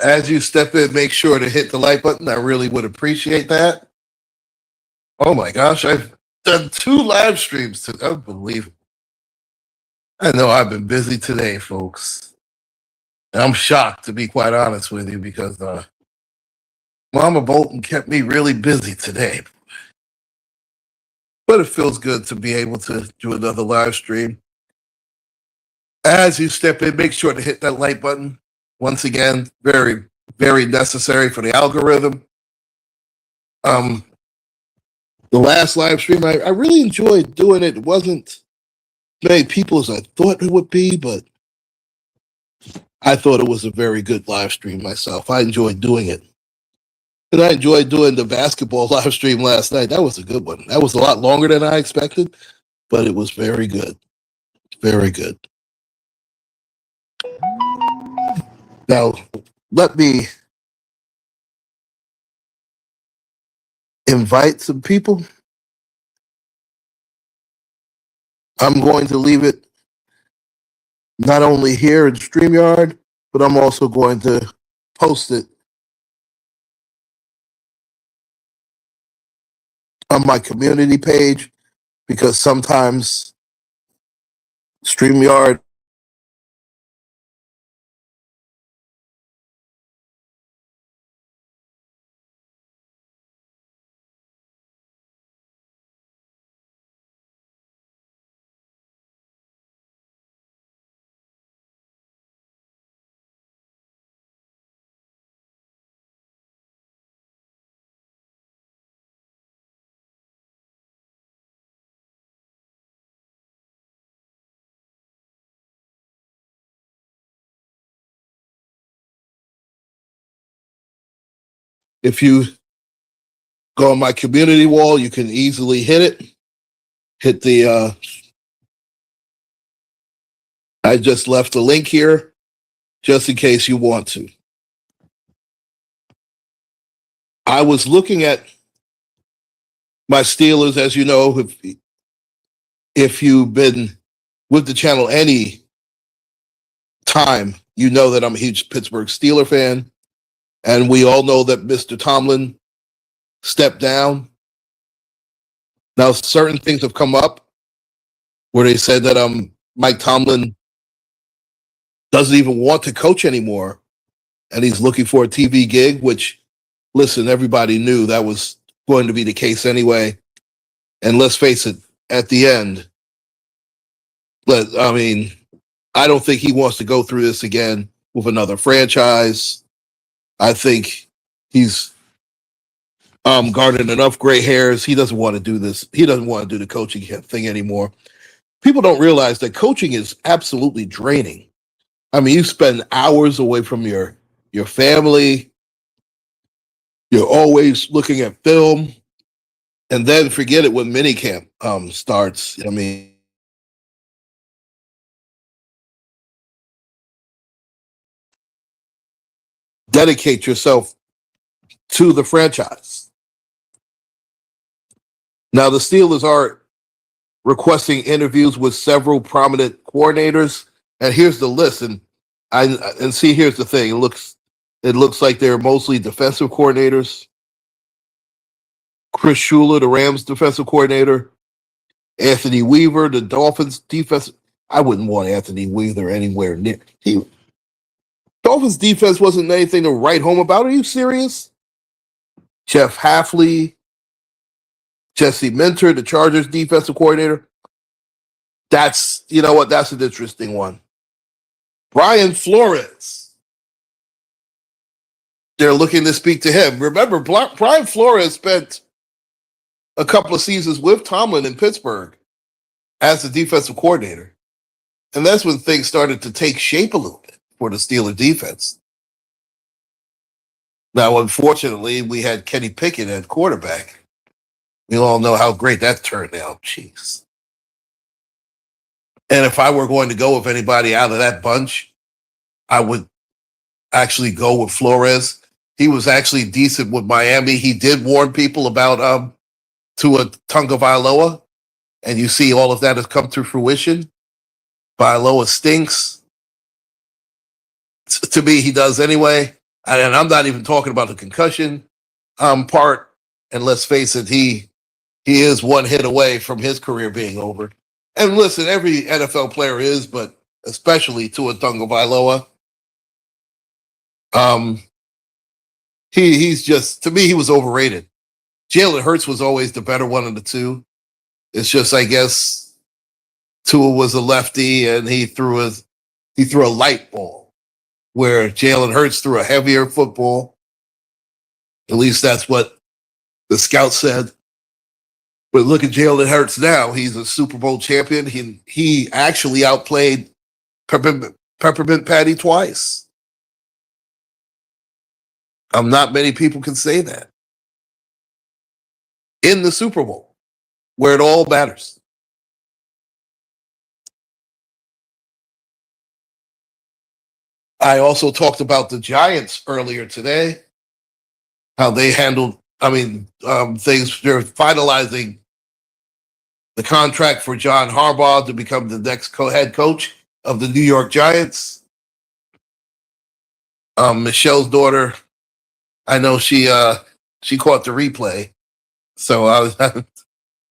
As you step in, make sure to hit the like button. I really would appreciate that. Oh my gosh, I've done 2 live streams today. Unbelievable. I know I've been busy today, folks. And I'm shocked, to be quite honest with you, because Mama Bolton kept me really busy today. But it feels good to be able to do another live stream. As you step in, make sure to hit that like button. Once again, very, very necessary for the algorithm. The last live stream, I really enjoyed doing it. It wasn't many people as I thought it would be, but I thought it was a very good live stream myself. I enjoyed doing it. And I enjoyed doing the basketball live stream last night. That was a good one. That was a lot longer than I expected, but it was very good. Very good. Now, let me invite some people. I'm going to leave it not only here in StreamYard, but I'm also going to post it on my community page, because sometimes StreamYard if you go on my community wall, you can easily hit it. Hit the, I just left the link here just in case you want to. I was looking at my Steelers, as you know, if you've been with the channel any time, you know that I'm a huge Pittsburgh Steeler fan. And we all know that Mr. Tomlin stepped down. Now, certain things have come up where they said that Mike Tomlin doesn't even want to coach anymore, and he's looking for a TV gig, which, listen, everybody knew that was going to be the case anyway. And let's face it, at the end, I don't think he wants to go through this again with another franchise. I think he's garnered enough gray hairs. He doesn't want to do this. He doesn't want to do the coaching thing anymore. People don't realize that coaching is absolutely draining. I mean, you spend hours away from your family. You're always looking at film. And then forget it when minicamp starts. I mean, dedicate yourself to the franchise. Now, the Steelers are requesting interviews with several prominent coordinators, and here's the list. And see, here's the thing: it looks like they're mostly defensive coordinators. Chris Shula, the Rams defensive coordinator. Anthony Weaver, the Dolphins defense. I wouldn't want Anthony Weaver anywhere near. Dolphins defense wasn't anything to write home about. Are you serious? Jeff Hafley, Jesse Minter, the Chargers defensive coordinator. You know what? That's an interesting one. Brian Flores. They're looking to speak to him. Remember, Brian Flores spent a couple of seasons with Tomlin in Pittsburgh as the defensive coordinator. And that's when things started to take shape a little bit for the Steeler defense. Now, unfortunately, we had Kenny Pickett at quarterback. We all know how great that turned out. Jeez. And if I were going to go with anybody out of that bunch, I would actually go with Flores. He was actually decent with Miami. He did warn people about Tua Tagovailoa, and you see all of that has come to fruition. Vailoa stinks. To me, he does anyway. And I'm not even talking about the concussion part. And let's face it, he is one hit away from his career being over. And listen, every NFL player is, but especially Tua Tagovailoa. He's just, to me, he was overrated. Jalen Hurts was always the better one of the two. It's just, I guess, Tua was a lefty and he threw a light ball, where Jalen Hurts threw a heavier football. At least that's what the scouts said. But look at Jalen Hurts now. He's a Super Bowl champion. He actually outplayed Peppermint Patty twice. Not many people can say that. In the Super Bowl, where it all matters. I also talked about the Giants earlier today, how they handled, things. They're finalizing the contract for John Harbaugh to become the next head coach of the New York Giants. Michelle's daughter, I know she caught the replay, so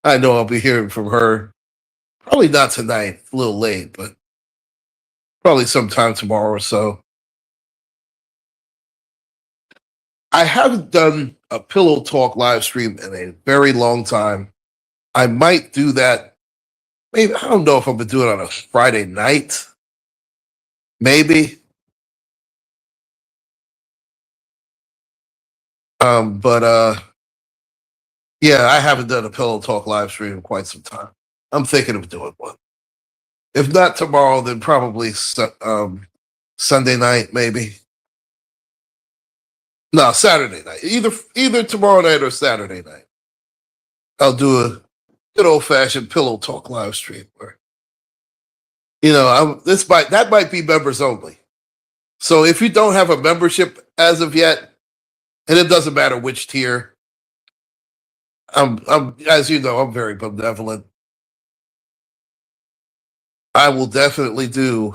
I know I'll be hearing from her. Probably not tonight, a little late, but probably sometime tomorrow or so. I haven't done a Pillow Talk live stream in a very long time. I might do that. Maybe, I don't know if I'm going to do it on a Friday night. Maybe. Yeah, I haven't done a Pillow Talk live stream in quite some time. I'm thinking of doing one. If not tomorrow, then probably Sunday night, maybe. No, Saturday night. Either tomorrow night or Saturday night. I'll do a good old fashioned Pillow Talk live stream where, that might be members only. So if you don't have a membership as of yet, and it doesn't matter which tier, I'm as you know, I'm very benevolent. I will definitely do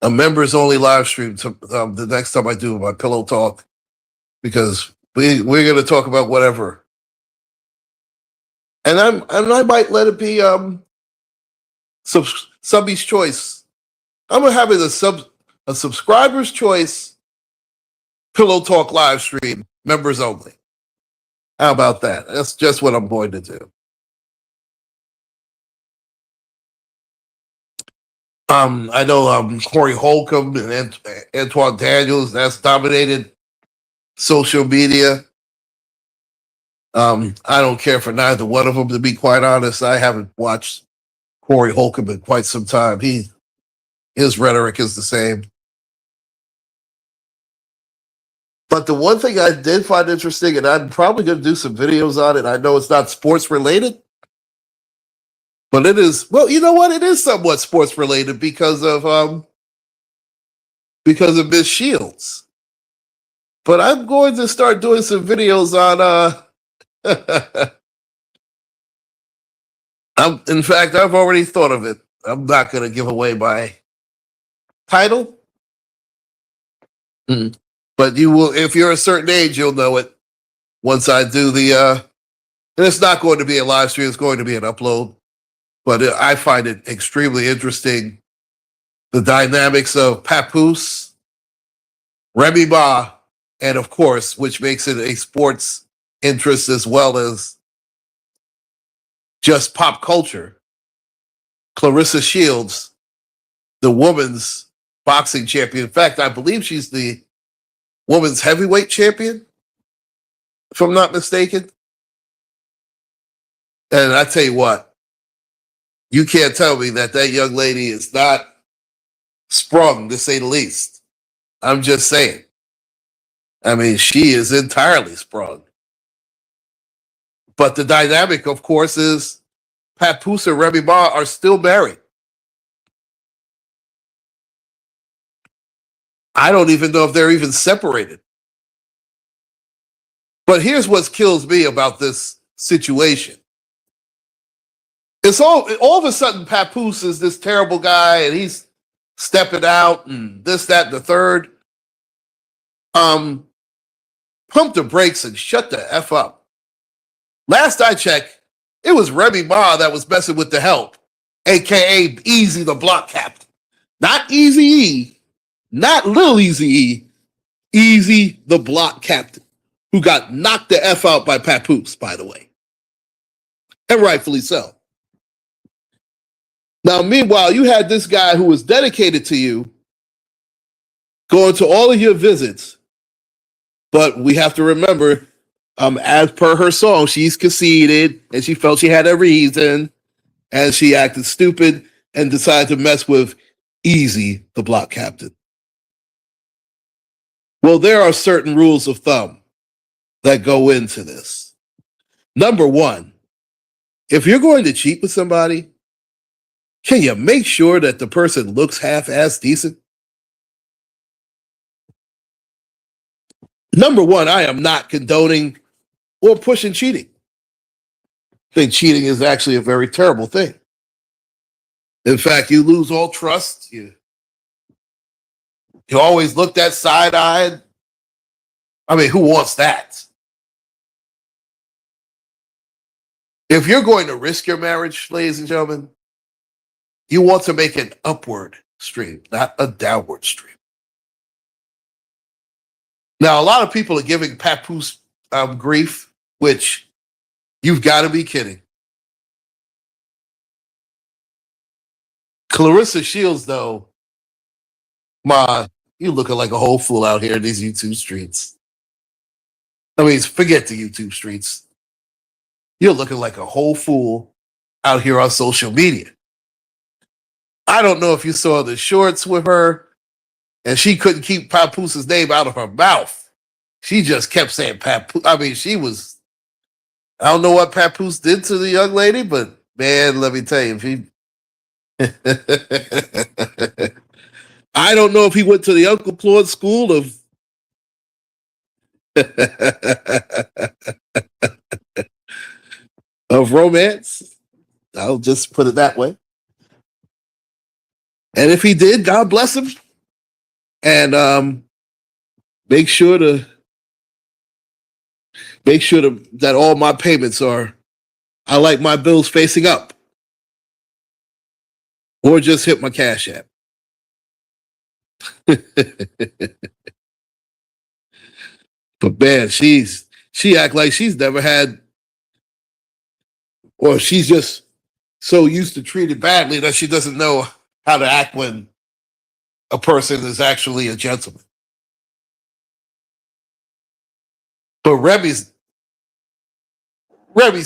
a members only live stream the next time I do my Pillow Talk, because we're going to talk about whatever. And I might let it be subby's choice. I'm gonna have it a subscriber's choice Pillow Talk live stream, members only. How about that? That's just what I'm going to do. I know Corey Holcomb and Antoine Daniels, that's dominated social media. I don't care for neither one of them, to be quite honest. I haven't watched Corey Holcomb in quite some time. His rhetoric is the same. But the one thing I did find interesting, and I'm probably going to do some videos on it, I know it's not sports related, but it is, well, you know what? It is somewhat sports related because of Miss Shields. But I'm going to start doing some videos on in fact, I've already thought of it. I'm not going to give away my title. But you will, if you're a certain age, you'll know it once I do and it's not going to be a live stream, it's going to be an upload. But I find it extremely interesting, the dynamics of Papoose, Remy Ma, and of course, which makes it a sports interest as well as just pop culture, Clarissa Shields, the women's boxing champion. In fact, I believe she's the women's heavyweight champion, if I'm not mistaken. And I tell you what, you can't tell me that young lady is not sprung, to say the least. I'm just saying. I mean, she is entirely sprung. But the dynamic, of course, is Papoose and Remy Ma are still married. I don't even know if they're even separated. But here's what kills me about this situation. It's all of a sudden Papoose is this terrible guy and he's stepping out and this, that, and the third. Um, pump the brakes and shut the F up. Last I checked, it was Remy Ma that was messing with the help, aka Easy the block captain. Not Easy E, not Lil Easy E, Easy the block captain, who got knocked the F out by Papoose, by the way. And rightfully so. Now, meanwhile, you had this guy who was dedicated to you going to all of your visits, but we have to remember, as per her song, she's conceited and she felt she had a reason and she acted stupid and decided to mess with Easy, the block captain. Well, there are certain rules of thumb that go into this. Number one, if you're going to cheat with somebody, can you make sure that the person looks half-ass decent? Number one, I am not condoning or pushing cheating. I think cheating is actually a very terrible thing. In fact, you lose all trust. You always look that side-eyed. I mean, who wants that? If you're going to risk your marriage, ladies and gentlemen, you want to make an upward stream, not a downward stream. Now, a lot of people are giving Papoose grief, which you've got to be kidding. Clarissa Shields, though, Ma, you looking like a whole fool out here in these YouTube streets. I mean, forget the YouTube streets. You're looking like a whole fool out here on social media. I don't know if you saw the shorts with her, and she couldn't keep Papoose's name out of her mouth. She just kept saying Papoose. I mean, I don't know what Papoose did to the young lady, but man, let me tell you, I don't know if he went to the UncClaude school of of romance. I'll just put it that way. And if he did, God bless him. And make sure that all my payments I like my bills facing up. Or just hit my Cash App. But man, she act like she's never had, or she's just so used to treated badly that she doesn't know how to act when a person is actually a gentleman. But Remy's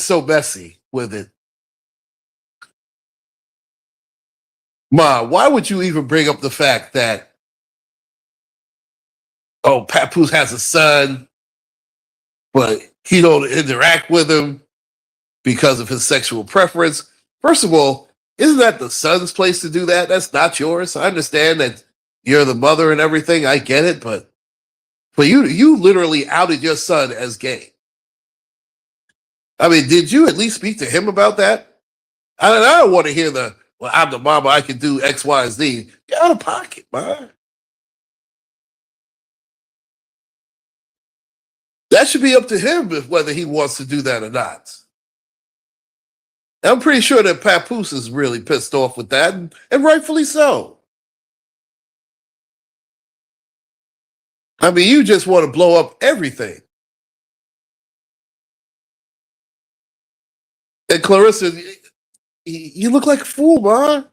so messy with it. Ma, why would you even bring up the fact that, oh, Papoose has a son, but he don't interact with him because of his sexual preference? First of all, isn't that the son's place to do that? That's not yours. I understand that you're the mother and everything. I get it, but you literally outed your son as gay. I mean, did you at least speak to him about that? I don't want to hear well, I'm the mama, I can do X, Y, and Z. Get out of pocket, man. That should be up to him whether he wants to do that or not. I'm pretty sure that Papoose is really pissed off with that, and rightfully so. I mean, you just want to blow up everything. And Clarissa, you look like a fool, man.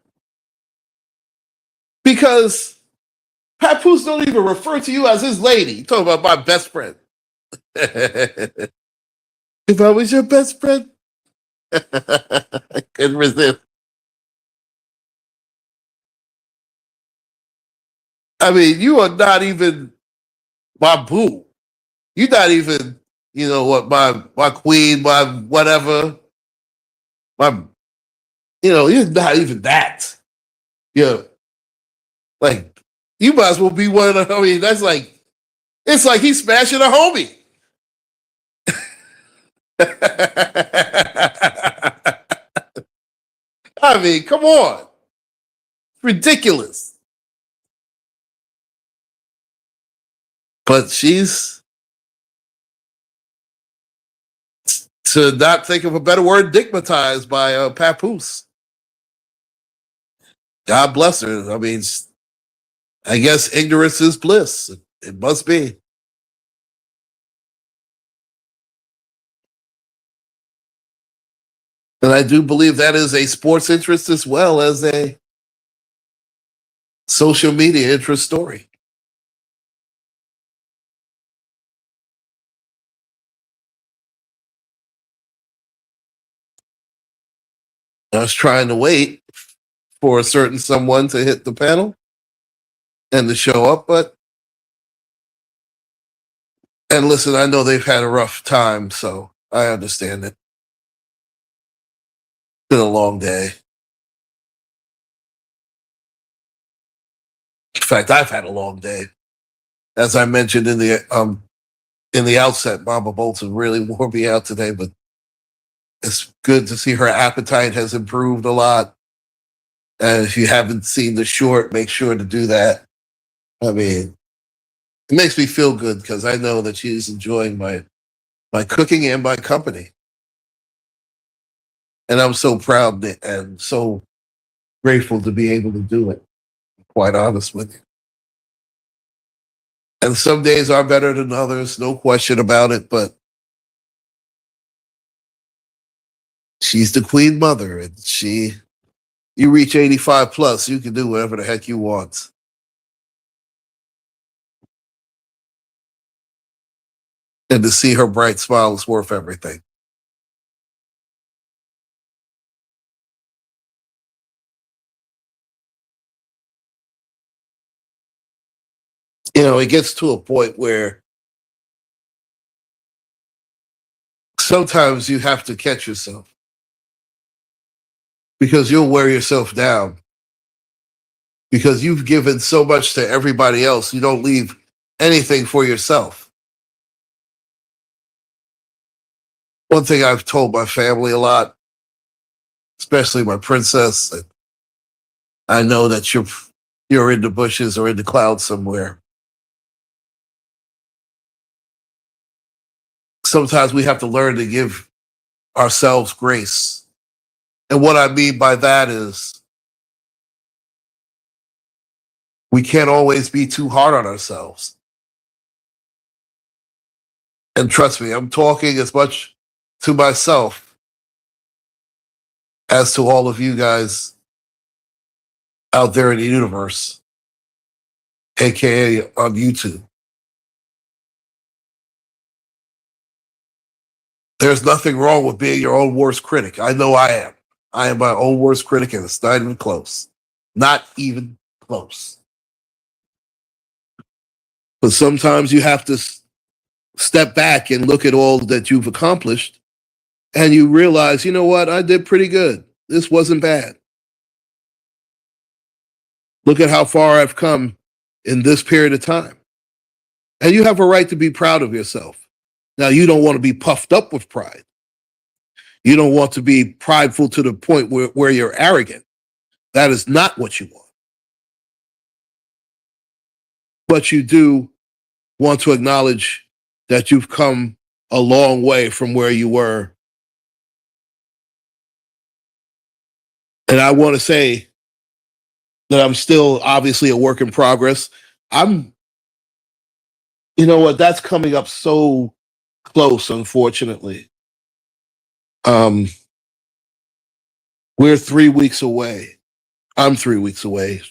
Because Papoose don't even refer to you as his lady. You talking about my best friend. If I was your best friend, I couldn't resist. I mean, you are not even my boo. You're not even, you know what, my queen, my whatever. You're not even that. Yeah. Like, you might as well be one of the, I mean, it's like he's smashing a homie. I mean, come on. Ridiculous. But she's, to not think of a better word, digmatized by a papoose. God bless her. I mean, I guess ignorance is bliss. It must be. And I do believe that is a sports interest as well as a social media interest story. I was trying to wait for a certain someone to hit the panel and to show up, but and listen, I know they've had a rough time, so I understand it. Been a long day. In fact, I've had a long day. As I mentioned in the outset, Mama Bolton really wore me out today, but it's good to see her appetite has improved a lot. And if you haven't seen the short, make sure to do that. I mean, it makes me feel good because I know that she's enjoying my cooking and my company. And I'm so proud and so grateful to be able to do it, quite honest with you. And some days are better than others, no question about it, but she's the queen mother and you reach 85 plus, you can do whatever the heck you want. And to see her bright smile is worth everything. You know, it gets to a point where sometimes you have to catch yourself because you'll wear yourself down because you've given so much to everybody else. You don't leave anything for yourself. One thing I've told my family a lot, especially my princess, I know that you're in the bushes or in the clouds somewhere. Sometimes we have to learn to give ourselves grace. And what I mean by that is we can't always be too hard on ourselves. And trust me, I'm talking as much to myself as to all of you guys out there in the universe, aka on YouTube. There's nothing wrong with being your own worst critic. I know I am. I am my own worst critic, and it's not even close. Not even close. But sometimes you have to step back and look at all that you've accomplished, and you realize, you know what, I did pretty good. This wasn't bad. Look at how far I've come in this period of time. And you have a right to be proud of yourself. Now, you don't want to be puffed up with pride. You don't want to be prideful to the point where you're arrogant. That is not what you want. But you do want to acknowledge that you've come a long way from where you were. And I want to say that I'm still obviously a work in progress. You know what, that's coming up so close, unfortunately. Um, we're 3 weeks away. I'm 3 weeks away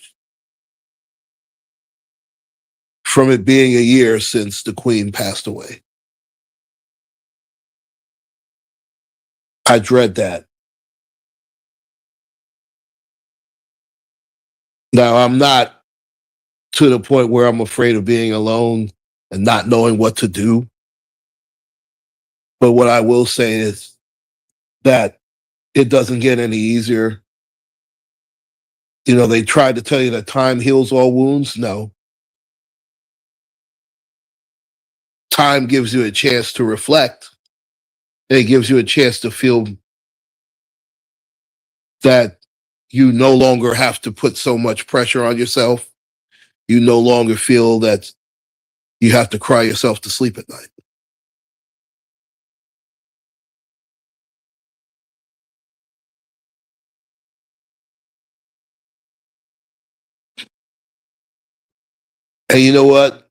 from it being a year since the Queen passed away. I dread that. Now, I'm not to the point where I'm afraid of being alone and not knowing what to do. But what I will say is that it doesn't get any easier. You know, they tried to tell you that time heals all wounds. No. Time gives you a chance to reflect. And it gives you a chance to feel that you no longer have to put so much pressure on yourself. You no longer feel that you have to cry yourself to sleep at night. And you know what?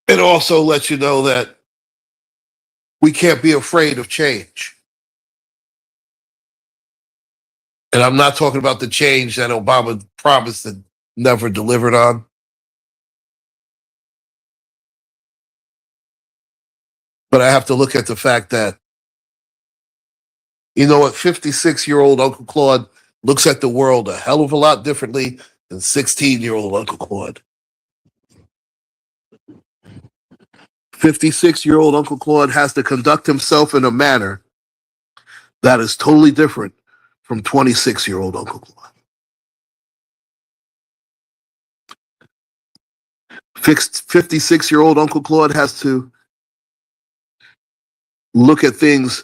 It also lets you know that we can't be afraid of change. And I'm not talking about the change that Obama promised and never delivered on. But I have to look at the fact that, you know what, 56-year-old UncleClaude looks at the world a hell of a lot differently than 16-year-old UncleClaude. 56-year-old UncleClaude has to conduct himself in a manner that is totally different from 26-year-old UncleClaude. 56-year-old UncleClaude has to look at things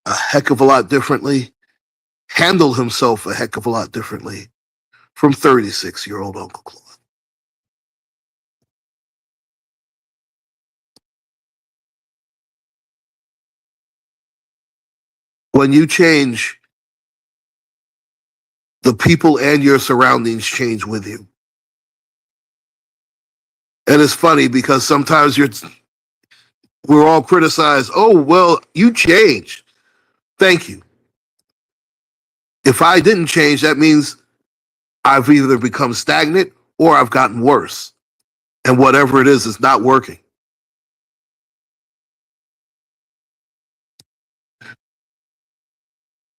a heck of a lot differently, handle himself a heck of a lot differently from 36-year-old UncleClaude. When you change, the people and your surroundings change with you. And it's funny because sometimes we're all criticized. Oh, well, you changed. Thank you. If I didn't change, that means I've either become stagnant or I've gotten worse. And whatever it is not working.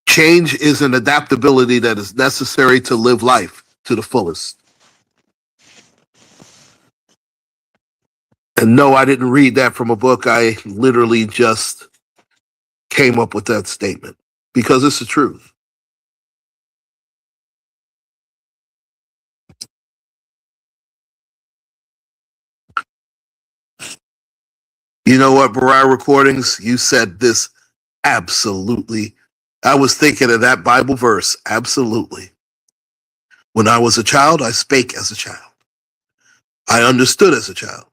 Change is an adaptability that is necessary to live life to the fullest. And no, I didn't read that from a book. I literally just came up with that statement because it's the truth. You know what, Mariah Recordings? You said this absolutely. I was thinking of that Bible verse. Absolutely. When I was a child, I spake as a child. I understood as a child.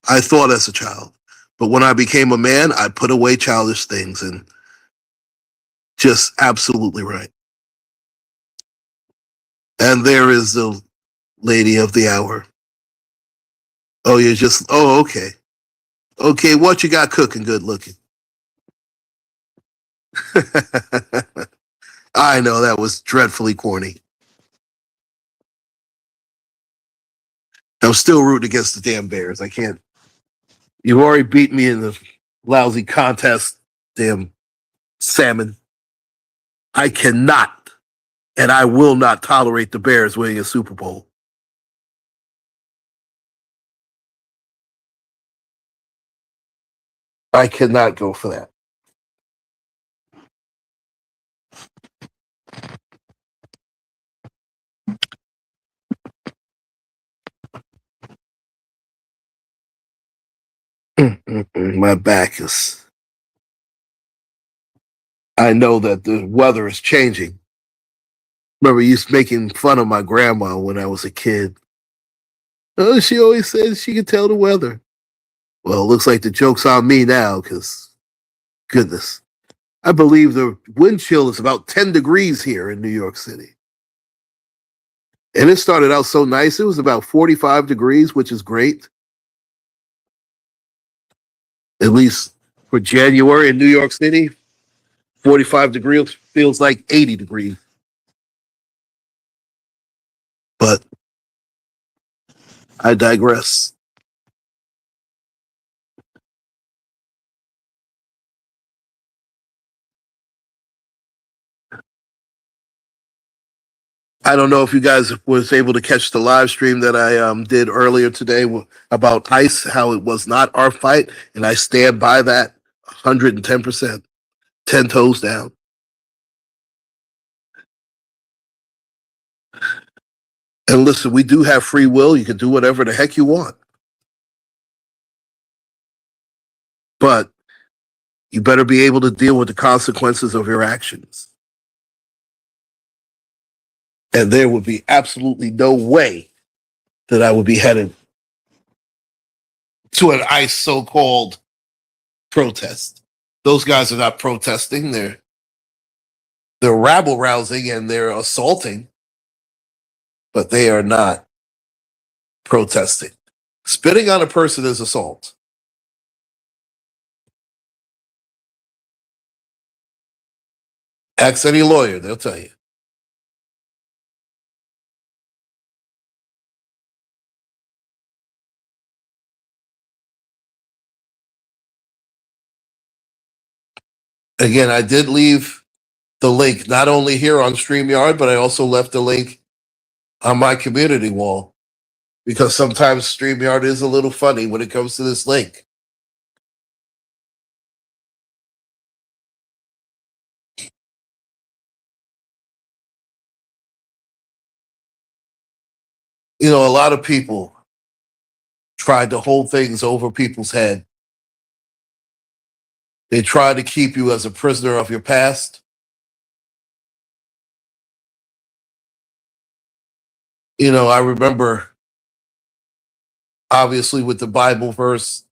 I thought as a child. But when I became a man, I put away childish things, and just absolutely right. And there is the lady of the hour. Oh, okay. Okay, what you got cooking good looking? I know that was dreadfully corny. I'm still rooting against the damn Bears. I can't. You've already beat me in the lousy contest, damn salmon. I cannot and I will not tolerate the Bears winning a Super Bowl. I cannot go for that. My back is. I know that the weather is changing. Remember, you used making fun of my grandma when I was a kid. Oh, she always said she could tell the weather. Well, it looks like the joke's on me now because, goodness, I believe the wind chill is about 10 degrees here in New York City. And it started out so nice. It was about 45 degrees, which is great. At least for January in New York City, 45 degrees feels like 80 degrees. But I digress. I don't know if you guys was able to catch the live stream that I did earlier today about ICE, how it was not our fight, and I stand by that 110%, 10 toes down. And listen, we do have free will. You can do whatever the heck you want. But you better be able to deal with the consequences of your actions. And there would be absolutely no way that I would be headed to an ICE so-called protest. Those guys are not protesting. They're rabble rousing and they're assaulting, but they are not protesting. Spitting on a person is assault. Ask any lawyer, they'll tell you. Again, I did leave the link not only here on StreamYard, but I also left the link on my community wall because sometimes StreamYard is a little funny when it comes to this link. You know, a lot of people tried to hold things over people's head. They tried to keep you as a prisoner of your past. You know, I remember obviously with the Bible verse,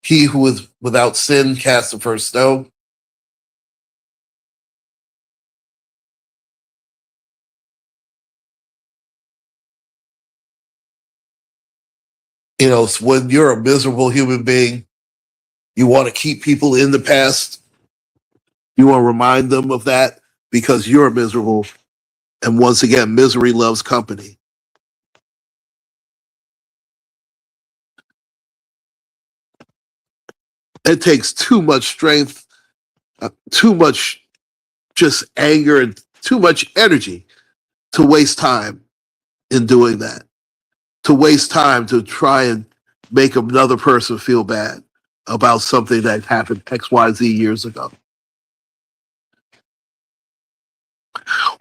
he who is without sin cast the first stone. You know, when you're a miserable human being, you want to keep people in the past. You want to remind them of that because you're miserable. And once again, misery loves company. It takes too much strength, too much just anger, and too much energy to waste time in doing that. To waste time to try and make another person feel bad about something that happened XYZ years ago.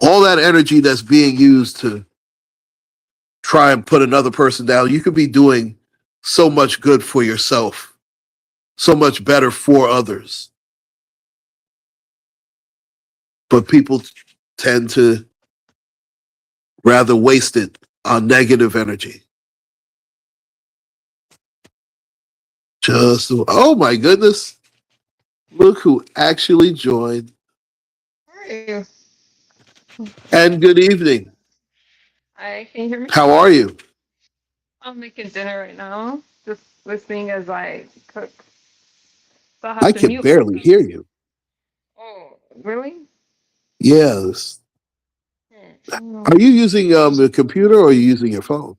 All that energy that's being used to try and put another person down, you could be doing so much good for yourself, so much better for others. But people tend to rather waste it on negative energy. Oh my goodness. Look who actually joined. How are you? And good evening. Hi, can you hear me? How are you? I'm making dinner right now, just listening as I cook. So I I have to can mute barely myself. hear you. Oh, really? Yes. I don't know. Are you using a computer or are you using your phone?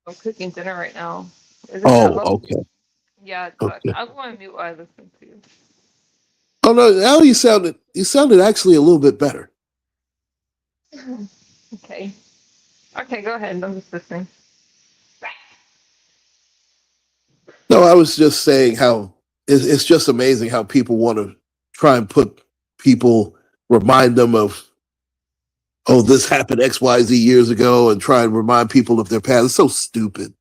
I'm cooking dinner right now. Is it that Oh, low? okay. Yeah, it sucks. Okay. I'll go on mute while I listen to you. Oh no, now you sounded actually a little bit better. Okay. Okay, go ahead. I'm just listening. No, I was just saying how it's just amazing how people want to try and put people, remind them of, oh, this happened XYZ years ago and try and remind people of their past. It's so stupid.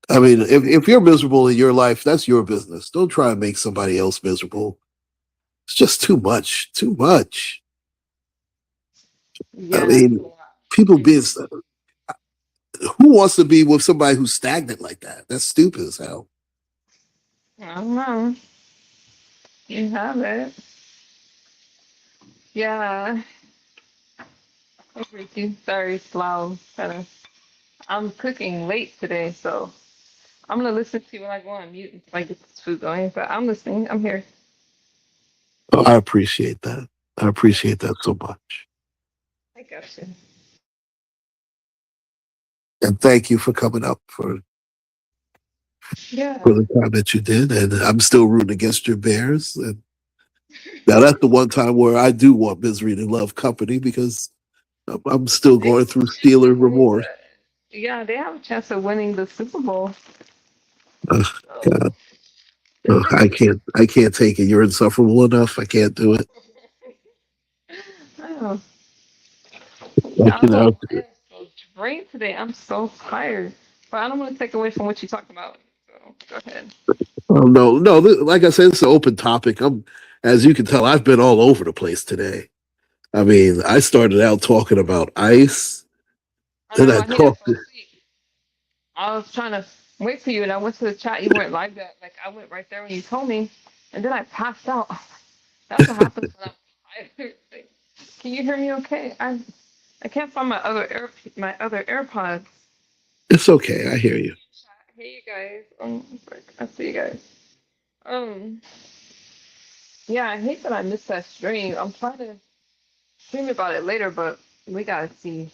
I mean, if you're miserable in your life, that's your business. Don't try and make somebody else miserable. It's just too much, too much. I Yeah, it's a mean, lot. people being, who wants to be with somebody who's stagnant like that? That's stupid as hell. I don't know. You have it. Yeah. I agree with you. Sorry, it's loud. Kind of. I'm cooking late today, so I'm gonna listen to you when I go on mute until I get this food going. But I'm listening. I'm here. Oh, I appreciate that. I appreciate that so much. I got you. And thank you for coming up for Yeah. the time that you did. And I'm still rooting against your Bears. And now that's the one time where I do want misery to love company because I'm still They have going a through chance Steeler of winning remorse. the. Yeah, they have a chance of winning the Super Bowl. Oh, So God. Oh, I can't take it. You're insufferable enough. I can't do it. I don't know. I I don't know. cannot I do am it. so drained today. I'm so tired. But I don't want to take away from what you talked about. So go ahead. Oh, no, no. Like I said, it's an open topic. As you can tell, I've been all over the place today. I mean, I started out talking about ice. I Then know. I I think I talked. fell asleep. I was trying to. wait for you, and I went to the chat. You weren't live yet. Like I went right there when you told me, and then I passed out. That's what happens when I'm tired. Like, can you hear me? Okay. I can't find my other AirPods. It's okay. I hear you. Hey you guys. I see you guys. Um, yeah, I hate that I missed that stream. I'm trying to stream about it later, but we gotta see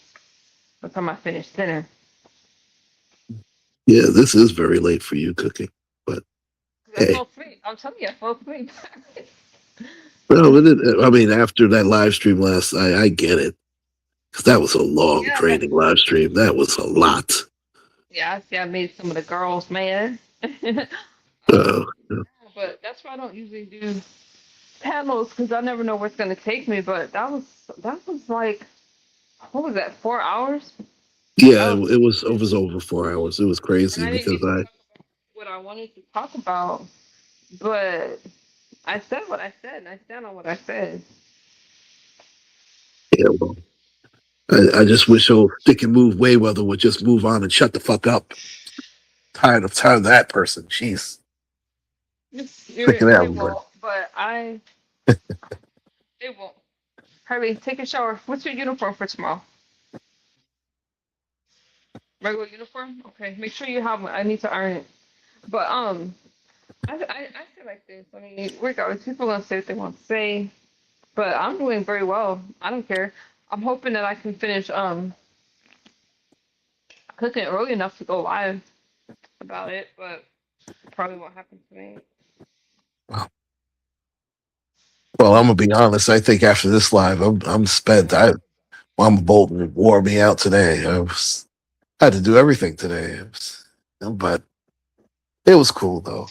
what time I finish dinner. Yeah, this is very late for you cooking, but 'Cause I hey, fell asleep. I'm telling you, I fell asleep. no, I mean, after that live stream last night, I get it because that was a long, Yeah, draining live stream. That was a lot. yeah, I see. I made some of the girls mad. Uh, But that's why I don't usually do panels because I never know where it's gonna take me. But that was like what was that? 4 hours? yeah, That was, it was over 4 hours. It was and crazy I didn't because get to talk about what I wanted to talk about. But I said what I said, and I stand on what I said. yeah, well, I just wish old stick and move Wayweather would just move on and shut the fuck up. Tired of that person. Jeez, sick of They that one. won't, but they won't. Harley, take a shower. What's your uniform for tomorrow? Regular uniform? Okay, make sure you have one. I need to iron it. But I feel like this. I mean, regardless, people gonna say what they want to say, but I'm doing very well. I don't care. I'm hoping that I can finish cooking early enough to go live about it, but probably won't happen tonight. Well, I'm gonna be honest. I think after this live, I'm spent. Mama Bolton wore me out today. I had to do everything today. But it was cool though.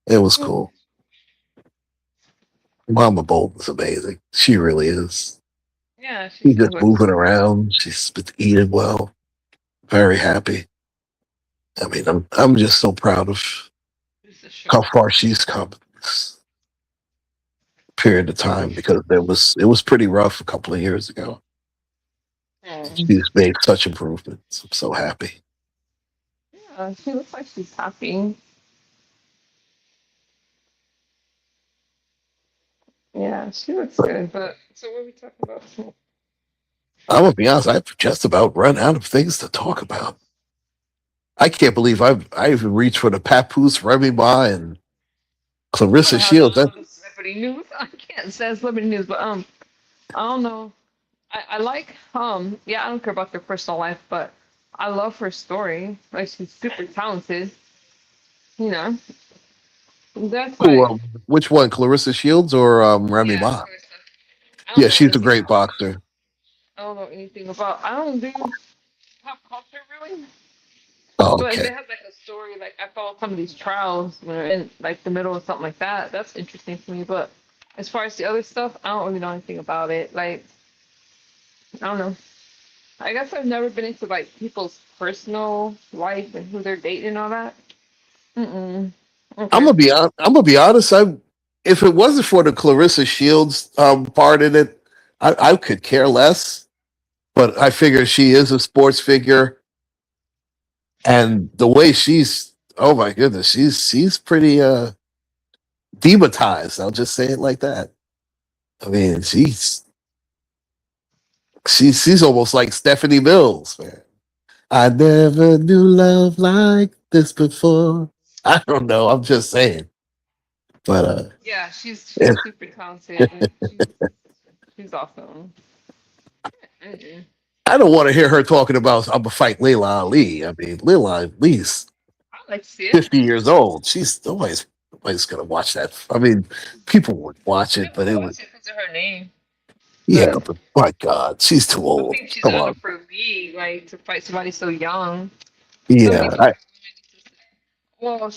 It was cool. Mama Bolton's amazing. She really is. Yeah, she She's seems just like moving around. She's been eating well. Very happy. I mean, I'm just so proud of she's a how sugar. far she's come in this period of time because it was pretty rough a couple of years ago. Mm. She's made such improvements. I'm so happy. Yeah, she looks like she's happy. Yeah, she looks But good. But so what are we talking about? I'm gonna be honest, I've just about run out of things to talk about. I can't believe I even reached for the Papoose, Remy Ma, and You want Clarissa to have Shields. That all the celebrity news? I can't say celebrity news, but I don't know. I like yeah, I don't care about their personal life, but I love her story. Like she's super talented, you know. That's who? why Which one? Clarissa Shields or Remy yeah, Ma? Clarissa. I don't Yeah, know she's a anything great about boxer. I don't know anything about I don't do pop culture really. Oh, But if okay. they have like a story, like I follow some of these trials when they're in like the middle of something like that, that's interesting to me. But as far as the other stuff, I don't really know anything about it. Like I don't know. I guess I've never been into like people's personal life and who they're dating and all that. Mm-mm. Okay. I'm gonna be honest. If it wasn't for the Clarissa Shields part in it, I could care less. But I figure she is a sports figure, and the way she's, oh my goodness, she's pretty demonetized. I'll just say it like that. I mean, she's almost like Stephanie Mills, man. I never knew love like this before. I don't know. I'm just saying, but Yeah, she's yeah. super talented and she's awesome. Mm-mm. I don't want to hear her talking about I'm gonna fight Layla Ali. I mean, Layla Ali's I like to see it. 50 years old. She's nobody's gonna watch that. I mean, people would watch it, People but will it would. watch it because of her name, Yeah, but but my God, she's too I old. think she's Come out on. of her league, like to fight somebody so young. Some Yeah, people think women need to. Well,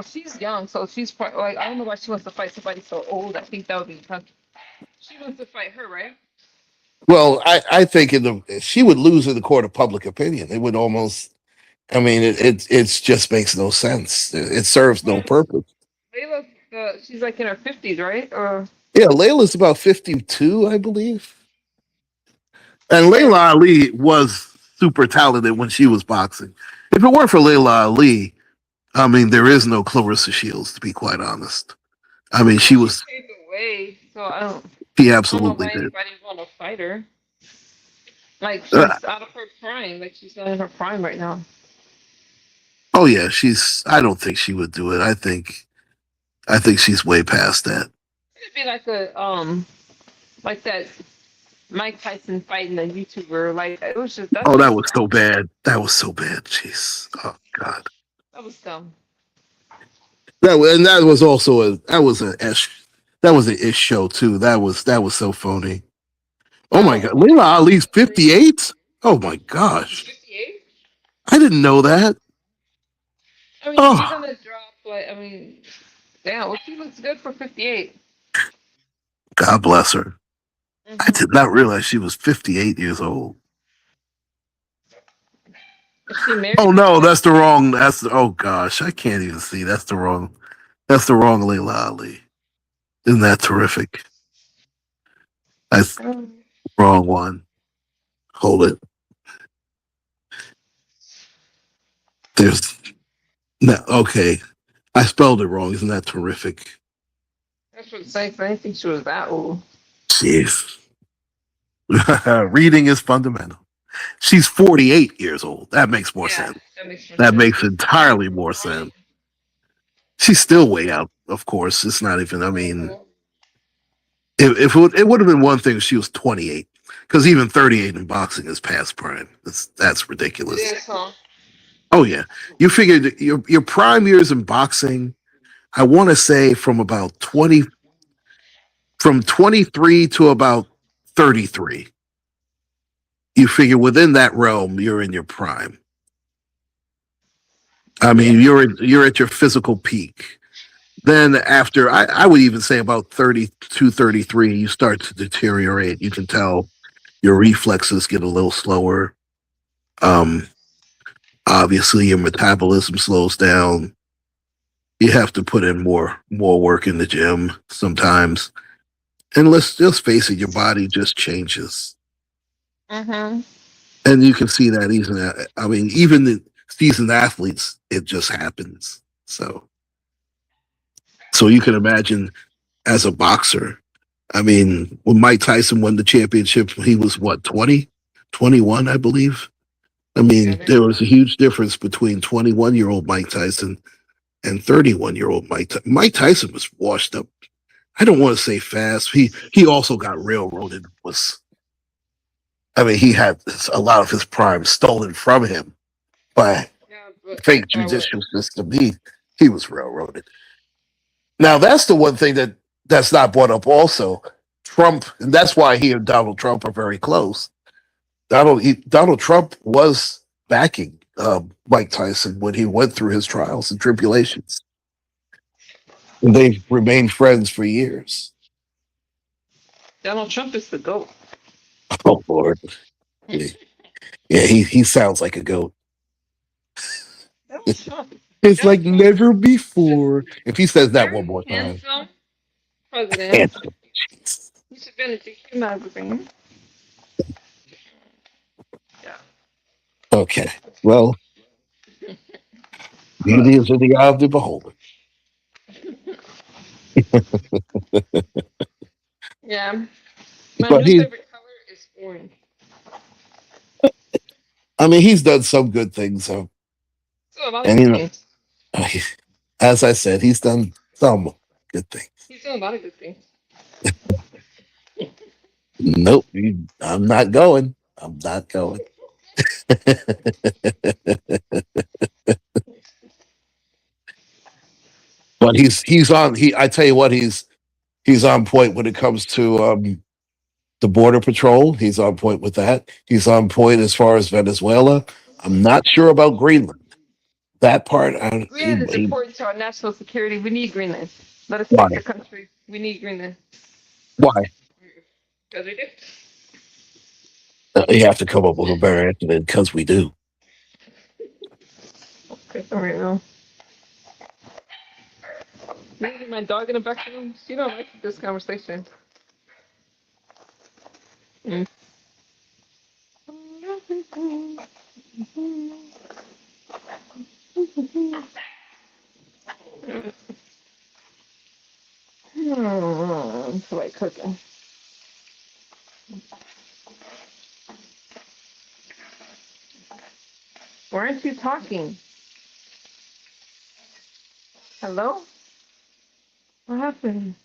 she's young, so she's like I don't know why she wants to fight somebody so old. I think that would be tough. She wants to fight her, right? well, I think she would lose in the court of public opinion. It would almost. I mean, it just makes no sense. It serves no Well, purpose. Layla's she's like in her 50s, right? Or Yeah, Layla's about 52, I believe. And yeah, Layla Ali was super talented when she was boxing. If it weren't for Layla Ali, I mean, there is no Clarissa Shields, to be quite honest. I mean, Yeah, she she was, paved the way, so she I don't know absolutely why did. anybody would want to fight her. Like Uh, she's out of her prime. Like she's not in her prime right now. oh yeah, I don't think she would do it. I think she's way past that. It'd be like a like that Mike Tyson fighting a YouTuber. Like it was just that's Oh, that just was so bad. That was so bad. Jeez. Oh God. that was dumb. And that was also that was an ish show too. That was so phony. Oh my God, Wow. Layla Ali's 58. Oh my She's gosh, 58. I didn't know that. I mean, she's Oh, on the drop. Like I mean, damn. Well, she looks good for 58. God bless her. I Mhm. did not realize she was 58 years old. Is she Oh married? no, that's the wrong. Oh gosh, I can't even see. That's the wrong Layla Ali. Isn't that terrific? That's I don't. the wrong one. Hold it. There's no. Okay, I spelled it wrong. Isn't that terrific? That's what it's like. I didn't think she was that old. Jeez. Reading is fundamental. She's 48 years old. That makes more Yeah, sense. that makes more That sense. makes She's still in entirely her more prime. sense. She's still way out, of course. It's not even, I mean, Mhm. it would have been one thing if she was 28, because even 38 in boxing is past prime. That's It ridiculous. is, huh? Oh, yeah. You figured your prime years in boxing, I want to say from 23 to about 33. You figure within that realm, you're in your prime. I mean, Yeah. you're at your physical peak. Then after, I would even say about 32, 33, you start to deteriorate. You can tell your reflexes get a little slower. Um, obviously, your metabolism slows down. You have to put in more work in the gym sometimes. And let's just face it, your body just changes. Mhm. And you can see that even, I mean, even the seasoned athletes, it just happens. So you can imagine as a boxer. I mean, when Mike Tyson won the championship, he was what, 20, 21, I believe. I Yeah, I mean, think there was so. a huge difference between 21-year-old Mike Tyson and 31-year-old Mike. Mike Tyson was washed up. I don't want to say fast. He also got railroaded. I mean, he had a lot of his prime stolen from him by Yeah, but fake by what? judicial system. He was railroaded. Now that's the one thing that's not brought up. Also, Trump, and that's why he and Donald Trump are very close. Donald Trump was backing Mike Tyson when he went through his trials and tribulations. And they've remained friends for years. Donald Trump is the goat. Oh Lord, yeah, he sounds like a goat. Donald Trump. It's Donald like Trump never is before. If he says that one very more time, handsome president. handsome. Jesus. He should be in a GQ magazine. Yeah. Okay, well, beauty is in the eye of the beholder. Yeah. My But new he, favorite color is orange. I mean, he's done some good things. So a lot of And good you know, things. as I said, he's done some good things. He's doing a lot of good things. Nope, I'm not going. I'm not going. But he's on. I tell you what, he's on point when it comes to the border patrol. He's on point with that. He's on point as far as Venezuela. I'm not sure about Greenland. That part, Greenland is important to our national security. We need Greenland. Let us why? fix the country. We need Greenland. Why? Because we do. You have to come up with a better answer than because we do. Okay, all right now. Maybe my dog in the back room. She don't like this conversation. Mm. Why aren't you talking? Hello? What happened?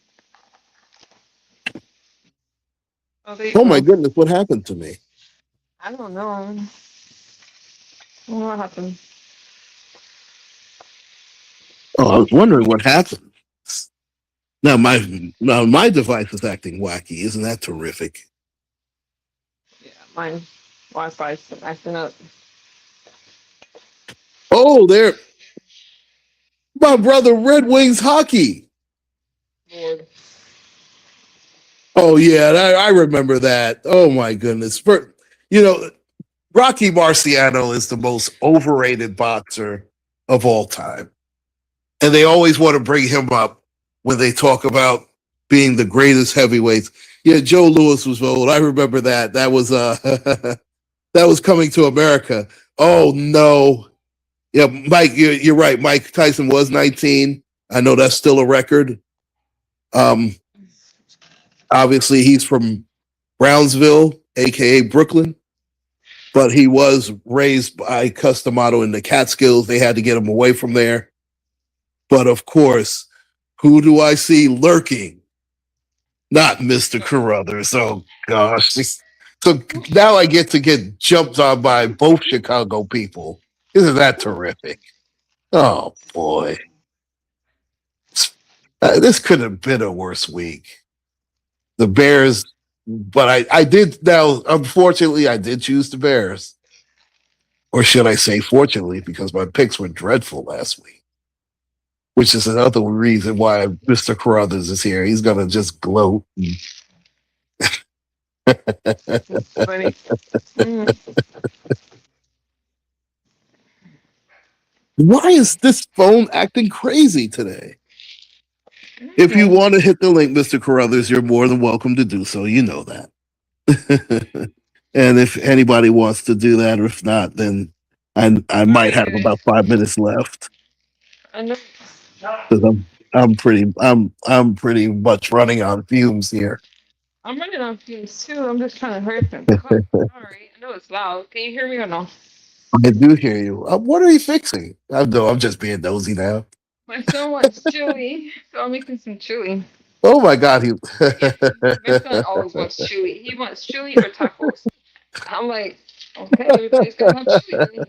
Oh, there you Oh my go. goodness, what happened to me? I don't know. I don't know what happened. Oh, I was wondering what happened. Now my device is acting wacky. Isn't that terrific? Yeah, mine Wi-Fi's acting up. Oh, there, my brother Red Wings hockey. Lord. Oh yeah, I remember that. Oh my goodness. You know, Rocky Marciano is the most overrated boxer of all time. And they always want to bring him up when they talk about being the greatest heavyweights. Yeah, Joe Louis was old. I remember that. That was that was coming to America. Oh no. Yeah, Mike, you're right. Mike Tyson was 19. I know that's still a record. Um, obviously he's from Brownsville, aka Brooklyn, but he was raised by Customato in the Catskills. They had to get him away from there. But of course, who do I see lurking? Not Mr. Carruthers. Oh gosh. So now I get jumped on by both Chicago people. Isn't that terrific? Oh boy. This could have been a worse week. The Bears, but I did now, unfortunately, I did choose the Bears. Or should I say fortunately, because my picks were dreadful last week, which is another reason why Mr. Carruthers is here. He's gonna just gloat. It's funny. Mm, Why is this phone acting crazy today? I don't If you know. want to hit the link, Mr. Carruthers, you're more than welcome to do so. You know that. And if anybody wants to do that, or if not, then I I might already have did it. about 5 minutes left I know. because I'm pretty much running on fumes here. I'm running on fumes too. I'm just trying to hurry up and cook. Sorry. I know it's loud. Can you hear me or no? I do hear you. What are you fixing? I know I'm just being nosy now. My son wants chili, so I'm making some chili. Oh my god, he Yeah, my son always wants chili. He wants chili or tacos. I'm like, okay, everybody's gotta have chili.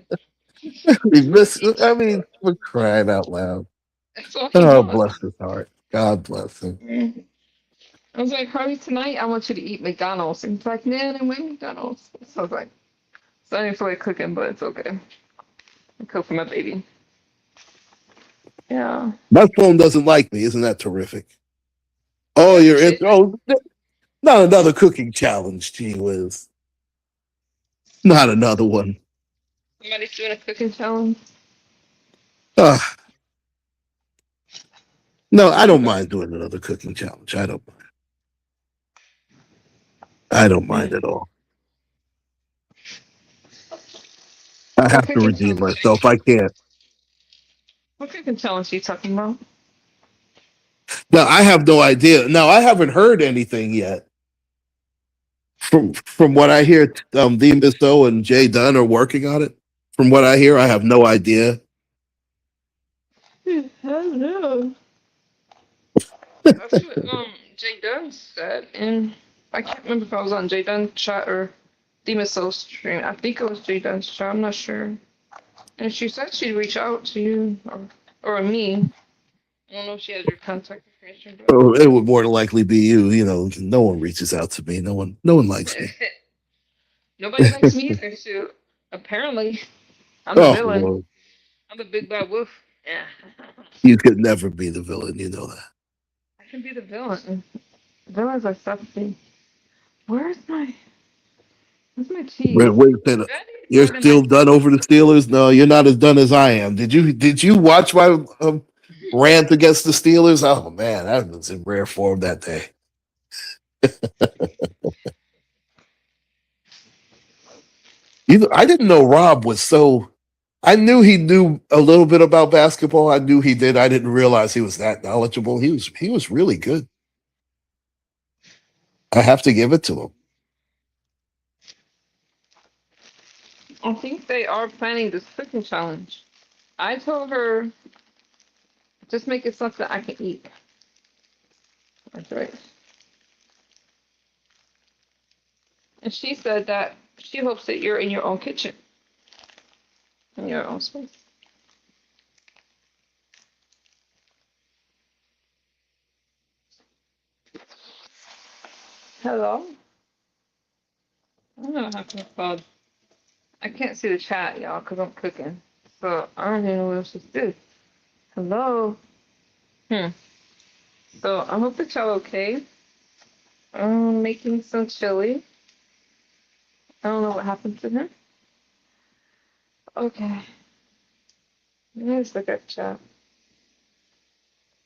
he miss. Eat I mean, tacos. we're crying out loud. That's all he Oh, wants. bless his heart. God bless him. Mm. I was like, Harvey, tonight I want you to eat McDonald's. And he's like, man, I went McDonald's. So I was like, so I didn't feel like cooking, but it's okay. I cook for my baby. Yeah. My phone doesn't like me. Isn't that terrific? Oh, Yes, you're it in. is. Oh, not another cooking challenge. Gee whiz. Not another one. Somebody's doing a cooking challenge. Uh, no, I don't Okay. mind doing another cooking challenge. I don't mind. I don't mind at all. I What have to cooking redeem challenge? myself. I can't. What cooking challenge are you talking about? No, I have no idea. No, I haven't heard anything yet. From what I hear, Misto and Jay Dunn are working on it. From what I hear, I have no idea. I don't know. That's what Jay Dunn said, and I can't remember if I was on Jay Dunn's chat or Demoso's stream. I think it was Jay Dunn's chat. I'm not sure. And she said she'd reach out to you or me. I don't know if she has your contact information, but Oh, it would more than likely be you. You know, no one reaches out to me. No one likes me. nobody likes me either. So apparently, I'm the Oh villain. Lord, I'm the big bad wolf. Yeah, you could never be the villain. You know that. I can be the villain. Villains are something. Where's my Where's my cheese? Wait a minute. Do I need You're more than my still done over the Steelers? No, you're not as done as I am. Did you watch my rant against the Steelers? Oh man, that was in rare form that day. I didn't know Rob was so. I knew he knew a little bit about basketball. I knew he did. I didn't realize he was that knowledgeable. He was really good. I have to give it to him. I think they are planning this cooking challenge. I told her just make it something I can eat. That's right. And she said that she hopes that you're in your own kitchen, in your own space. Hello? I don't know what happened to Claude. I can't see the chat, y'all, because I'm cooking. So I don't even know what else to do. Hello? Hmm. So I hope that y'all okay. I'm making some chili. I don't know what happened to him. Okay. Let's look at chat.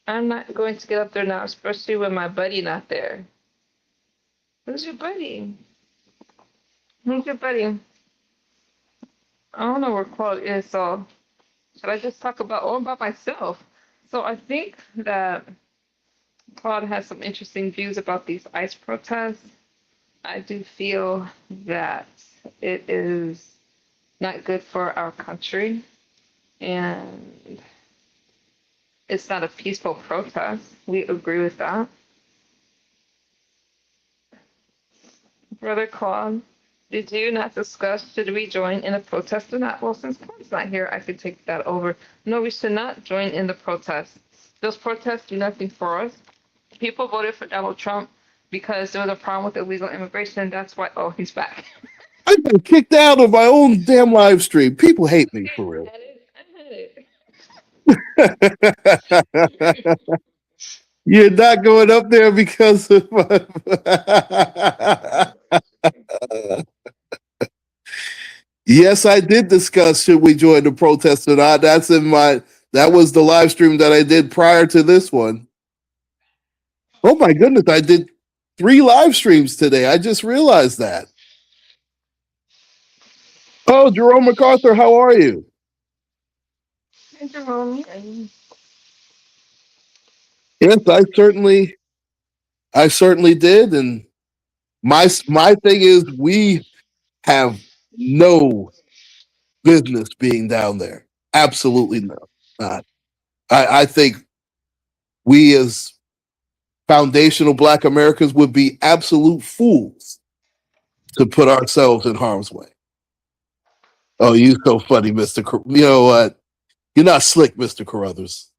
I'm not going to get up there now, especially with my buddy not there. Who's your buddy? Who's your buddy? I don't know where Claude is, so should I just talk about all about myself? So I think that Claude has some interesting views about these ICE protests. I do feel that it is not good for our country and it's not a peaceful protest. We agree with that. Brother Claude, did you not discuss should we join in a protest or not? Well, since Claude's not here, I could take that over. No, we should not join in the protest. Those protests do nothing for us. People voted for Donald Trump because there was a problem with illegal immigration. That's why. Oh, he's back. I got kicked out of my own damn live stream. People hate me for real. You're not going up there because of. Yes, I did discuss should we join the protest or not. That's in my. That was the live stream that I did prior to this one. Oh my goodness, I did 3 live streams today. I just realized that. Oh, Jerome MacArthur, how are you? Yes, I certainly did, and my thing is we have no business being down there. Absolutely no, not. I think we as foundational Black Americans would be absolute fools to put ourselves in harm's way. Oh, you so funny, Mister. You know what? You're not slick, Mister Carruthers.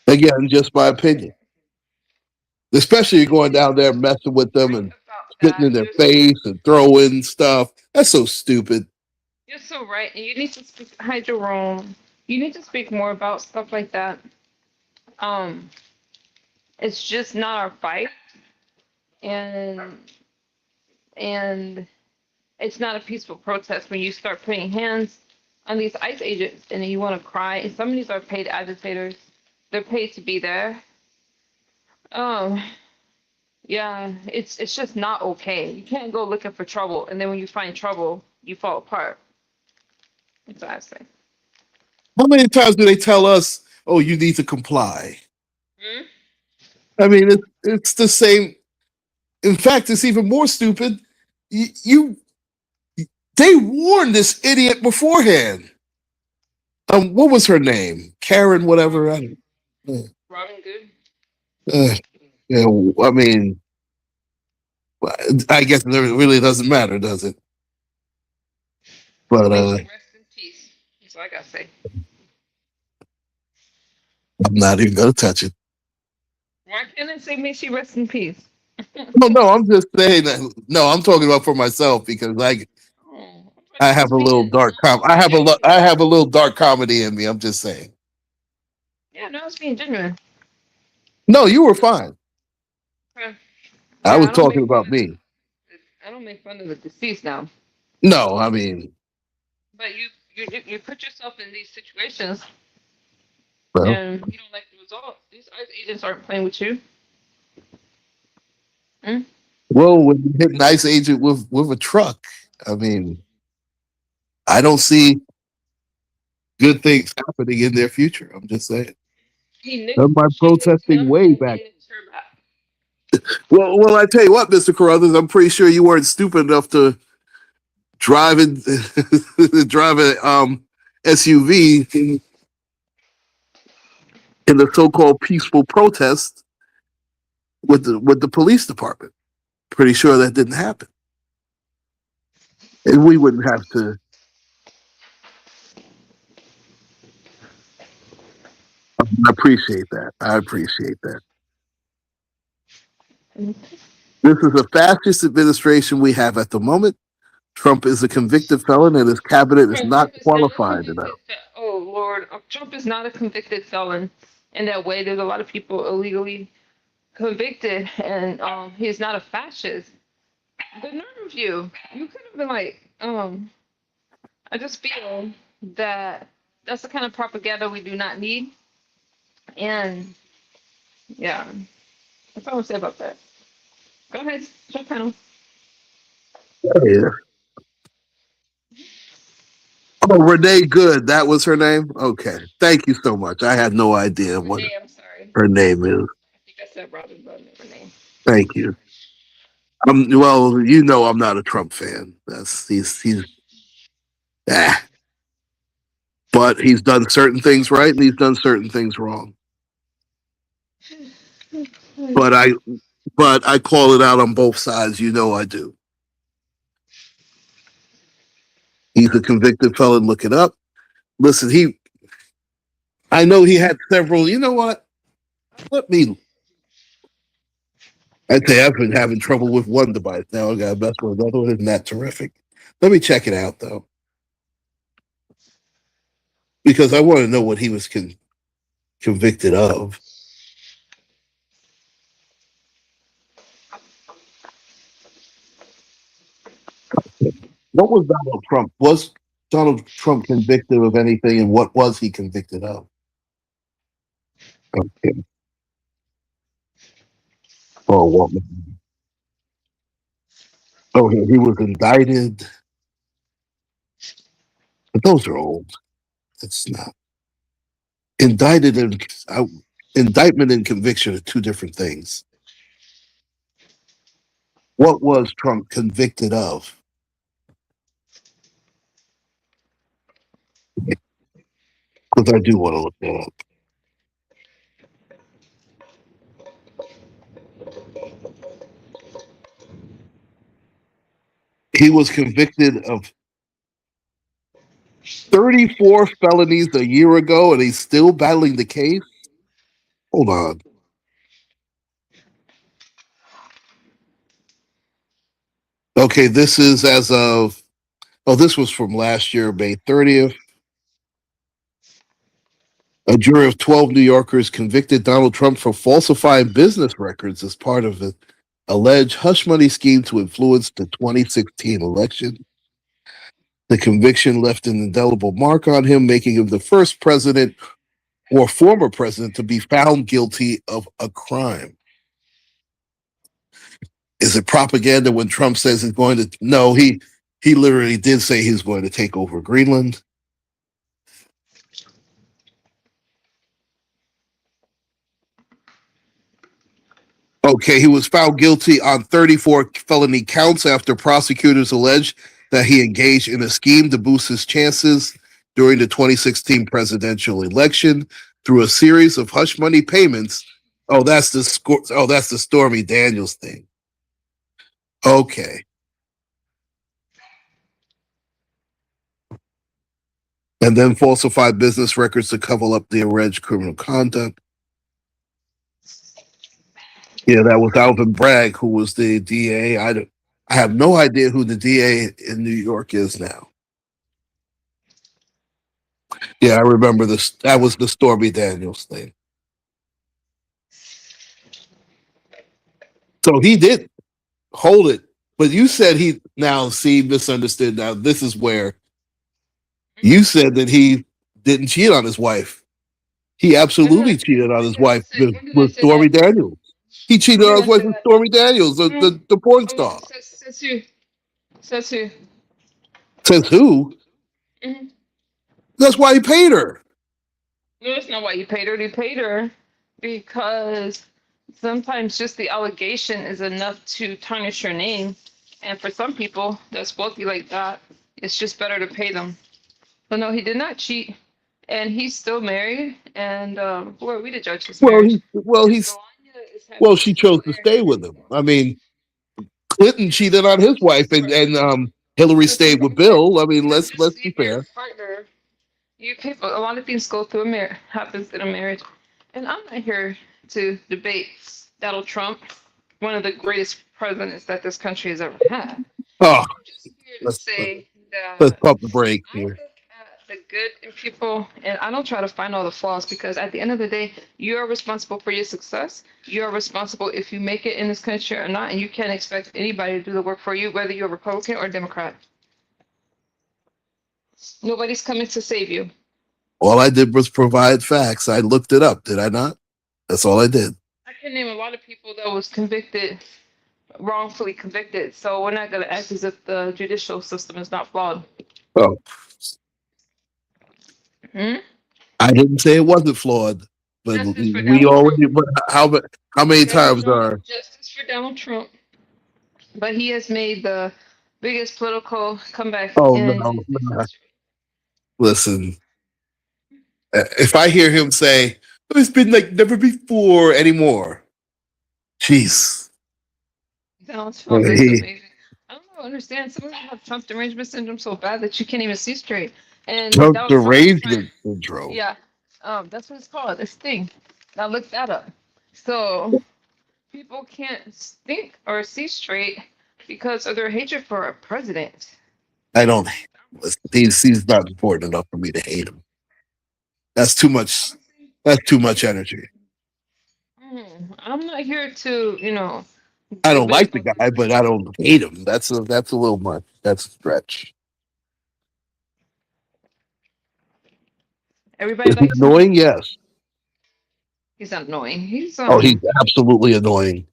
Again, just my opinion. Especially going down there messing with them and About spitting that, in their face and throwing stuff. That's so stupid. you're so right. And you need to speak, hi Jerome. You need to speak more about stuff like that. Um, it's just not our fight, and and it's not a peaceful protest when you start putting hands on these ICE agents and you want to cry. And some of these are paid agitators. They're paid to be there. Um, yeah, it's just not okay. You can't go looking for trouble, and then when you find trouble, you fall apart. That's what I say. How many times do they tell us, "Oh, you need to comply"? Hmm? I mean, it's the same. In fact, it's even more stupid. You they warned this idiot beforehand. What was her name? Karen, whatever. Robin Good. Uh, yeah, I mean, I guess it really doesn't matter, does it? But May she rest in peace. That's all I gotta say. I'm not even gonna touch it. Why can't I say may she rest in peace? No, no, I'm just saying that. No, I'm talking about for myself because Oh, I thought I you have was a being little dark I have genuine. I have a little dark comedy in me. I'm just saying. Yeah, no, I was being genuine. No, you were fine. Okay. I Yeah, was talking about me. I don't make fun of the deceased now. No, I mean, But you put yourself in these situations well, and you don't like the results. These ICE agents aren't playing with you. Mm? when you hit an ICE agent with a truck, I mean, I don't see good things happening in their future. I'm just saying. He nicked Done my she nicked protesting him way and back. he nicked her back. Well, I tell you what, Mister Carruthers, I'm pretty sure you weren't stupid enough to drive in, drive a SUV in the so-called peaceful protest with the police department. Pretty sure that didn't happen, and we wouldn't have to. I appreciate that. I appreciate that. This is a fascist administration we have at the moment. Trump is a convicted felon, and his cabinet is not Trump is not a qualified enough. convicted. Oh Lord, Trump is not a convicted felon. In that way, there's a lot of people illegally convicted, and he's not a fascist. The nerve of you! You could have been like, I just feel that that's the kind of propaganda we do not need, and yeah, that's all I'm say about that. Go ahead, jump panel. Yeah. Oh, Renee Good. That was her name? Okay. Thank you so much. I had no idea what Renee, I'm sorry. her name is. I think I said Robin, but Renee. Thank you. Well, you know I'm not a Trump fan. He's ah. But he's done certain things right and he's done certain things wrong. But I call it out on both sides. You know I do. He's a convicted felon. Look it up. Listen, I know he had several. You know what? Let me. I'd say I've been having trouble with one device. Now I got to mess with another one. Isn't that terrific? Let me check it out though, because I want to know what he was convicted of. What was Donald Trump? Was Donald Trump convicted of anything, and what was he convicted of? Okay. Oh, what? Oh, he was indicted. But those are old. It's not indicted and indictment and conviction are two different things. What was Trump convicted of? Because I do want to look that up. He was convicted of 34 felonies a year ago, and he's still battling the case. Hold on. Okay, this is as of. Oh, this was from last year, May 30th. A jury of 12 New Yorkers convicted Donald Trump for falsifying business records as part of an alleged hush money scheme to influence the 2016 election. The conviction left an indelible mark on him, making him the first president or former president to be found guilty of a crime. Is it propaganda when Trump says he's going to? No, he literally did say he's going to take over Greenland. Okay, he was found guilty on 34 felony counts after prosecutors alleged that he engaged in a scheme to boost his chances during the 2016 presidential election through a series of hush money payments. Oh, that's the Stormy Daniels thing. Okay. And then falsified business records to cover up the alleged criminal conduct. Yeah, that was Alvin Bragg, who was the DA. I have no idea who the DA in New York is now. Yeah, I remember this. That was the Stormy Daniels thing. So he did hold it, but you said he now see misunderstood. Now this is where you said that he didn't cheat on his wife. He absolutely cheated on his wife When did I with say that? Stormy Daniels. He cheated When on did his I wife say with that? Stormy Daniels, the porn Oh, star. says who? Says who? Says who? Mm-hmm. That's why he paid her. No, that's not why you paid her. You paid her because Sometimes just the allegation is enough to tarnish your name. And for some people that's wealthy like that, it's just better to pay them. But no, he did not cheat. And he's still married. And who are we to judge his Well, marriage? If he's Melania is well. happy She with him chose to there, stay with him. I mean, Clinton cheated on his wife, and Hillary but to stayed with be fair, Bill. I you mean, can't let's just be leave your fair. partner. You people, a lot of things go through a marriage, happens in a marriage. And I'm not here to debate Donald Trump, one of the greatest presidents that this country has ever had. Oh, I'm just here to let's say let's that pump the brakes I here. look at the good in people and I don't try to find all the flaws because at the end of the day, you are responsible for your success. You are responsible if you make it in this country or not, and you can't expect anybody to do the work for you, whether you're a Republican or a Democrat. Nobody's coming to save you. All I did was provide facts. I looked it up, did I not? That's all I did. I can name a lot of people that was convicted, wrongfully convicted. So we're not going to act as if the judicial system is not flawed. Oh, Hmm? I didn't say it wasn't flawed, but Justice for we Donald Trump. already. But how many Donald times Trump. are? Justice for Donald Trump. But he has made the biggest political comeback Oh in United no, States no. history. Listen. If I hear him say it's been like never before anymore, jeez, Donald Trump is he amazing. I don't understand. Some of them have Trump derangement syndrome so bad that you can't even see straight. And took Donald Trump is trying. derangement syndrome. Yeah, that's what it's called. This thing. Now look that up. So people can't think or see straight because of their hatred for a president. I don't. He's not important enough for me to hate him. That's too much. Honestly, That's too much energy. I'm not here to, I don't debate like the about this. guy, but I don't hate him. That's a little much. That's a stretch. Everybody Is he likes him. annoying? Yes. He's not annoying. He's Oh, he's absolutely annoying.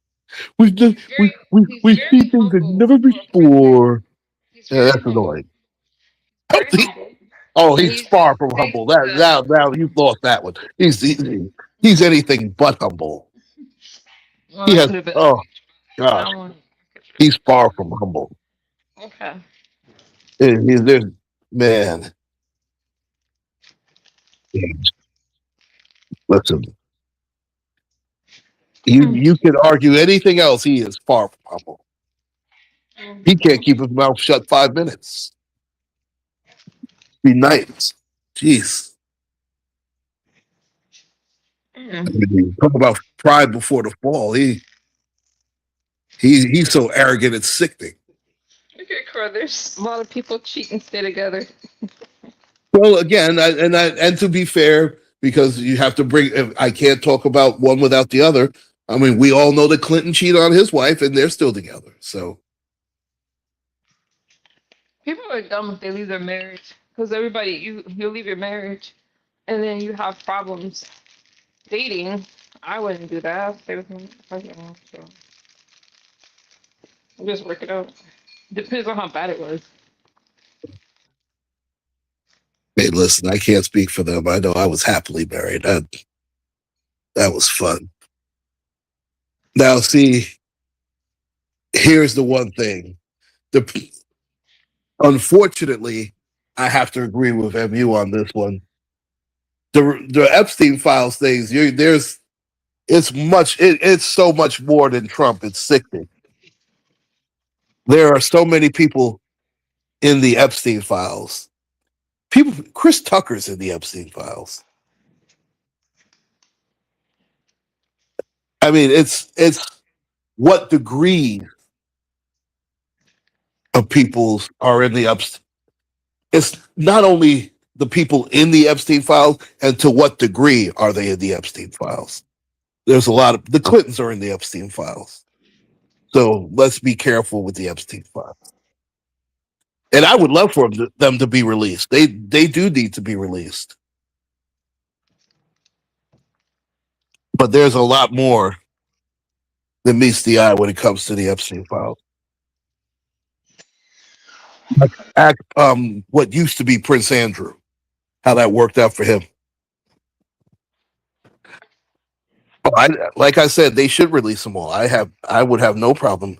We see very things like humble never for a president. before. He's Yeah, very that's humble. annoying. Very humble, Oh, and he's he far just from takes humble. That the. now you've lost that one. He's anything but humble. Well, He that has could have been a oh speech, but gosh, that one. he's far from humble. Okay. There's man. Listen, you can argue anything else. He is far from humble. He can't keep his mouth shut 5 minutes. Be nice. Jeez. I mean, talk about pride before the fall. He's so arrogant it's sickening. Okay, Carl. There's a lot of people cheat and stay together. Well, again, and to be fair, because you have to bring. I can't talk about one without the other. I mean, we all know that Clinton cheated on his wife, and they're still together. So People are dumb if they leave their marriage because everybody you leave your marriage and then you have problems dating. I wouldn't do that. I'd stay with my husband. So just work it out. Depends on how bad it was. hey, listen, I can't speak for them. I know I was happily married. That was fun. Now, see, here's the one thing. The Unfortunately, I have to agree with MU on this one. The Epstein files things. It's so much more than Trump. It's sickening. There are so many people in the Epstein files. People, Chris Tucker's in the Epstein files. I mean, it's what degree of people are in the Epstein. It's not only the people in the Epstein files, and to what degree are they in the Epstein files. There's a lot of the Clintons are in the Epstein files. So let's be careful with the Epstein files. And I would love for them to be released. They do need to be released. But there's a lot more than meets the eye when it comes to the Epstein files. What used to be Prince Andrew, how that worked out for him. Like I said, they should release them all. I would have no problem.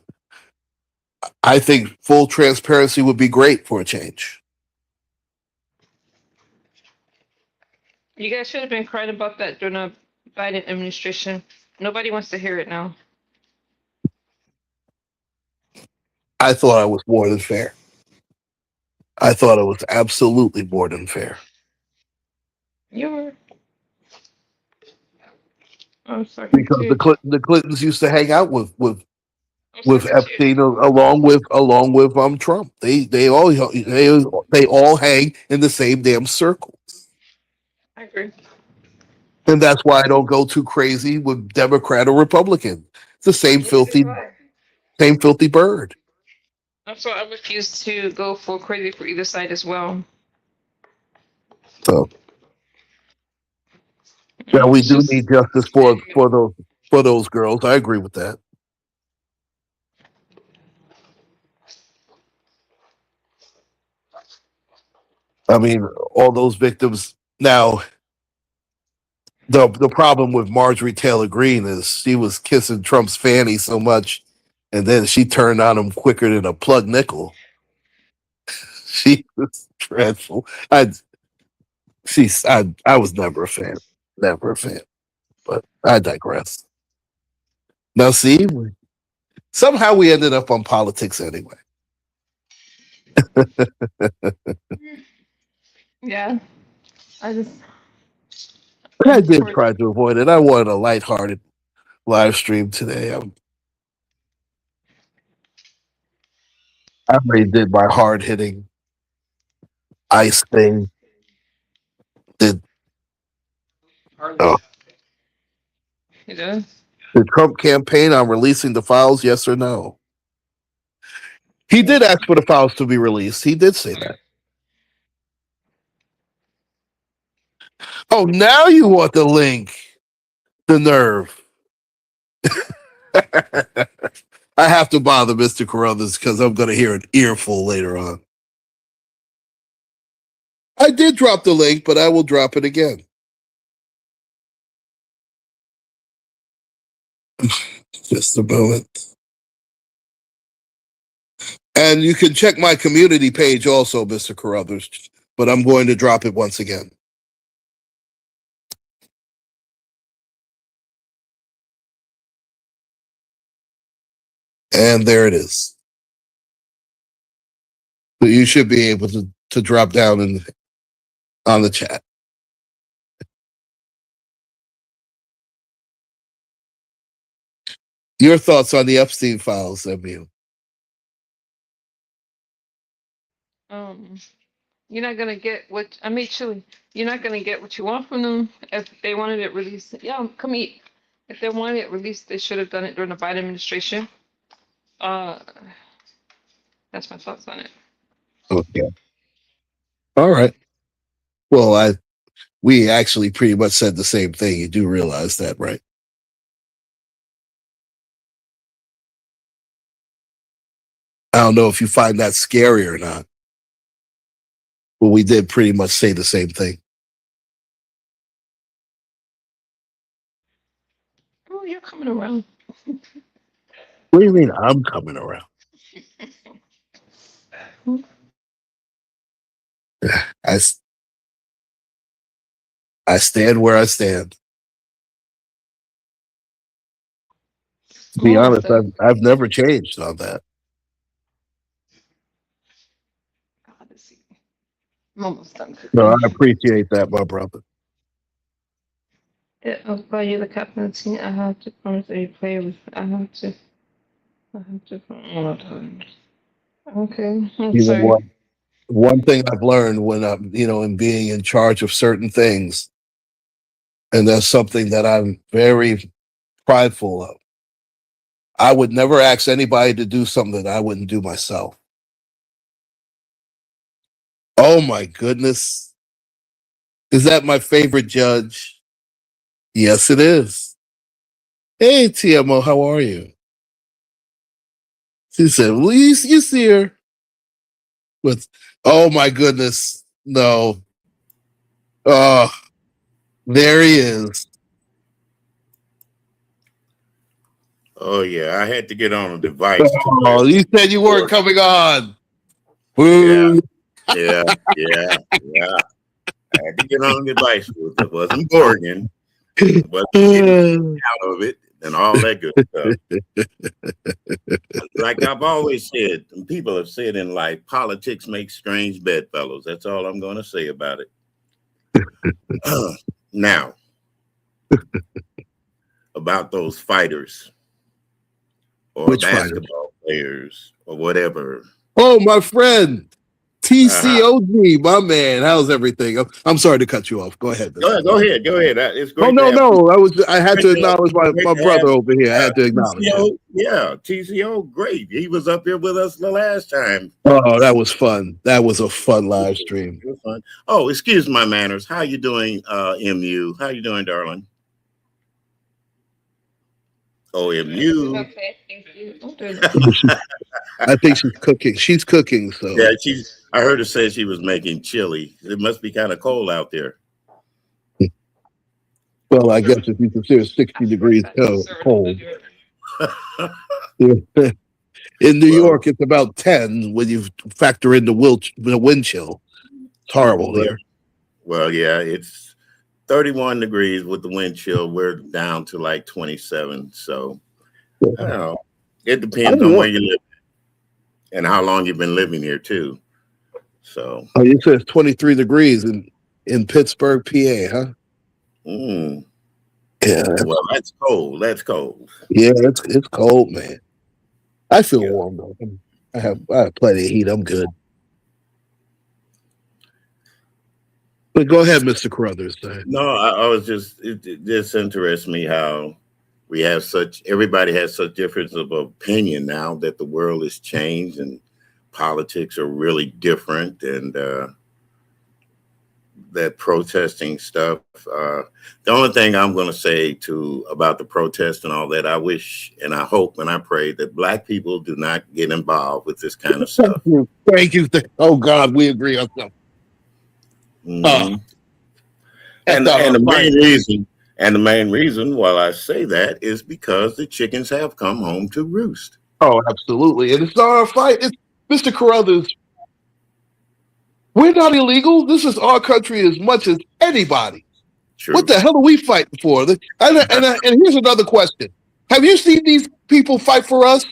I think full transparency would be great for a change. You guys should have been crying about that during the Biden administration. Nobody wants to hear it now. I thought I was more than fair. I thought it was absolutely more than fair You were. I'm sucking because too. The Clintons used to hang out I'm with sucking too. Epstein along with Trump. They all hang in the same damn circle, I agree. and that's why I don't go too crazy with Democrat or Republican. It's the This is why. same filthy bird. That's why I refuse to go full crazy for either side as well. So yeah, we It's do just need justice staying in the middle. for those girls. I agree with that. I mean, all those victims. Now, the problem with Marjorie Taylor Greene is she was kissing Trump's fanny so much, and then she turned on him quicker than a plug nickel. She was dreadful. I was never a fan, never a fan. But I digress. Now, see, somehow we ended up on politics anyway. Yeah. I just But I I'm did torn. try to avoid it. I wanted a lighthearted live stream today. I already did my hard hitting ice thing. Did uh, You know? the Trump campaign on releasing the files? Yes or no? He did Yes. ask for the files to be released. He did say that. Oh, now you want the link? The nerve! I have to bother Mr. Carruthers because I'm going to hear an earful later on. I did drop the link, but I will drop it again. Just a moment. And you can check my community page also, Mr. Carruthers, but I'm going to drop it once again. And there it is. So you should be able to drop down on the chat. Your thoughts on the Epstein files, Emil? Um you're not gonna get what I made chili. You're not gonna get what you want from them if they wanted it released. Yeah, come eat. If they wanted it released, they should have done it during the Biden administration. Uh, that's my thoughts on it. Okay. All right. Well, we actually pretty much said the same thing. You do realize that, right? I don't know if you find that scary or not, but we did pretty much say the same thing. Oh, you're coming around. What do you mean I'm coming around? I, I stand where I stand. To I'm be almost honest, done. I've never changed on that. God, I'm almost done No, I cooking. appreciate that, my brother. Yeah, I'll buy you the captaincy. I have to promise that you play with. I have to. Oh, no. Okay, I'm You know sorry. what? One thing I've learned when I'm, in being in charge of certain things, and that's something that I'm very prideful of. I would never ask anybody to do something that I wouldn't do myself. Oh my goodness. Is that my favorite judge? Yes, it is. Hey, TMO, how are you? She said, well, you see her. But, oh my goodness. No. Oh, there he is. Oh yeah, I had to get on a device to Oh, you said you weren't work. coming on. Yeah, Boo. yeah, yeah. I had to get on a device. It wasn't Oregon. It wasn't getting out of it and all that good stuff. Like I've always said, and people have said in life, politics makes strange bedfellows. That's all I'm going to say about it. Now, about those fighters or Which fighter? basketball players or whatever. Oh, my friend. Uh, TCOG, my man. How's everything? I'm sorry to cut you off. Go ahead, go Mr. ahead, go Crowder. ahead, go ahead. It's Oh great to no, have no. I had great to to have, acknowledge my great to brother have over here. I had to acknowledge him. TCO. Yeah, TCO, great. He was up here with us the last time. Oh, that was fun. That was a fun live stream. It was fun. Oh, excuse my manners. How you doing, MU? How you doing, darling? Oh, I'm doing MU. okay. Thank you. I'm doing Oh, okay. I think she's cooking. She's cooking, Yeah, so she's. I heard her say she was making chili. It must be kind of cold out there. well, I guess if you consider 60 I swear degrees I just served New cold. York. In New well, York, it's about 10 when you factor in the wind chill. It's horrible well, here. well, yeah, it's 31 degrees with the wind chill. We're down to like 27. So I don't know. It depends I'm on where warm. you live and how long you've been living here too. So, Oh, you said it's 23 degrees in Pittsburgh, PA, huh? mm, Yeah, well, that's cold. That's cold. yeah, it's cold, man. I feel Yeah. warm though. I have plenty of heat. I'm good. But go ahead, Mr. Carruthers. No, I was just it just interests me how we have such everybody has such difference of opinion now that the world has changed and politics are really different and that protesting stuff. The only thing I'm going to say to about the protest and all that, I wish and I hope and I pray that Black people do not get involved with this kind of Thank stuff. you. Thank you. Oh God, we agree on something. Uh, Hmm. at And the the fight. main reason why I say that is because the chickens have come home to roost. Oh, absolutely. And it's not our fight. It's Mr. Carruthers. We're not illegal. This is our country as much as anybody. What True. the hell are we fighting for? And here's another question: have you seen these people fight for us?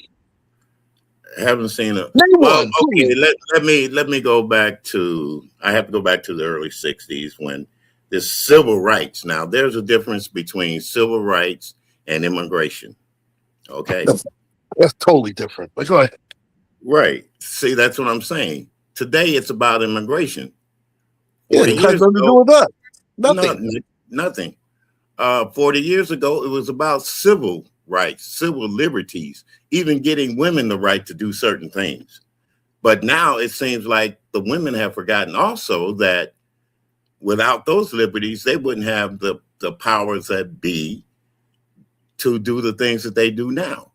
Haven't seen it. Name Well, one, okay. please. Let me go back to. I have to go back to the early '60s when this civil rights. Now, there's a difference between civil rights and immigration. Okay, That's totally different. But go ahead. right. See, that's what I'm saying. Today, it's about immigration. Yeah, 40 it has years nothing to do ago, with us. Nothing. nothing. Nothing. 40 years ago, it was about civil rights, civil liberties, even getting women the right to do certain things. But now it seems like the women have forgotten also that without those liberties, they wouldn't have the powers that be to do the things that they do now.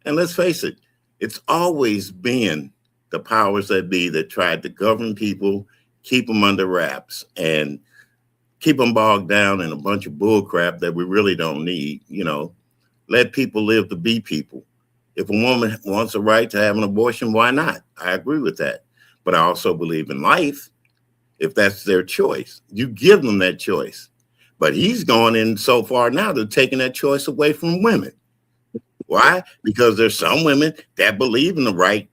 And let's face it, it's always been the powers that be that tried to govern people, keep them under wraps, and keep them bogged down in a bunch of bull crap that we really don't need. Let people live to be people. If a woman wants a right to have an abortion, why not? I agree with that. But I also believe in life. If that's their choice, you give them that choice. But he's gone in so far now to taking that choice away from women. Why? Because there's some women that believe in the right,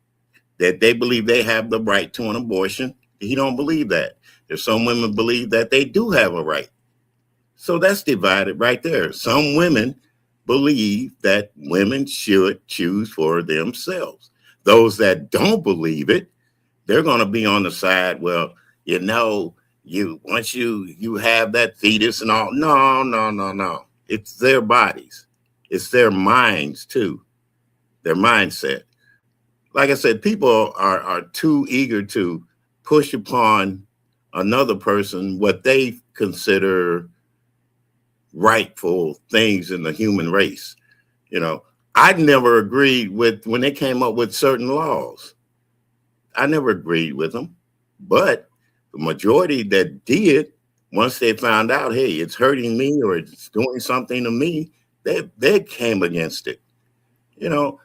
that they believe they have the right to an abortion. He don't believe that. There's some women believe that they do have a right. So that's divided right there. Some women believe that women should choose for themselves. Those that don't believe it, they're going to be on the side. Well, you know, you once you have that fetus and all. No, no, no, no. It's their bodies. It's their minds too. Their mindset. Like I said, people are too eager to push upon another person what they consider rightful things in the human race. You know, I never agreed with when they came up with certain laws. I never agreed with them, but the majority that did, once they found out, hey, it's hurting me or it's doing something to me, they came against it. You know,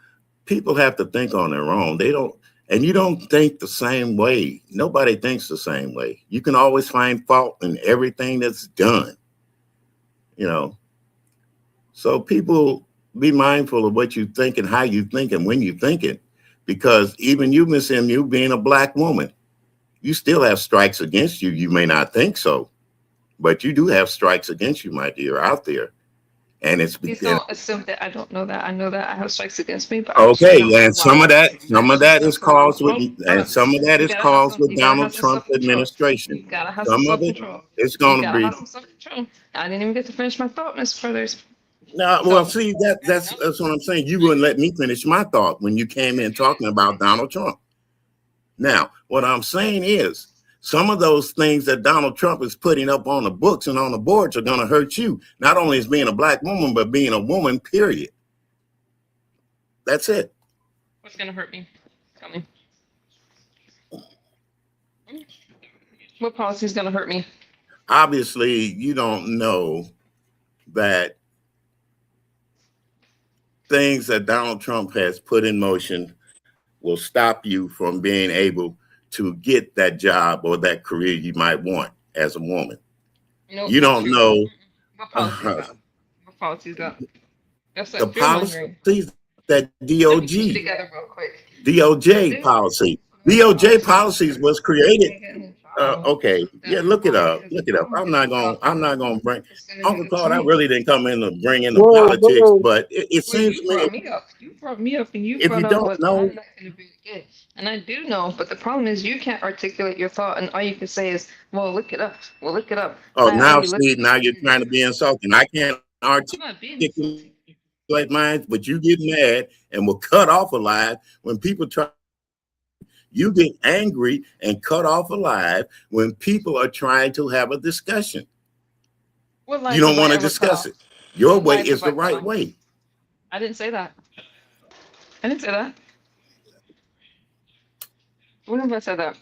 people have to think on their own. They don't, and you don't think the same way. Nobody thinks the same way. You can always find fault in everything that's done, you know. So people, be mindful of what you think and how you think and when you think it, because even you, Miss MU, being a black woman, you still have strikes against you. You may not think so, but you do have strikes against you, my dear, out there. And it's Please and don't assume that I don't know that. I know that I have strikes against me, but I just okay, remember and why. some of It's just that is simple. caused with, Hold and up. some of that You is gotta have caused some. with You gotta Donald have some Trump self control. administration. You gotta have some Some of self it control. is You going to gotta be have some self control. I didn't even get to finish my thought, Miss Brothers. no. Well, So see that no, that's what I'm saying. You wouldn't let me finish my thought when you came in talking about Donald Trump. Now, what I'm saying is, some of those things that Donald Trump is putting up on the books and on the boards are going to hurt you, not only as being a black woman, but being a woman, period. That's it. what's gonna hurt me? Tell me. What policy is gonna hurt me? Obviously, you don't know that things that Donald Trump has put in motion will stop you from being able to get that job or that career you might want as a woman. Nope, You not don't true. know What policy is uh, that? What policy is that? That's the like fear mongering. policies that Let me get DOG you together real quick. DOJ Dude, policy. what DOJ policy? policies was That's created. gonna get in trouble. Okay, yeah, That look it policy up. is Look it up. gonna get in trouble. I'm not gonna bring It's gonna get Uncle in Claude. I trouble. really didn't come in to bring in the Whoa, politics, whoa. but it Well, seems you to me brought me up. You brought me up, and you if brought you up don't what know, I'm not going to be again. And I do know, but the problem is you can't articulate your thought, and all you can say is, "Well, look it up. Well, look it up." oh, I now already looked see, it up. now you're trying to be insulting. I can't I'm not being articulate insulting. mine, but you get mad and will cut off a live when people try. You get angry and cut off a live when people are trying to have a discussion. What You lives don't have I want to ever cut discuss off? it. Your What way lives is have I the cut right off? way. I didn't say that. I didn't say that. When have I said that?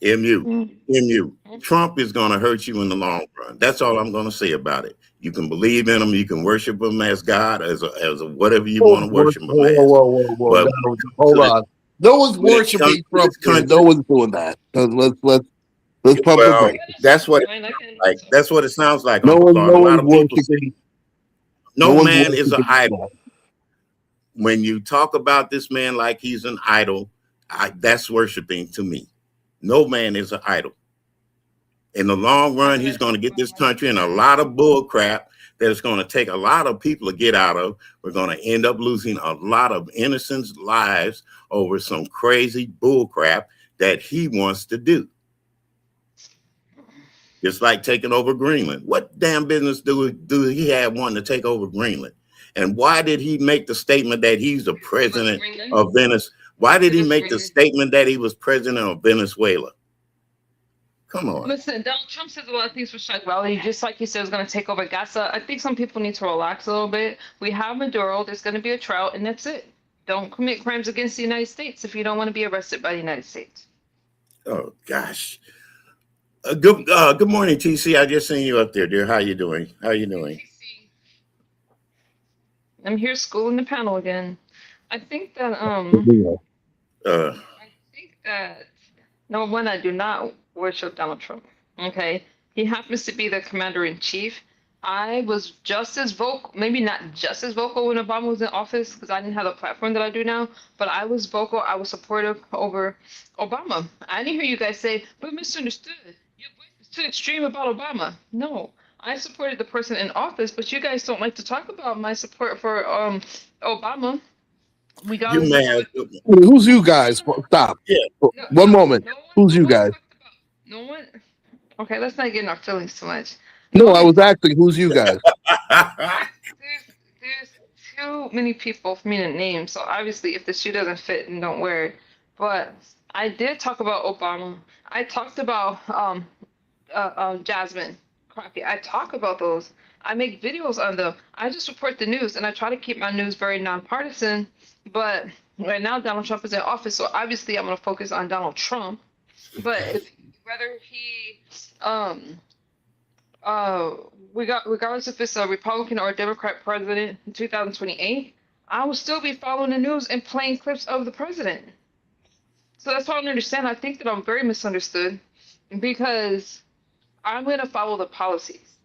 MU, Mm. MU. Trump is going to hurt you in the long run. That's all I'm going to say about it. You can believe in him, you can worship him as God, as a whatever you Whoa, want to whoa, worship him whoa, as. whoa, whoa. But No, hold on. No one's when it comes worshiping to Trump this here. No country, one's doing that. Let's pump the well, brakes. that's what it Fine, I can. like. That's what it sounds like, No Uncle one, Claude. no A lot one's of people say worshiping. No no one's man is an worshiping idol. Trump. When you talk about this man like he's an idol, that's worshiping to me. No man is an idol. In the long How run, can I he's going talk to get about this myself country in a like lot of bull crap that it's going to take a lot of people to get out of. We're going to end up losing a lot of innocents' lives over some crazy bull crap that he wants to do. Just like taking over Greenland. What damn business do he have wanting to take over Greenland? And why did he make the statement that he's the it was president Greenland? of Venice? Why did It he is make the Greenland. statement that he was president of Venezuela? Come on. Listen, Donald Trump says a lot of things for shock value, just like he said was going to take over Gaza. I think some people need to relax a little bit. We have Maduro. There's going to be a trial, and that's it. Don't commit crimes against the United States if you don't want to be arrested by the United States. Oh gosh. Good morning, TC. I just seen you up there, dear. How you doing? How you doing? I'm here schooling the panel again. I think that Uh, I think that number one, I do not worship Donald Trump. Okay, he happens to be the commander in chief. I was just as vocal, maybe not just as vocal when Obama was in office because I didn't have the platform that I do now. But I was vocal. I was supportive over Obama. I didn't hear you guys say, "But misunderstood. Your voice is too extreme about Obama." No, I supported the person in office, but you guys don't like to talk about my support for Obama, you regardless of may how have, it. Who's you guys? Stop. yeah. No, One moment. no one, Who's no you one guys? talked about. No one. Okay, let's not get in our feelings too much. No No, I one was talked. asking who's you guys. There's too many people for me to name. So obviously, if the shoe doesn't fit, then don't wear it. But I did talk about Obama. I talked about Jasmine Crockett. I talk about those. I make videos on them. I just report the news, and I try to keep my news very nonpartisan. But right now, Donald Trump is in office, so obviously, I'm going to focus on Donald Trump. But if whether he um uh, regardless if it's a Republican or a Democrat president in 2028, I will still be following the news and playing clips of the president. So that's what I don't understand. I think that I'm very misunderstood because I'm going to follow the policies.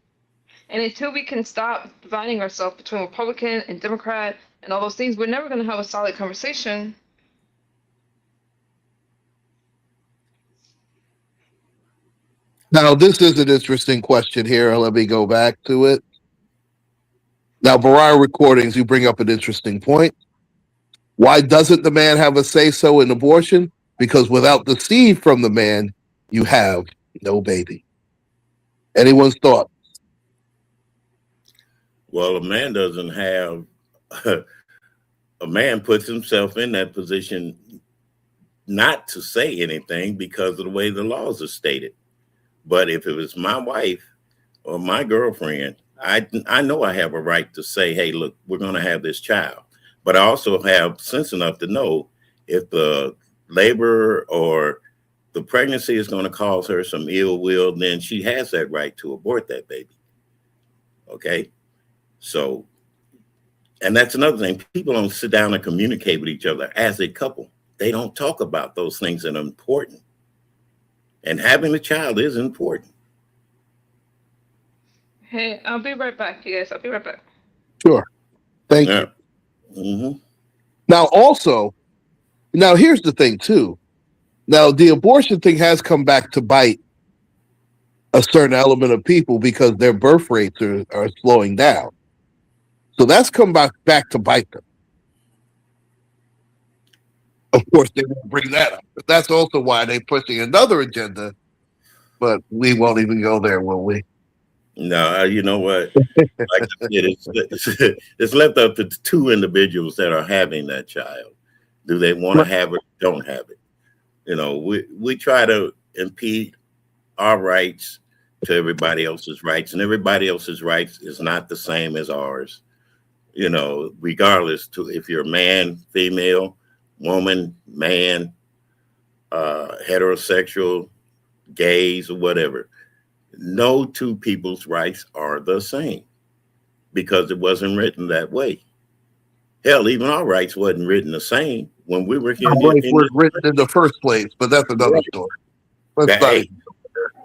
And until we can stop dividing ourselves between Republican and Democrat and all those things, we're never going to have a solid conversation. Now, this is an interesting question here. Let me go back to it. Now, Mariah Recordings, you bring up an interesting point. Why doesn't the man have a say-so in abortion? Because without the seed from the man, you have no baby. Anyone's thought? Well, a man doesn't have, a man puts himself in that position not to say anything because of the way the laws are stated. But if it was my wife or my girlfriend, I know I have a right to say, hey, look, we're going to have this child. But I also have sense enough to know if the labor or the pregnancy is going to cause her some ill will, then she has that right to abort that baby. Okay. So, and that's another thing. People don't sit down and communicate with each other as a couple. They don't talk about those things that are important. And having a child is important. Hey, I'll be right back, you guys. I'll be right back. Sure. Thank you. Mm-hmm. Now here's the thing too. Now the abortion thing has come back to bite a certain element of people because their birth rates are slowing down. So that's come back to bite them. Of course, they won't bring that up. But that's also why they're pushing another agenda. But we won't even go there, will we? No, you know what? Like I said, it's left up to two individuals that are having that child. Do they want to have it? Don't have it. You know, we try to impede our rights to everybody else's rights, and everybody else's rights is not the same as ours. You know, regardless to if you're a man, female, woman, man, heterosexual, gays, or whatever. No two people's rights are the same because it wasn't written that way. Hell, even our rights wasn't written the same when we were here. Our rights weren't written in the first place, but that's another story. Hey,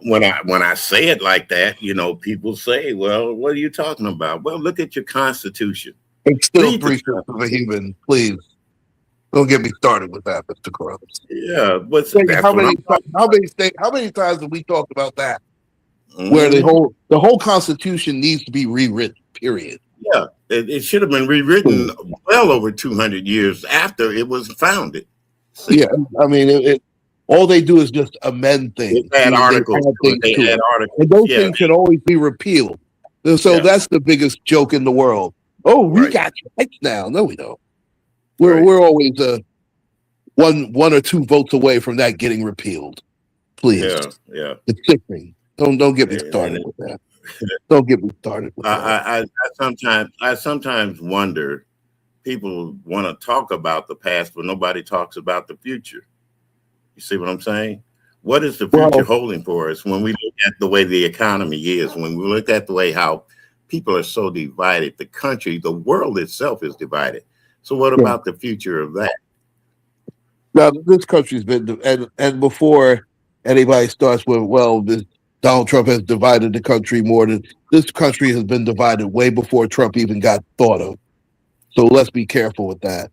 when I say it like that, you know, people say, "Well, what are you talking about?" Well, look at your Constitution. It's still 3/5 of a human. Please don't get me started with that, Mr. Carruthers. Yeah, but how many times have we talked about that? Where the whole Constitution needs to be rewritten. Period. Yeah, it should have been rewritten well over 200 years after it was founded. See? Yeah, I mean, all they do is just amend things. They add articles. And those things can always be repealed. So that's the biggest joke in the world. Oh, we got rights now. No, we don't. We're always one or two votes away from that getting repealed. Please. Yeah. It's sickening. Don't get me started with that. Don't get me started with that. I sometimes wonder. People want to talk about the past, but nobody talks about the future. You see what I'm saying? What is the future holding for us when we look at the way the economy is, when we look at the way how people are so divided, the country, the world itself is divided. So what about the future of that? Now, this country's been, and before anybody starts with, well, Donald Trump has divided the country more than, this country has been divided way before Trump even got thought of. So let's be careful with that.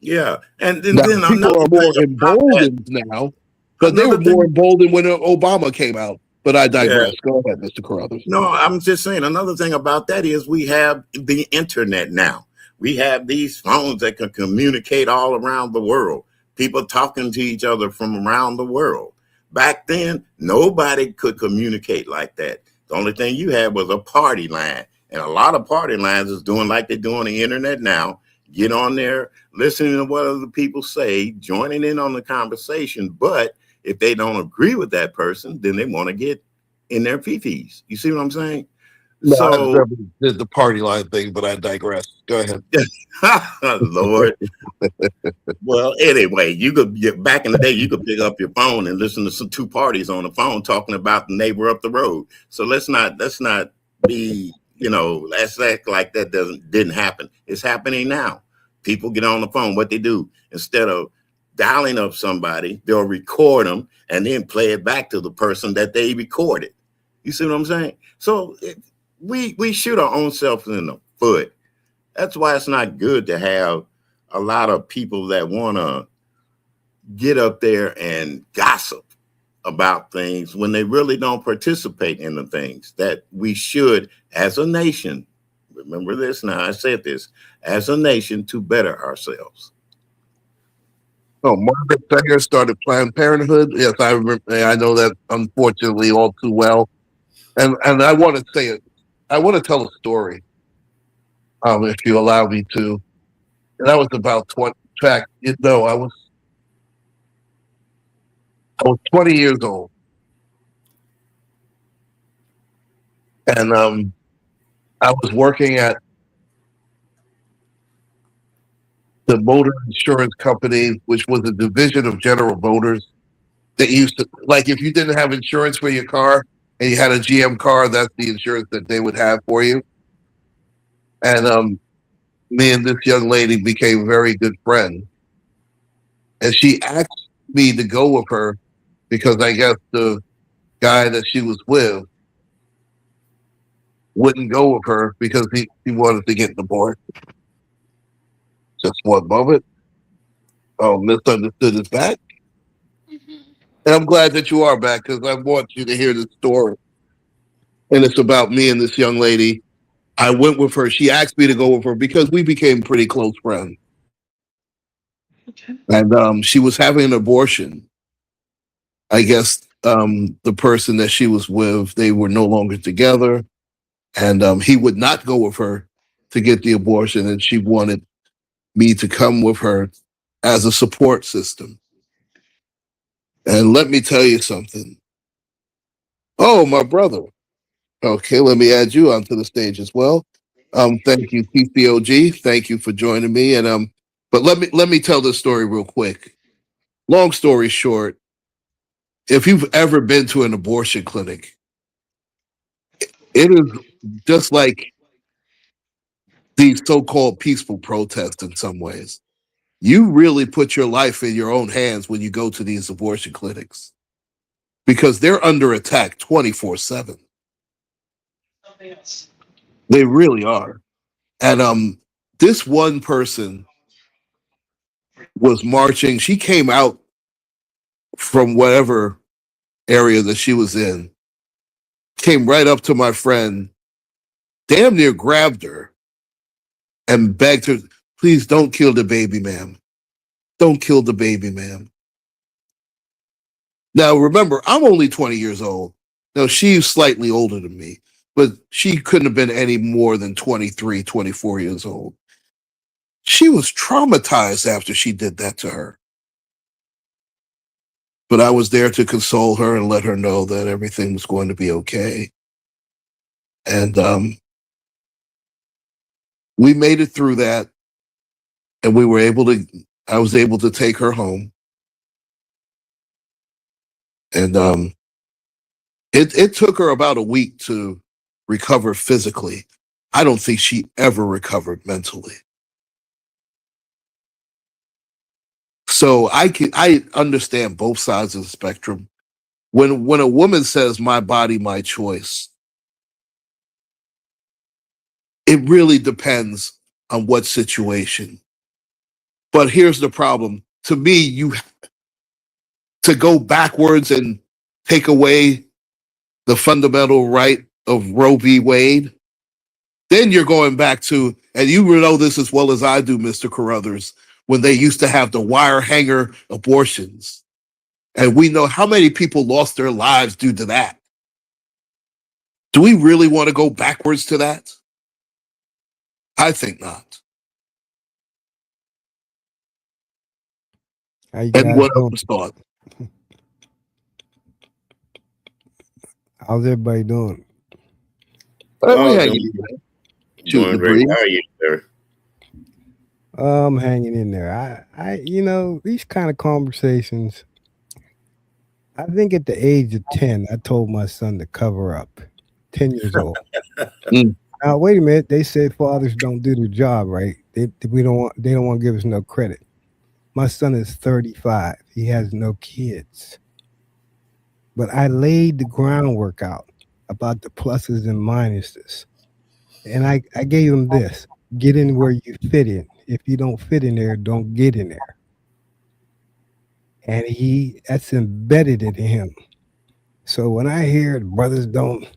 Yeah. And then people are more emboldened now, but they were more emboldened when Obama came out. But I digress. Go ahead, Mr. Carruthers. No, I'm just saying another thing about that is we have the internet now. We have these phones that can communicate all around the world. People talking to each other from around the world. Back then, nobody could communicate like that. The only thing you had was a party line. And a lot of party lines is doing like they do on the internet now. Get on there, listening to what other people say, joining in on the conversation. But if they don't agree with that person, then they want to get in their fifis. You see what I'm saying? No, I So, never did the party line thing, but I digress. Go ahead. Lord. Well, anyway, you could get back in the day. You could pick up your phone and listen to some two parties on the phone talking about the neighbor up the road. So let's not be let's act like that didn't happen. It's happening now. People get on the phone. What they do instead of dialing up somebody, they'll record them and then play it back to the person that they recorded. You see what I'm saying? So we shoot our own self in the foot. That's why it's not good to have a lot of people that want to get up there and gossip about things when they really don't participate in the things that we should as a nation. Remember this now, I said this as a nation to better ourselves. Oh, Margaret Sanger started Planned Parenthood. Yes, I remember. I know that unfortunately all too well. And I want to say it. I want to tell a story, if you allow me to. And that was about 20. In fact, I was 20 years old, and I was working at the motor insurance company, which was a division of General Motors. That used to, like, if you didn't have insurance for your car and you had a GM car, that's the insurance that they would have for you. And me and this young lady became very good friends. And she asked me to go with her because I guess the guy that she was with wouldn't go with her because he wanted to get divorced. Just one moment. Oh, misunderstood is back. And I'm glad that you are back because I want you to hear the story. And it's about me and this young lady. I went with her. She asked me to go with her because we became pretty close friends. And she was having an abortion. I guess the person that she was with, they were no longer together. And he would not go with her to get the abortion. And she wanted me to come with her as a support system. And let me tell you something. Oh, my brother. Okay, let me add you onto the stage as well. Thank you, TCOG. Thank you for joining me. And but let me tell this story real quick. Long story short, if you've ever been to an abortion clinic, it is just like these so-called peaceful protests in some ways. You really put your life in your own hands when you go to these abortion clinics because they're under attack 24/7. They really are. And this one person was marching. She came out from whatever area that she was in, came right up to my friend, damn near grabbed her and begged her, please don't kill the baby, ma'am. Don't kill the baby, ma'am. Now, remember, I'm only 20 years old. Now, she's slightly older than me, but she couldn't have been any more than 23, 24 years old. She was traumatized after she did that to her. But I was there to console her and let her know that everything was going to be okay. And we made it through that, and I was able to take her home. And it took her about a week to recover physically. I don't think she ever recovered mentally. So I understand both sides of the spectrum. When a woman says my body, my choice, it really depends on what situation. But here's the problem. To me, you to go backwards and take away the fundamental right of Roe v. Wade, then you're going back to, and you know this as well as I do, Mr. Carruthers, when they used to have the wire hanger abortions. And we know how many people lost their lives due to that. Do we really want to go backwards to that? I think not. How you And guys what doing? else thought? How's everybody doing? We Oh, hanging, shooting doing the great. breeze. How are you, sir? I'm hanging in there. These kind of conversations. I think at the age of 10, I told my son to cover up. 10 years old. Mm. Now wait a minute. They said fathers don't do their job right. They don't want to give us no credit. My son is 35. He has no kids. But I laid the groundwork out about the pluses and minuses. And I gave him this. Get in where you fit in. If you don't fit in there, don't get in there. And that's embedded in him. So when I hear the brothers don't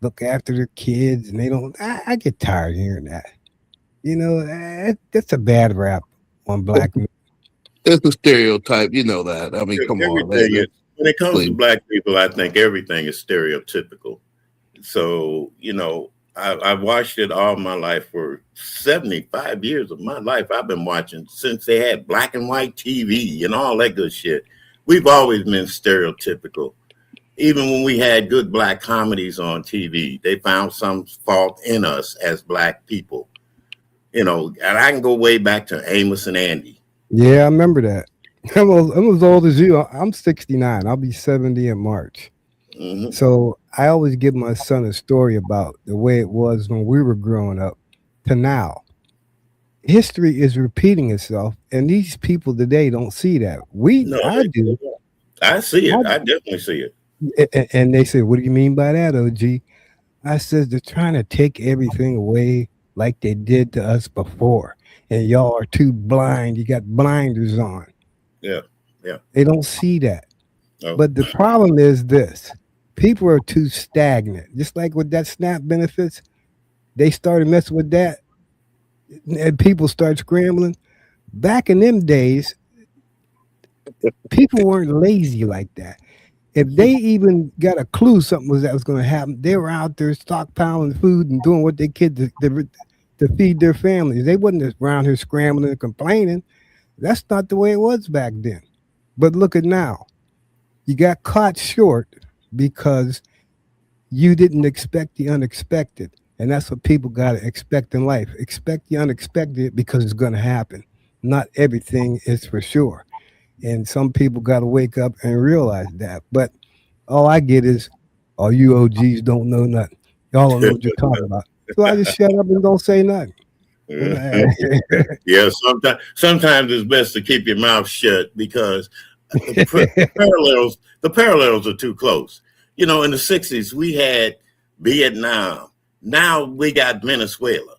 look after their kids and they don't, I get tired of hearing that. That's a bad rap on black men. It's a stereotype, you know that. I mean, come on, Everything is, when it comes to please. black people, I think everything is stereotypical. So, I've watched it all my life. For 75 years of my life, I've been watching since they had black and white TV and all that good shit. We've always been stereotypical. Even when we had good black comedies on TV, they found some fault in us as black people. And I can go way back to Amos and Andy. Yeah, I remember that. I'm as old as you. I'm 69. I'll be 70 in March. Mm-hmm. So I always give my son a story about the way it was when we were growing up to now. History is repeating itself, and these people today don't see that. No, I do. I see it. I definitely see it. And they say, "What do you mean by that, OG?" I says they're trying to take everything away like they did to us before, and y'all are too blind. You got blinders on. Yeah, yeah. They don't see that. Oh. But the problem is this: people are too stagnant. Just like with that SNAP benefits, they started messing with that, and people start scrambling. Back in them days, people weren't lazy like that. If they even got a clue something was going to happen, they were out there stockpiling food and doing what they could to feed their families. They wasn't around here scrambling and complaining. That's not the way it was back then. But look at now. You got caught short because you didn't expect the unexpected. And that's what people got to expect in life. Expect the unexpected because it's going to happen. Not everything is for sure. And some people got to wake up and realize that. But all I get is, all you OGs don't know nothing. Y'all don't know what you're talking about. So I just shut up and don't say nothing. Yeah, sometimes it's best to keep your mouth shut because the parallels are too close. In the 60s we had Vietnam. Now we got Venezuela.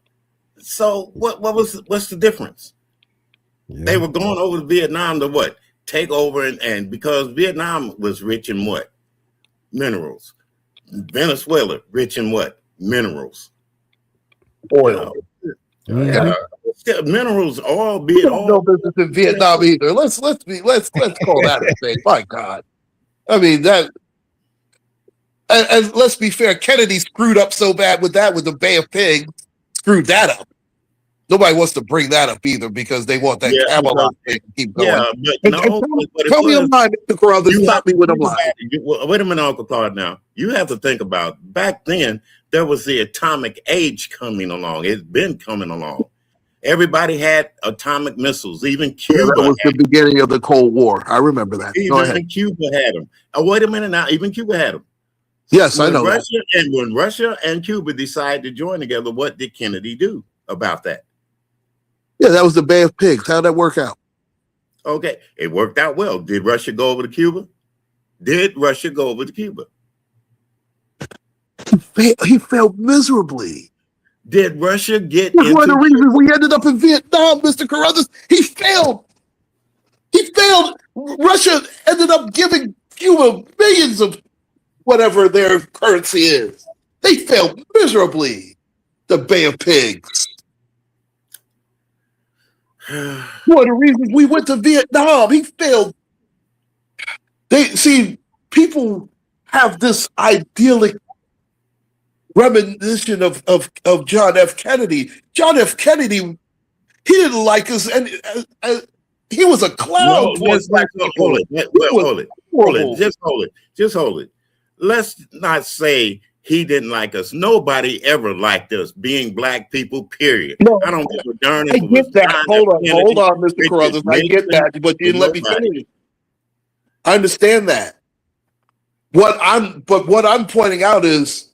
So what's the difference? Yeah. They were going over to Vietnam to what? Take over and because Vietnam was rich in what? Minerals. Venezuela rich in what? Minerals. Oil. Minerals, oil, be it all. No business in Vietnam either. Let's call that a thing. My God. I mean that. And let's be fair, Kennedy screwed up so bad with the Bay of Pigs, screwed that up. Nobody wants to bring that up either because they want that Camelot thing to keep going. Yeah, but no. Tell me I'm lying, Mr. Carruthers. Stop me when I'm lying. Wait a minute, UncleClaude. Now you have to think about back then. There was the atomic age coming along. It's been coming along. Everybody had atomic missiles. Even Cuba. That was the beginning of the Cold War. I remember that. Even Cuba had them. Oh, wait a minute now. Even Cuba had them. Yes, I know that. And when Russia and Cuba decided to join together, what did Kennedy do about that? Yeah, that was the Bay of Pigs. How'd that work out? Okay, it worked out well. Did Russia go over to Cuba? Did Russia go over to Cuba? He failed miserably. Did Russia get That's one of the reasons we ended up in Vietnam, Mr. Carruthers. He failed. Russia ended up giving Cuba millions of whatever their currency is. They failed miserably. The Bay of Pigs. One of the reasons we went to Vietnam, he failed. People have this idyllic reminiscence of John F. Kennedy. John F. Kennedy, he didn't like us, and he was a clown. Just hold it. Just hold it. Let's not say he didn't like us. Nobody ever liked us, being black people, period. No, I don't give a darn I if it was get that. John Hold F. on, Kennedy, Mr. Richard Carruthers. I get Nixon, that, but you or didn't let me nobody. finish. I understand that. What I'm pointing out is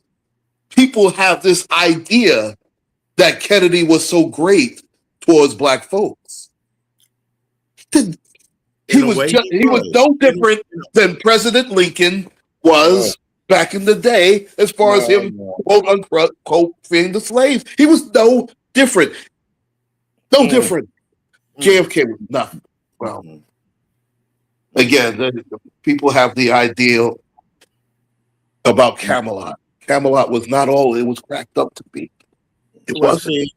people have this idea that Kennedy was so great towards black folks. In a way, He was no different than President Lincoln was back in the day, as far as him quote unquote freeing the slaves. He was no different. No different. JFK was nothing. Well, again, people have the ideal about Camelot. Camelot was not all it was cracked up to be. It Well, wasn't. see,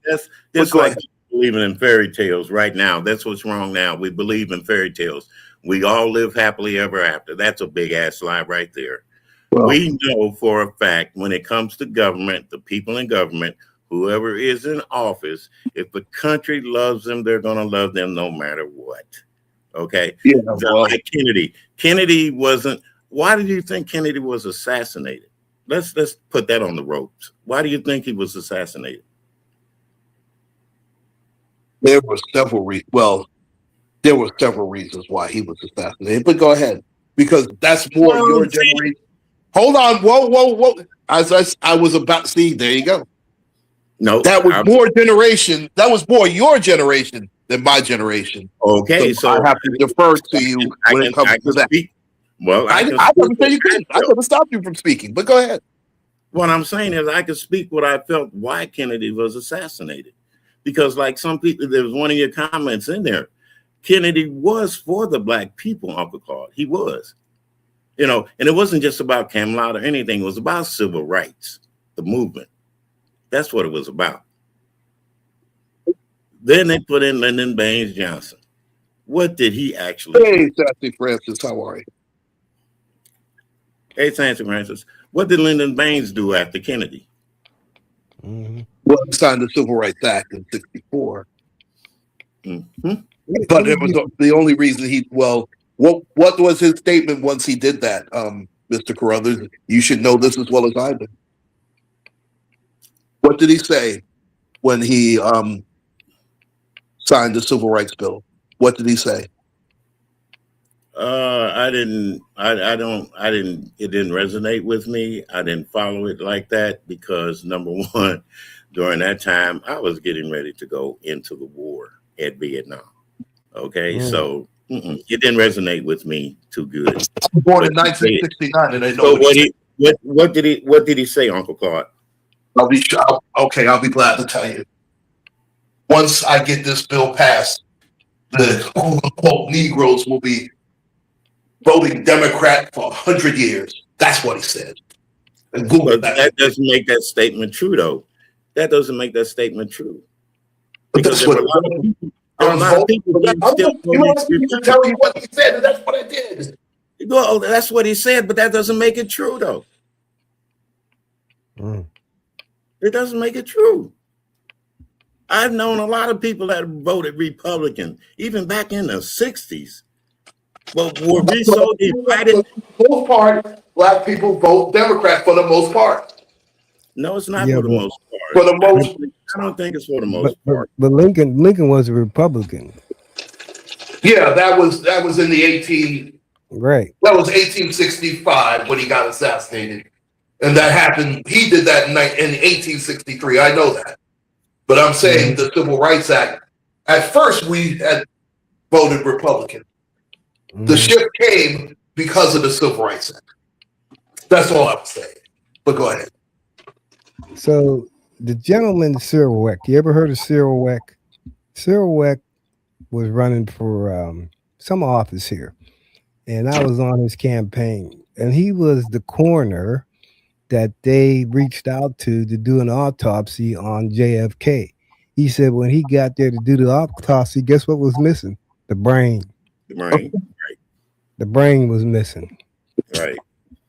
that's like believing in fairy tales right now. That's what's wrong now. We believe in fairy tales. We all live happily ever after. That's a big ass lie right there. Well, We know for a fact when it comes to government, the people in government, whoever is in office, if the country loves them, they're going to love them no matter what. Okay. yeah, Like Kennedy. Kennedy wasn't. Why do you think Kennedy was assassinated? Let's put that on the ropes. Why do you think he was assassinated? there were several there were several reasons why he was assassinated. But go ahead, because that's more your generation. Hold on, whoa. As I was about, see, there you go. No, that was more generation. That was more your generation than my generation. Okay, so I have to defer to you when it comes to that. Well, I never said you couldn't. I never stopped you from speaking, but go ahead. What I'm saying is, I could speak what I felt why Kennedy was assassinated, because like some people, there was one of your comments in there. Kennedy was for the black people, UncleClaude. He was, and it wasn't just about Camelot or anything. It was about civil rights, the movement. That's what it was about. Then they put in Lyndon Baines Johnson. What did he actually do? Hey, Sassy Francis, how are you? Hey, Sassy Francis. What did Lyndon Baines do after Kennedy? Mm-hmm. Well, he signed the Civil Rights Act in '64. Mm-hmm. But it was the only reason what was his statement once he did that, Mr. Carruthers? You should know this as well as I do. What did he say when he signed the Civil Rights Bill? What did he say? I didn't. It didn't resonate with me. I didn't follow it like that because number one, during that time, I was getting ready to go into the war at Vietnam. Okay, so it didn't resonate with me too good. Born in 1969, and I know. So what did he say, UncleClaude? I'll be glad to tell you. Once I get this bill passed, the quote Negroes will be voting Democrat for 100 years. That's what he said. But that doesn't make that statement true, though. That doesn't make that statement true. Because there were a lot of people. I'm telling you what he said, and that's what I did. Well, that's what he said, but that doesn't make it true, though. It doesn't make it true. I've known a lot of people that voted Republican, even back in the 60s. But were we so divided? For the most part, black people vote Democrat for the most part. No, it's not for the most part. For the most, I don't think it's for the most part. But Lincoln was a Republican. Yeah, that was in the Right. That was 1865 when he got assassinated, and that happened. He did that in 1863. I know that, but I'm saying the Civil Rights Act. At first, we had voted Republican. The shift came because of the Civil Rights Act. That's all I'm saying. But go ahead. So the gentleman Cyril Weck, you ever heard of Cyril Weck? Cyril Weck was running for some office here, and I was on his campaign, and he was the coroner that they reached out to do an autopsy on JFK. He said when he got there to do the autopsy, guess what was missing? The brain. The brain. The brain was missing. Right.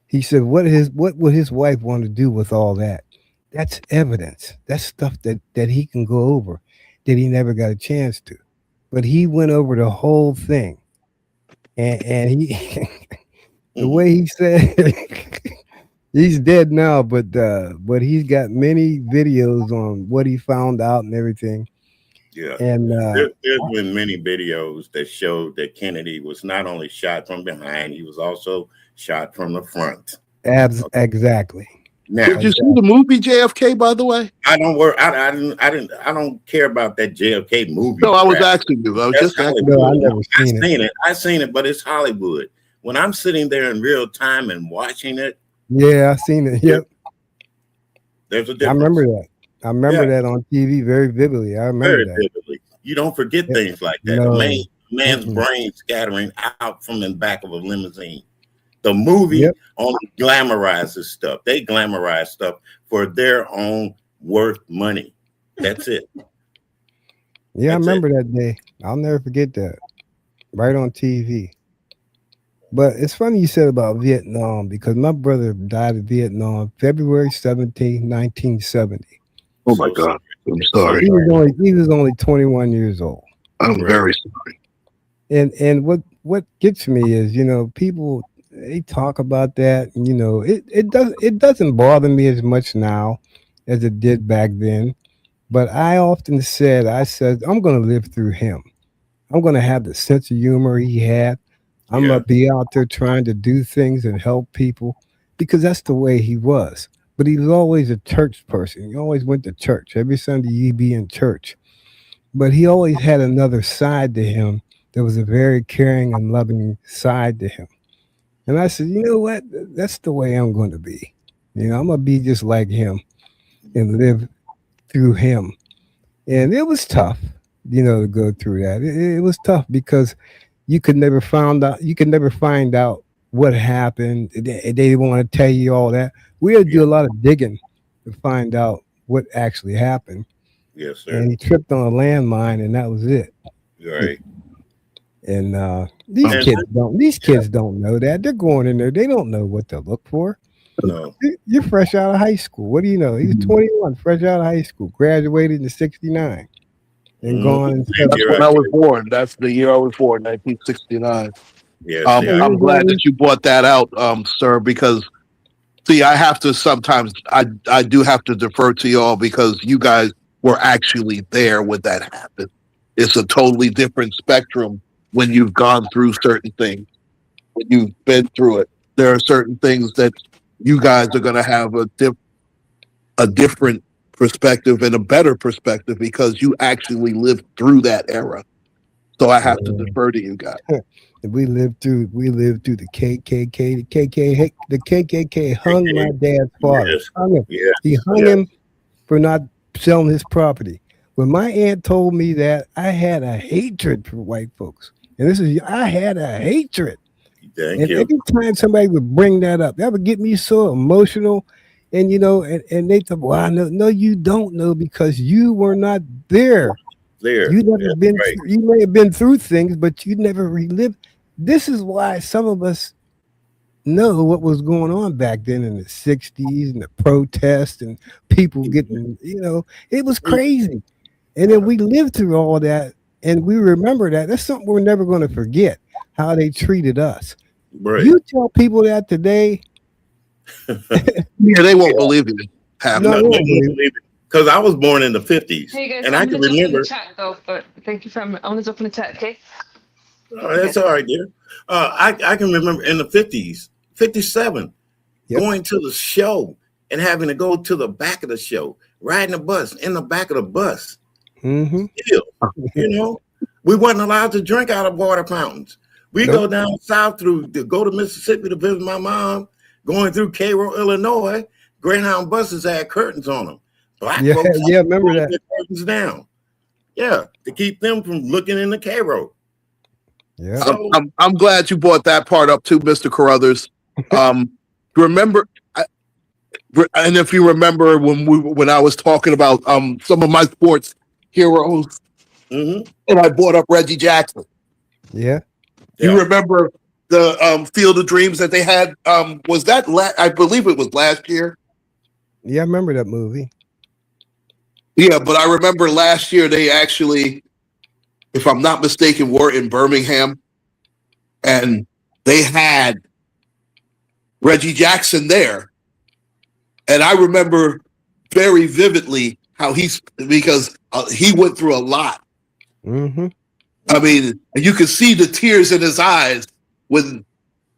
He said, what would his wife want to do with all that? That's evidence. That's stuff that he can go over that he never got a chance to. But he went over the whole thing. And he the way he said He's dead now, but he's got many videos on what he found out and everything. Yeah. And There's been many videos that showed that Kennedy was not only shot from behind, he was also shot from the front. Okay. exactly. Now, Did you see Exactly. the movie JFK, by the way? I don't work. I don't care about that JFK movie No, I was crap. asking you. I was That's just asking. No, I Hollywood. No, never I seen it. seen it. I seen it, but it's Hollywood. When I'm sitting there in real time and watching it, Yeah, I seen it. there- Yep, there's a I remember difference. that. I Yeah, remember that on TV very vividly. I remember very that. vividly. You don't forget Yep. things like that. No. Man's Mm-mm. brain scattering out from the back of a limousine. The movie Yep. only glamorizes stuff. They glamorize stuff for their own worth money. That's it. Yeah, I That's it. remember that day. I'll never forget that. Right on TV. But it's funny you said about Vietnam because my brother died in Vietnam February 17th, 1970. Oh my So God, sorry. I'm So sorry. sorry. He was only 21 years old. I'm Right. very sorry. And what gets me is, people they talk about that, and it doesn't bother me as much now as it did back then. But I said I'm going to live through him. I'm going to have the sense of humor he had. I'm going Yeah. to be out there trying to do things and help people because that's the way he was. But he was always a church person. He always went to church. Every Sunday he'd be in church. But he always had another side to him. There was a very caring and loving side to him. And I said, you know what? That's the way I'm going to be. I'm going to be just like him and live through him. And it was tough, to go through that. It was tough because you could never find out what happened. They didn't want to tell you all that. We had to Yeah. do a lot of digging to find out what actually happened. Yes, sir. And he tripped on a landmine, and that was it. You're right. And I'm And these yeah, kids don't know that. They're going in there. They don't know what to look for. no. You're fresh out of high school. What do you know? He was 21, fresh out of high school, graduated in '69, and Mhm. gone in Same That's year when I '70. I was came. born. That's the year I was born, 1969. Yeah. See, Yeah, he I'm was glad only that you brought that out, sir, because see, I have to sometimes I do have to defer to y'all because you guys were actually there when that happened. It's a totally different spectrum when you've gone through certain things, when you've been through it. There are certain things that you guys are going to have a different perspective and a better perspective because you actually lived through that era. So I have to yeah. defer to you guys. We lived through the KKK. The KKK hung my dad's father. yes, Hung him. He yes, hung yes. him for not selling his property. When my aunt told me that, I had a hatred for white folks. And I had a hatred. Thank And you. every time somebody would bring that up, that would get me so emotional. And and they thought, well, no, you don't know because you were not there. There. You never That's been right. through, you may have been through things, but you never relived. This is why some of us know what was going on back then in the '60s and the protests and people getting, it was crazy. And then we lived through all that and we remember that. That's something we're never going to forget how they treated us. Right. You tell people that today, Yeah, they won't Yeah. believe you. Half no, No, of they them. they won't won't believe it. believe it. Because I was born in the 50s. Hey guys, And I'm I can gonna jump in the remember, chat though, but thank you for. I'm gonna jump in the chat, okay? oh, Okay. that's all right, dear. I can remember in the 50s, 57, Yep. going to the show and having to go to the back of the show, riding a bus in the back of the bus. Hmm. Still, you know, we wasn't allowed to drink out of water fountains. We go Nope. down south to go to Mississippi to visit my mom, going through Cairo, Illinois. Greyhound buses had curtains on them. Black Yeah, folks had yeah, to remember pull that. their curtains down. Yeah, to keep them from looking in the Cairo. Yeah. So, I'm glad you brought that part up too, Mr. Carruthers. Um, remember, and if you remember when I was talking about some of my sports heroes, mhm, and I brought up Reggie Jackson. Yeah. You yeah, remember the Field of Dreams that they had? Was that I believe it was last year. Yeah, I remember that movie. Yeah, but I remember last year they actually, if I'm not mistaken, were in Birmingham, and they had Reggie Jackson there, And I remember very vividly how because he went through a lot. Mm-hmm. I mean, you could see the tears in his eyes when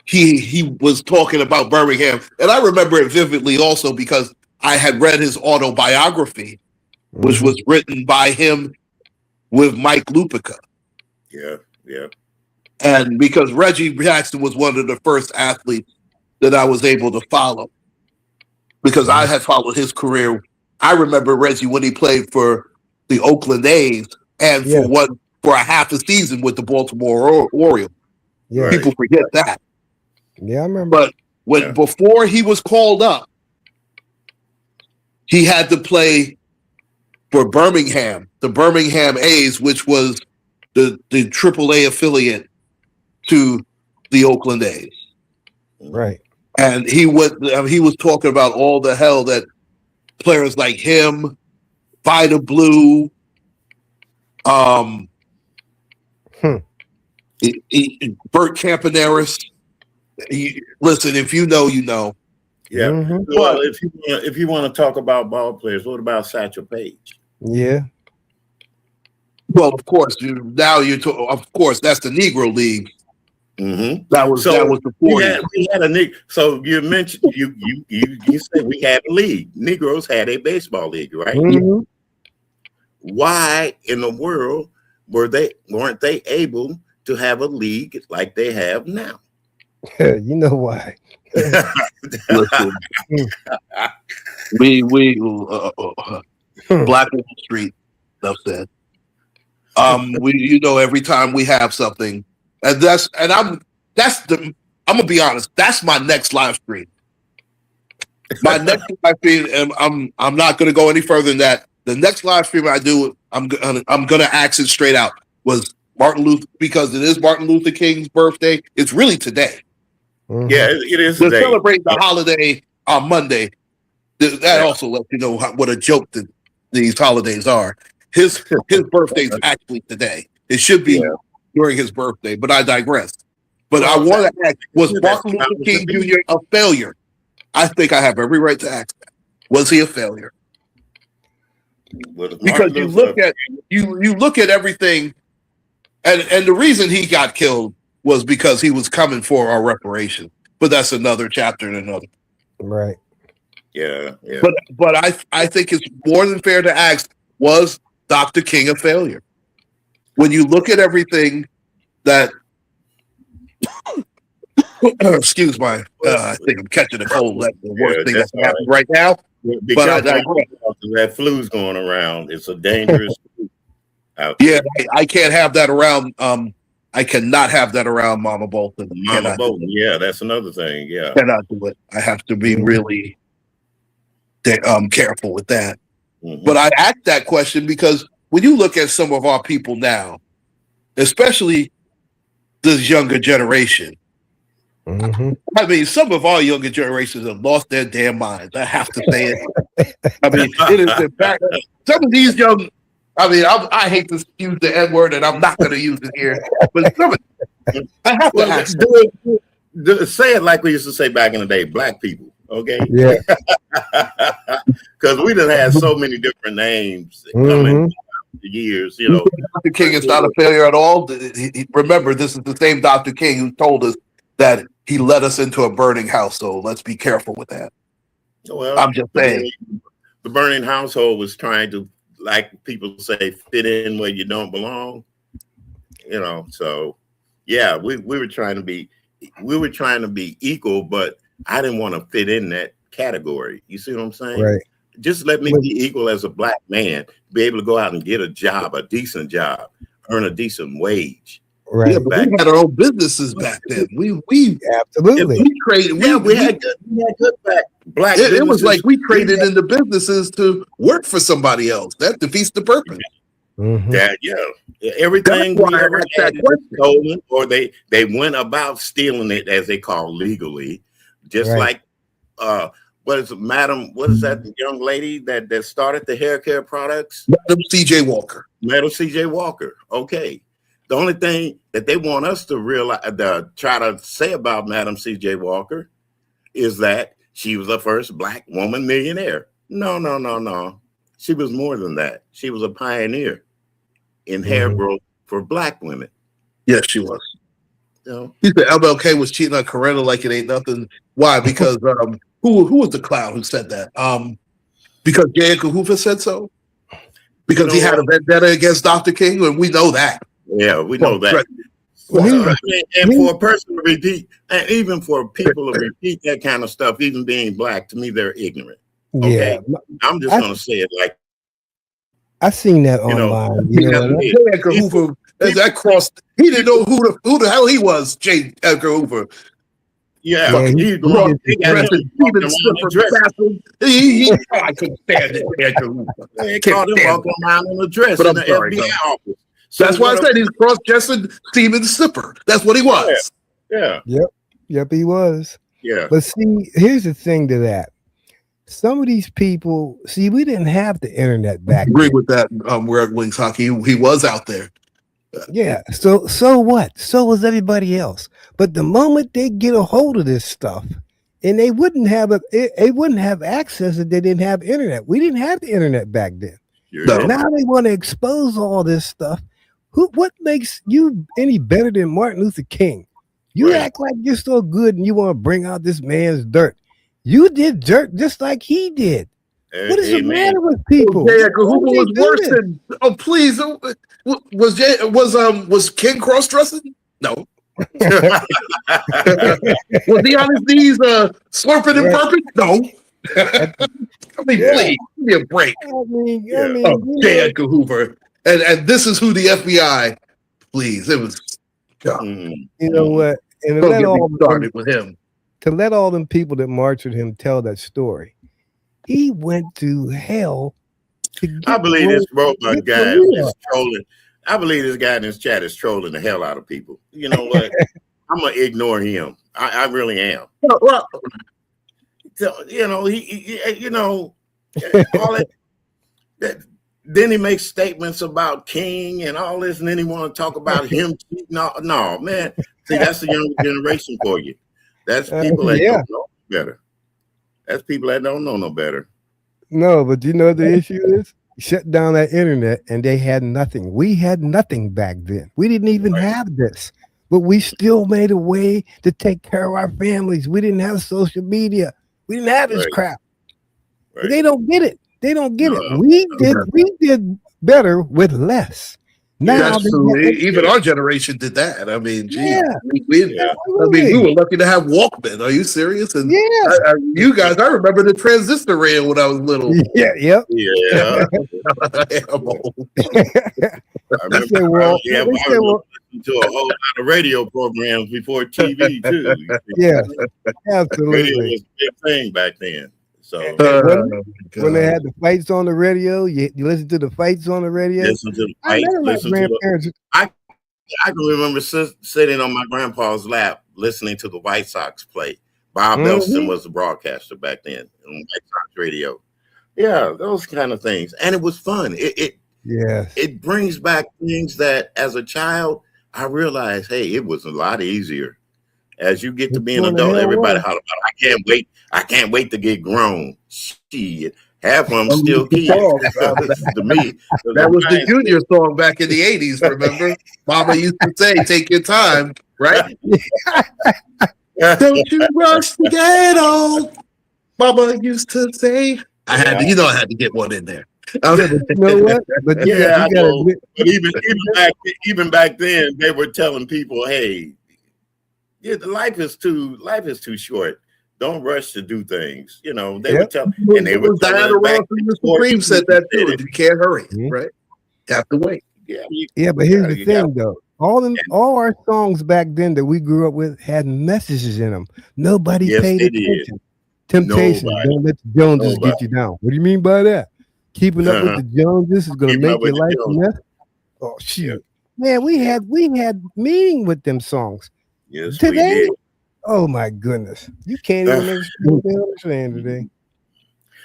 he was talking about Birmingham. And I remember it vividly also because I had read his autobiography, which was written by him with Mike Lupica. Yeah, yeah. And because Reggie Jackson was one of the first athletes that I was able to follow, because I had followed his career. I remember Reggie when he played for the Oakland A's and for a half a season with the Baltimore Orioles. Yeah. People forget that. Yeah, I remember. But before he was called up, he had to play for Birmingham, the Birmingham A's, which was the AAA affiliate to the Oakland A's. Right. And he was talking about all the hell that players like him, Vida Blue, Bert Campaneris. Listen, if you know, you know. Yeah. Well, if you want to talk about ball players, what about Satchel Paige? Yeah. Well, of course, of course, that's the Negro League. Mm-hmm. That was the 40s. We had a so you mentioned you said we had a league. Negroes had a baseball league, right? Mm-hmm. Why in the world weren't they able to have a league like they have now? You know why? Listen, we Black Wall Street. Enough said. Every time we have something, I'm gonna be honest. That's my next live stream. My next live stream, and I'm not gonna go any further than that. The next live stream I do, I'm gonna ask it straight out. Was Martin Luther, because it is Martin Luther King's birthday. It's really today. Mm-hmm. Yeah, it is To today. celebrate the holiday on Monday. That also lets you know what a joke that these holidays are. His birthday is actually today. It should be during his birthday, but I digress. But I want to ask, was Martin Luther King Jr. a failure? I think I have every right to ask that. Was he a failure? Because you look at everything, and the reason he got killed was because he was coming for our reparations. But that's another chapter and another. Right. Yeah. But I think it's more than fair to ask, was Dr. King a failure? When you look at everything that excuse my I think I'm catching a cold. That's the worst thing that's happening right now. But that flu's going around. It's a dangerous flu out there. Yeah, I can't have that around. I cannot have that around Mama Bolton. Mama Bolton, yeah, that's another thing. Yeah, cannot do it. I have to be really careful with that. Mm-hmm. But I asked that question because when you look at some of our people now, especially this younger generation, mm-hmm. I mean, some of our younger generations have lost their damn minds. I have to say it. I mean, it is in fact, some of these young. I mean, I hate to use the N word, and I'm not going to use it here. But some of, I have to ask. Say it like we used to say back in the day, black people. Okay. Yeah. Because we done had so many different names coming the years. You know, Dr. King is not a failure at all. Remember, this is the same Dr. King who told us that he led us into a burning house. So let's be careful with that. Well, I'm just saying, the burning household was trying to, like people say, fit in where you don't belong. You know, so yeah, we were trying to be equal, but I didn't want to fit in that category. You see what I'm saying? Right. Just let me be equal as a black man, be able to go out and get a job, a decent job, earn a decent wage. Right. Yeah, but we had our own businesses back then. We absolutely. We traded. We had good black. It was like we traded into businesses to work for somebody else. That defeats the purpose. Mm-hmm. Everything we ever had stolen, or they went about stealing it, as they call legally, just like what is that young lady that started the hair care products? Madam C.J. Walker. Madam C.J. Walker. Okay. The only thing that they want us to realize, try to say about Madam C.J. Walker, is that she was the first black woman millionaire. No. She was more than that. She was a pioneer in hair growth for black women. Yes, she was. You know? He said MLK was cheating on Coretta like it ain't nothing. Why? Because who was the clown who said that? Because J. Edgar Hoover said so. Because he had a vendetta against Dr. King, and we know that. Yeah, we know that. And for a person to repeat, and even for people to repeat that kind of stuff, even being black, to me, they're ignorant. Okay, Yeah, I'm just gonna say it like I seen that online. J. Edgar Hoover, that crossed. He didn't know who the hell he was. J. Edgar Hoover. Yeah, I couldn't stand it. Edgar Hoover. They caught him walking around in a dress in the FBI office. So that's why I said he's cross-dressing Steven Slipper. That's what he was. Yeah. Yep, he was. Yeah. But see, here's the thing to that. Some of these people, see, we didn't have the internet back then. I agree with that, Red Wings Hockey. He was out there. Yeah. So what? So was everybody else. But the moment they get a hold of this stuff, and they wouldn't have access if they didn't have internet. We didn't have the internet back then. No. Now they want to expose all this stuff. What makes you any better than Martin Luther King? You act like you're so good and you want to bring out this man's dirt. You did dirt just like he did. What is the matter with people? J. Edgar Hoover was worse than. Oh, please! Was King cross-dressing? No. Was he on his knees slurping and burping? No. I mean, please, give me a break. J. Edgar Hoover. And this is who the FBI, please. It was. You know what? And don't get me started with him. To let all them people that marched with him tell that story, he went to hell. I believe this robot guy is trolling. I believe this guy in this chat is trolling the hell out of people. You know what? I'm gonna ignore him. I really am. Well, you know, he all that. Then he makes statements about King and all this, and then he want to talk about him. No, man. See, that's the younger generation for you. That's people that don't know better. That's people that don't know no better. No, but you know what the issue is? Shut down that internet, and they had nothing. We had nothing back then. We didn't even have this, but we still made a way to take care of our families. We didn't have social media. We didn't have this crap. Right. They don't get it. They don't get it. We did better with less. Now, even our generation did that. I mean, we were lucky to have Walkman. Are you serious? And you guys, I remember the transistor radio when I was little. Yeah. I remember. To a whole lot of radio programs before TV too. Yeah, absolutely. Radio was a big thing back then. So when they had the fights on the radio, you listen to the fights on the radio. Listen to the fights. I can remember sitting on my grandpa's lap listening to the White Sox play. Bob Nelson was the broadcaster back then on White Sox radio. Yeah, those kind of things, and it was fun. It brings back things that, as a child, I realized, hey, it was a lot easier. As you get to be an adult, everybody holler about, I can't wait to get grown. Shit. Half of them still kids. To me, that was the Junior song back in the 80s, remember? Mama used to say, take your time, right? Don't you rush to get old. Mama used to say. I had to get one in there. You know what? But even back then, they were telling people, hey, life is too short. Don't rush to do things. You know, they would tell, and they would Diana Ross and the Supreme said that too. You can't hurry, right? You have to wait. Yeah, but here's the thing, though. All our songs back then that we grew up with had messages in them. Nobody paid attention. Temptation, don't let the Joneses get you down. What do you mean by that? Keeping up with the Joneses is going to make your life a mess. Oh shit, man! We had meaning with them songs. Yes, today. We did. Oh my goodness, you can't even understand today.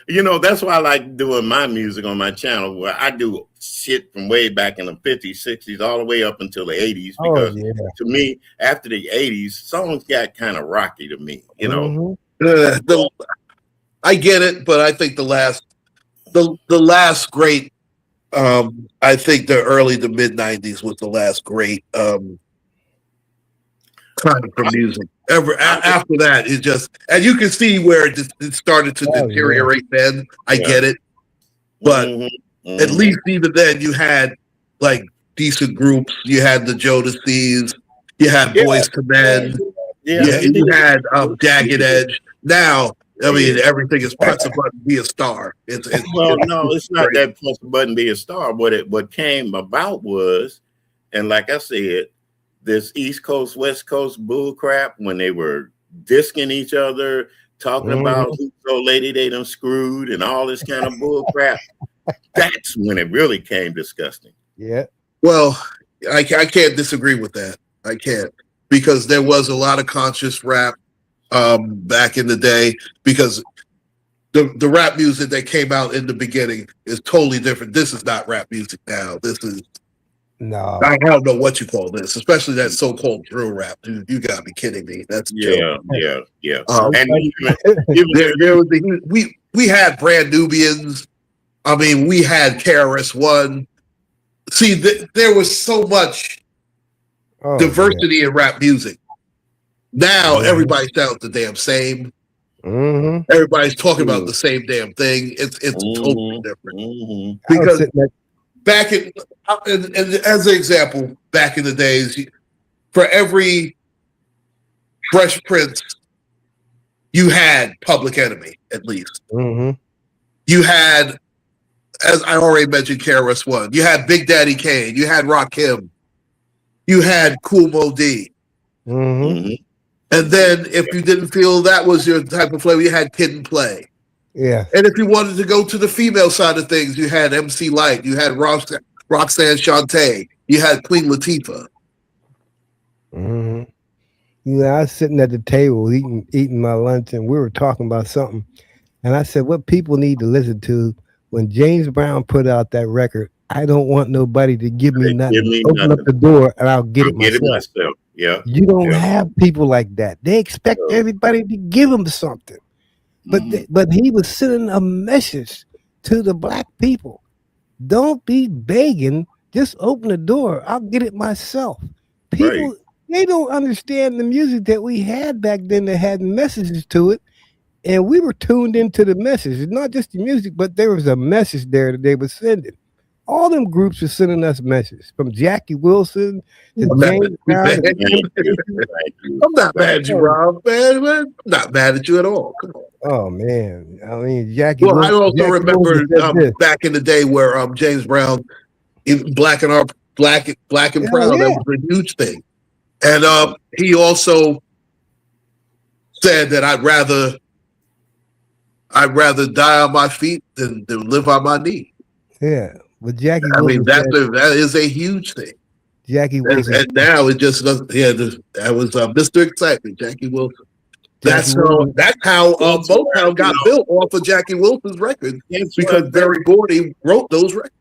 You know, that's why I like doing my music on my channel, where I do shit from way back in the 50s, 60s, all the way up until the 80s. Because to me, after the 80s, songs got kind of rocky to me. You know. I get it, but I think the last great I think the early to mid '90s was the last great time for music. After that, it just and you can see where it started to Oh yeah. deteriorate. Then I Yeah. get it, but Mhm. at least even then you had like decent groups. You had the Jodeci's, you had Yeah. Boys to Men, Yeah. you had Jagged Edge. Now, I mean, Yeah. everything is press a button, be a star. Well, no, it's not great. that press the button be a star. What came about was, and like I said, this East Coast West Coast bull crap when they were disking each other, talking about who's so lady they done screwed and all this kind of bull crap. That's when it really came disgusting. Yeah. Well, I can't disagree with that. I can't because there was a lot of conscious rap back in the day because the rap music that came out in the beginning is totally different. This is not rap music now. This is No. I don't know what you call this, especially that so-called drill rap. Dude, you gotta be kidding me. That's a joke. Yeah. And we had Brand Nubians. I mean, we had KRS-One. See, there was so much diversity in rap music. Now everybody sounds the damn same. Everybody's talking about the same damn thing. It's totally different. Because back in and as an example, back in the days, for every Fresh Prince, you had Public Enemy at least. You had, as I already mentioned, KRS-One. You had Big Daddy Kane. You had Rakim. You had Kool Moe Dee. And then if you didn't feel that was your type of flavor, you had Kid and Play. Yeah. And if you wanted to go to the female side of things, you had MC Lyte. You had Roxanne Shante. You had Queen Latifah. You know, I was sitting at the table eating my lunch, and we were talking about something. And I said, what people need to listen to when James Brown put out that record, I don't want nobody to give me nothing. Open up the door and I'll get it myself. Yeah. You don't have people like that. They expect everybody to give them something. But he was sending a message to the black people. Don't be begging. Just open the door. I'll get it myself. People, they don't understand the music that we had back then that had messages to it. And we were tuned into the message. It's not just the music, but there was a message there that they were sending. All them groups were sending us messages from Jackie Wilson to James Brown. I'm not mad at you, Rob. Man, I'm not mad at you at all. Come on. Oh man, I mean Jackie. Well, Wilson, I also Jackie remember back in the day where James Brown, Black and Proud, that was a huge thing, and he also said that I'd rather die on my feet than live on my knee. Yeah, but Jackie. I mean, that is a huge thing. Jackie Wilson, and now it just doesn't. Yeah, that was Mr. Excitement, Jackie Wilson. That's how Motown got built off of Jackie Wilson's record because Berry Gordy wrote those records.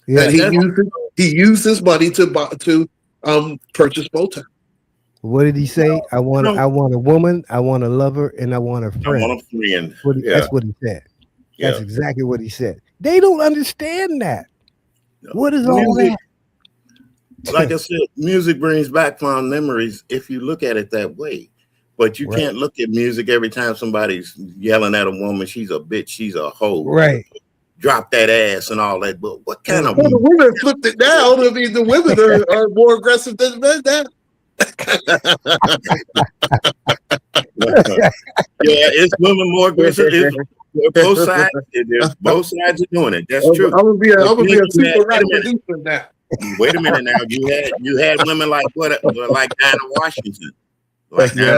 Yeah, and he used his money to purchase Motown. What did he say? I want a woman, I want a lover, and I want a friend. I want a friend. That's what he said. That's exactly what he said. They don't understand that. What is all that? Like I said, music brings back fond memories if you look at it that way. But you can't look at music every time somebody's yelling at a woman, she's a bitch, she's a hoe. Right. Drop that ass and all that. But what kind of the women flipped it down? I mean, the women are more aggressive than men now. It's women more aggressive. Both sides are doing it. That's true. I'm gonna be a super rap producer now. Wait a minute now. You had women like Diana Washington. Okay.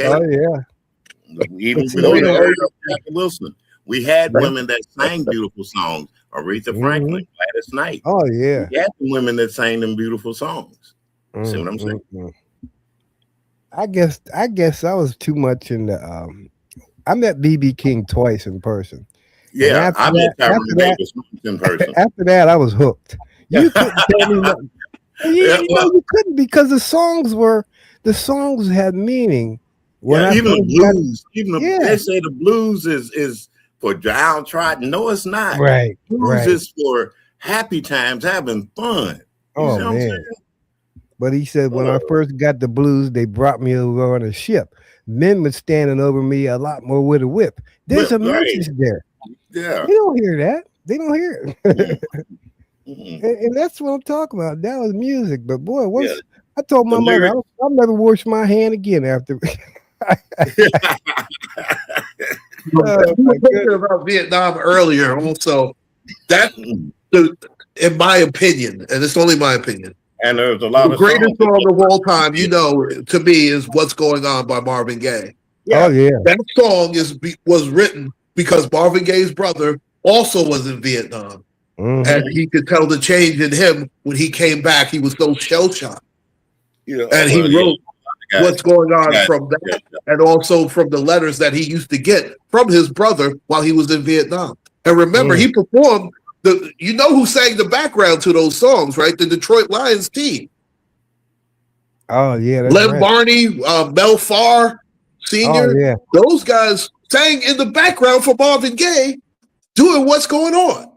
Oh yeah. Even Jackie Wilson. We had women that sang beautiful songs. Aretha Franklin, Gladys Knight. Oh yeah. We had women that sang them beautiful songs. See what I'm saying? I guess I was too much in the. I met BB King twice in person. Yeah, I met Tyron Davis in person. After that, I was hooked. You couldn't tell me nothing. You couldn't because the songs had meaning, When I even the first got, blues, yeah, they say the blues is for downtrodden. No, it's not. right, Blues right. is for happy times, having fun. You Oh see what I'm man. saying? But he said when I Oh, first got the blues, they brought me over on a ship. Men were standing over me a lot more with a whip. There's a right. message there. Yeah. They don't hear that. They don't hear Mm, it. mm, And that's what I'm talking about. That was music. But boy, yeah. once I told The my mother, lyrics. I'll never wash my hand again after. Oh You were my talking goodness. about Vietnam earlier. Also, that the, in my opinion, and it's only my opinion, And there's a the lot of greatest songs. song of all time, to me, is "What's Going On" by Marvin Gaye. Oh Yeah. yeah. That song was written because Marvin Gaye's brother also was in Vietnam, Mm-hmm. and he could tell the change in him when he came back. He was so shell shocked, Yeah. and he Well, yeah. wrote Guys, "What's Going On" guys, from yeah, that, and also from the letters that he used to get from his brother while he was in Vietnam. And remember, Mm. he performed who sang the background to those songs, right? The Detroit Lions team. Oh yeah, that's Len right. Barney, Mel Farr Oh Sr., yeah. those guys sang in the background for Marvin Gaye doing What's Going On.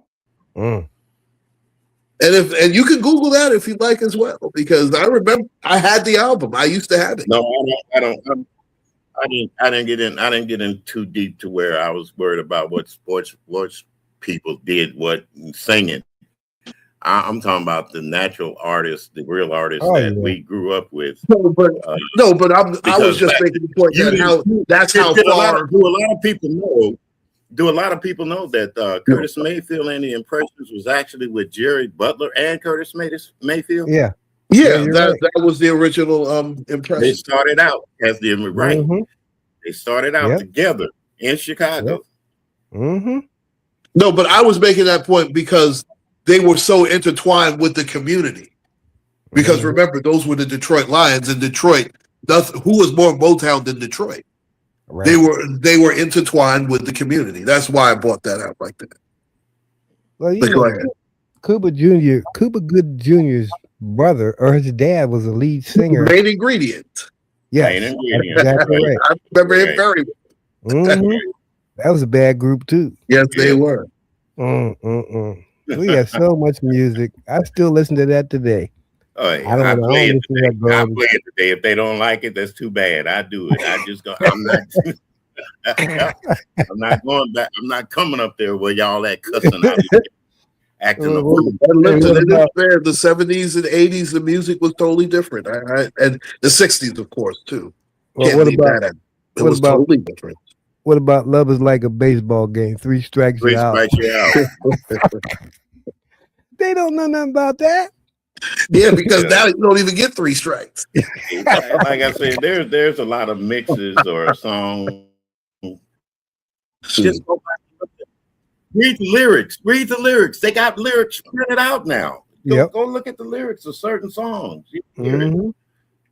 Mm. And you can Google that if you'd like as well, because I remember I had the album. I used to have it. No, I don't. I didn't get in. I didn't get in too deep to where I was worried about what sports people did, what singing. I'm talking about the natural artists, the real artists Oh that yeah. we grew up with. No, but Uh, I was because just making the point that that's how far. do a lot of people know? Do a lot of people know that Curtis Mayfield and the Impressions was actually with Jerry Butler and Curtis Mayfield? Yeah. Yeah, you're that right. that was the original They impression. started out as the right. Mm-hmm. They started out Yep. together in Chicago. Yep. Mm-hmm. No, but I was making that point because they were so intertwined with the community. Because Mhm. remember, those were the Detroit Lions in Detroit. Who was more Motown than Detroit? Right. They were intertwined with the community. That's why I brought that out like that. Well, But go ahead. Cuba Good Jr.'s brother or his dad was a lead singer. Main ingredient. Yes, Main that's ingredient. exactly right. I remember him Right. very well. Mhm. That was a bad group too. Yes, they Yeah. were. We have so much music. I still listen to that today. Oh, I yeah, don't I know. I play don't it listen to today. that I garbage. play it today. If they don't like it, that's too bad. I do it. I just go. I'm not. I'm not going back. I'm not coming up there where y'all at cussing out, acting a fool. And listen, what it is about- fair. The 70s and 80s, the music was totally different. And the 60s, of course, too. Well, Can't what leave about that out. It what was about totally different. what about Love Is Like a Baseball Game? 3 strikes Three you're out. strikes you out. They don't know nothing about that. Yeah, because Yeah. now you don't even get 3 strikes. Like I said, there's a lot of mixes or songs. Just go back and look at- read the lyrics. Read the lyrics. They got lyrics printed out now. Yep. Go look at the lyrics of certain songs. You can hear it, Mhm.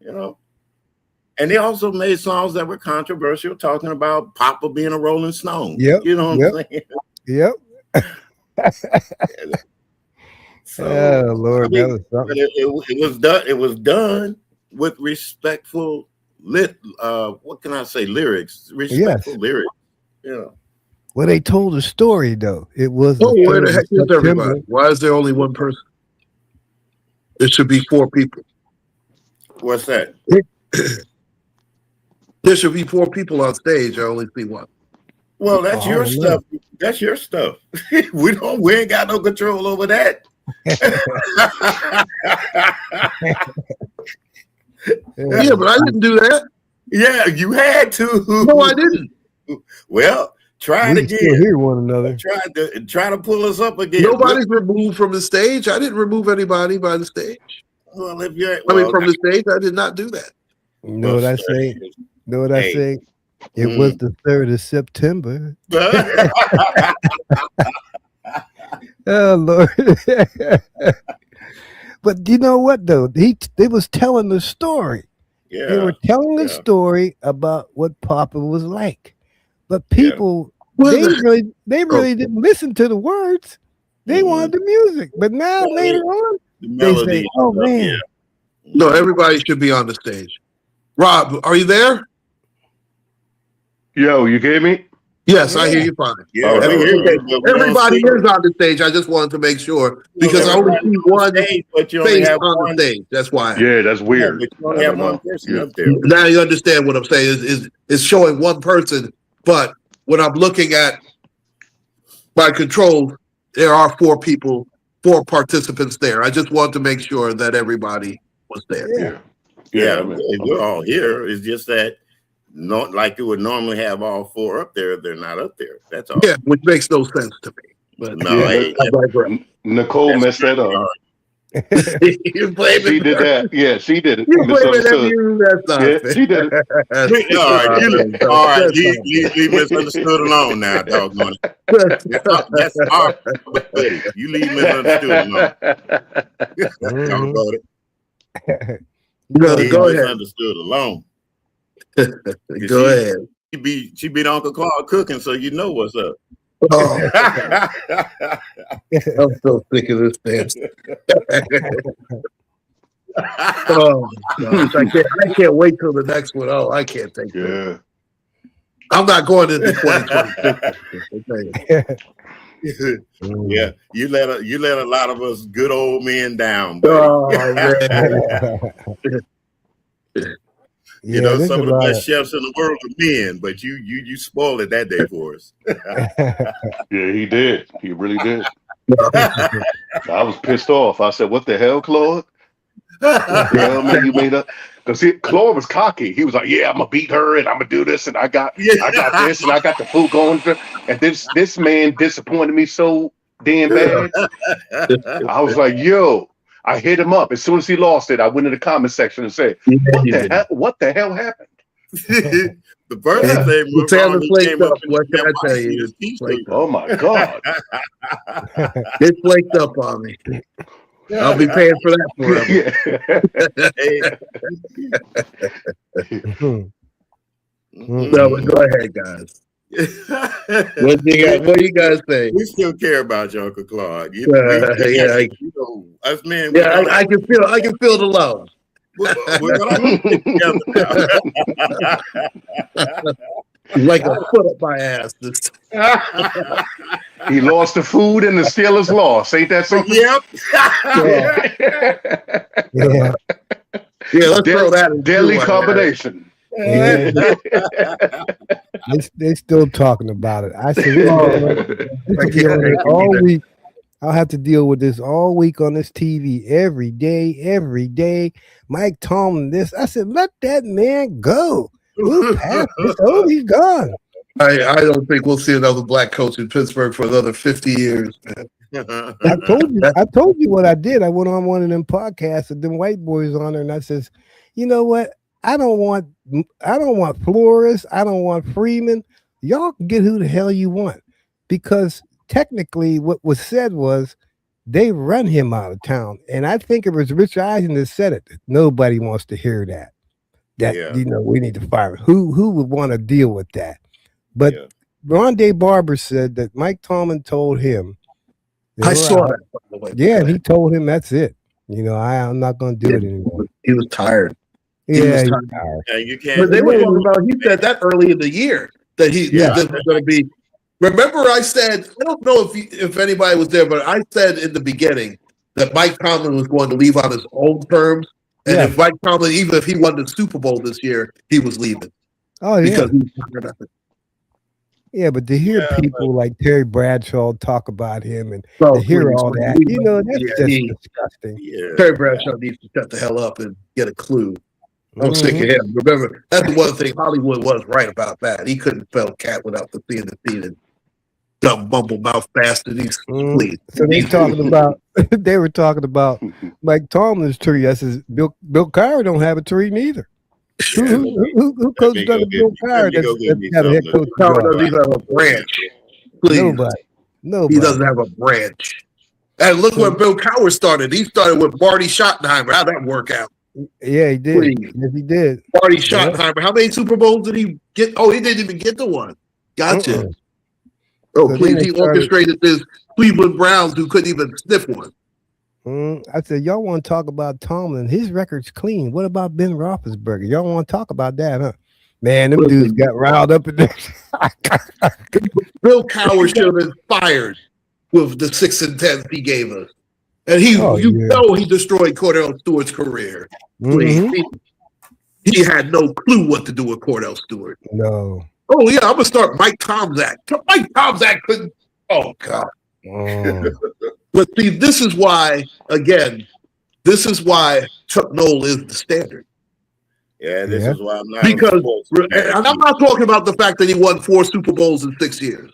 you know. And they also made songs that were controversial, talking about Papa being a Rolling Stone. Yep, You know what I'm saying? Yep. So, Oh Lord, I mean, that was but something. it was done. It was done with respectful what can I say? Lyrics, respectful lyrics. Yeah. Well, they told a story though. It was Oh, the where 3rd the of heck is September. everybody? Why is there only one person? There should be 4 people. What's that? There should be 4 people on stage. I only see 1. Well, that's Oh, I your don't know. stuff. That's your stuff. We ain't got no control over that. Yeah, but I didn't do that. Yeah, you had to. No, I didn't. Well, try it We can still again. hear one another. Try to pull us up again. Nobody's removed from the stage. I didn't remove anybody by the stage. Well, if you're From the stage, I did not do that. You know what I say? Know what I Hey. say? It was the 3rd of September. Oh Lord. But you know what though? They was telling the story. Yeah. They were telling a yeah. story about what Papa was like. But people Well, they really didn't listen to the words. They Mhm. wanted the music. But now Yeah, later on, The they melody. say, "Oh and stuff, man, No, everybody should be on the stage. Rob, are you there? Yo, you hear me? Yes, I hear you fine. Yeah, All right. we hear you, but we don't Everybody see is you. on the stage. I just wanted to make sure because I only Everybody's see on one the stage, but you only face have on the one. stage. That's why. Yeah, that's Yeah, weird. but you I only have don't one know. person Yeah. up there. Now you understand what I'm saying. Is showing one person, but when I'm looking at my controls, there are four participants there. I just wanted to make sure that everybody was there. Yeah. Yeah, I mean, we're all here. It's just that not like you would normally have all four up there. They're not up there. That's all. Yeah, which makes no sense to me. But No, Yeah, hey, I digress. Nicole that's messed that up. You're blaming She did her. that. Yeah, she did it. You're blaming Misunderstood. you. That's not Yeah, fair. she did it. all right, all right. That's not Leave misunderstood alone now, doggone it. fair. That's our buddy. You leave misunderstood alone. Doggone it. No, Leave go ahead. misunderstood alone. Go ahead. She beat UncClaude cooking, so you know what's up. Oh, I'm so sick of this dance. Oh gosh, I can't wait till the next one. Oh, I can't take this. Yeah. I'm not going into 2026. Yeah, you let a lot of us good old men down, buddy. Oh man. You know, some of the best chefs in the world are men, but you spoiled it that day for us. Yeah, he did. He really did. I was pissed off. I said, "What the hell, Claude? What the hell, man? You made up?" Because Claude was cocky. He was like, "Yeah, I'm gonna beat her, and I'm gonna do this, and I got this, and I got the food going." And this man disappointed me so damn bad. I was like, "Yo." I hit him up as soon as he lost it. I went in the comment section and said, "What the hell happened?" The first thing was Sanders flaked up. What can I tell you? Oh my God! They flaked up on me. I'll be paying for that forever. No, but go ahead, guys. What do you guys think? We still care about you, UncClaude. Us men. Yeah, I can feel the love. We're gonna together now. Like a foot up my ass. He lost the food and the Steelers lost. Ain't that something? Yep. Yeah, let's throw that in. Deadly combination. Yeah. They still talking about it. I said, all week. I'll have to deal with this all week on this TV every day. Mike Tomlin, this. I said, let that man go. He's gone. I don't think we'll see another black coach in Pittsburgh for another 50 years. Man. I told you what I did. I went on one of them podcasts with them white boys on there, and I says, you know what? I don't want Flores. I don't want Freeman. Y'all can get who the hell you want, because technically what was said was they run him out of town. And I think it was Rich Eisen that said it. Nobody wants to hear that. We need to fire him. Who would want to deal with that? But Rondé Barber said that Mike Tomlin told him. I saw that. By the way. Yeah, and he told him that's it. I'm not going to do it anymore. He was tired. Yeah, you can't. But they were talking about. He said that early in the year that this was going to be. Remember, I said I don't know if anybody was there, but I said in the beginning that Mike Tomlin was going to leave on his own terms, and if Mike Tomlin, even if he won the Super Bowl this year, he was leaving. Oh yeah. Yeah, but to hear people like Terry Bradshaw talk about him and to hear all that, that's just disgusting. Yeah. Terry Bradshaw needs to shut the hell up and get a clue. I'm sick of him. Remember, that's the one thing Hollywood was right about that. He couldn't spell cat without the C and the T and dumb mumble mouth bastard. Please. So they were talking about Mike Tomlin's tree. I says Bill Cowher don't have a tree neither. Who coached under Bill Cowher? That's got a head coach. Cowher doesn't have a branch. Please. Nobody. He doesn't have a branch. And look where Bill Cowher started. He started with Marty Schottenheimer. How'd that work out? Yeah, he did. Please. Yes, he did. Marty Schottenheimer. How many Super Bowls did he get? Oh, he didn't even get to one. Gotcha. Oh, so please. He orchestrated this Cleveland Browns who couldn't even sniff one. I said, y'all want to talk about Tomlin? His record's clean. What about Ben Roethlisberger? Y'all want to talk about that, huh? Man, them dudes got riled up in there. Bill Cowher should have been fired with the 6 and 10 he gave us. And he destroyed Cordell Stewart's career. He had no clue what to do with Cordell Stewart. No. Oh, yeah, I'm going to start Mike Tomczak. Mike Tomczak couldn't. Oh, God. But see, this is why Chuck Noll is the standard. Yeah, this is why I'm not. And I'm not talking about the fact that he won 4 Super Bowls in 6 years.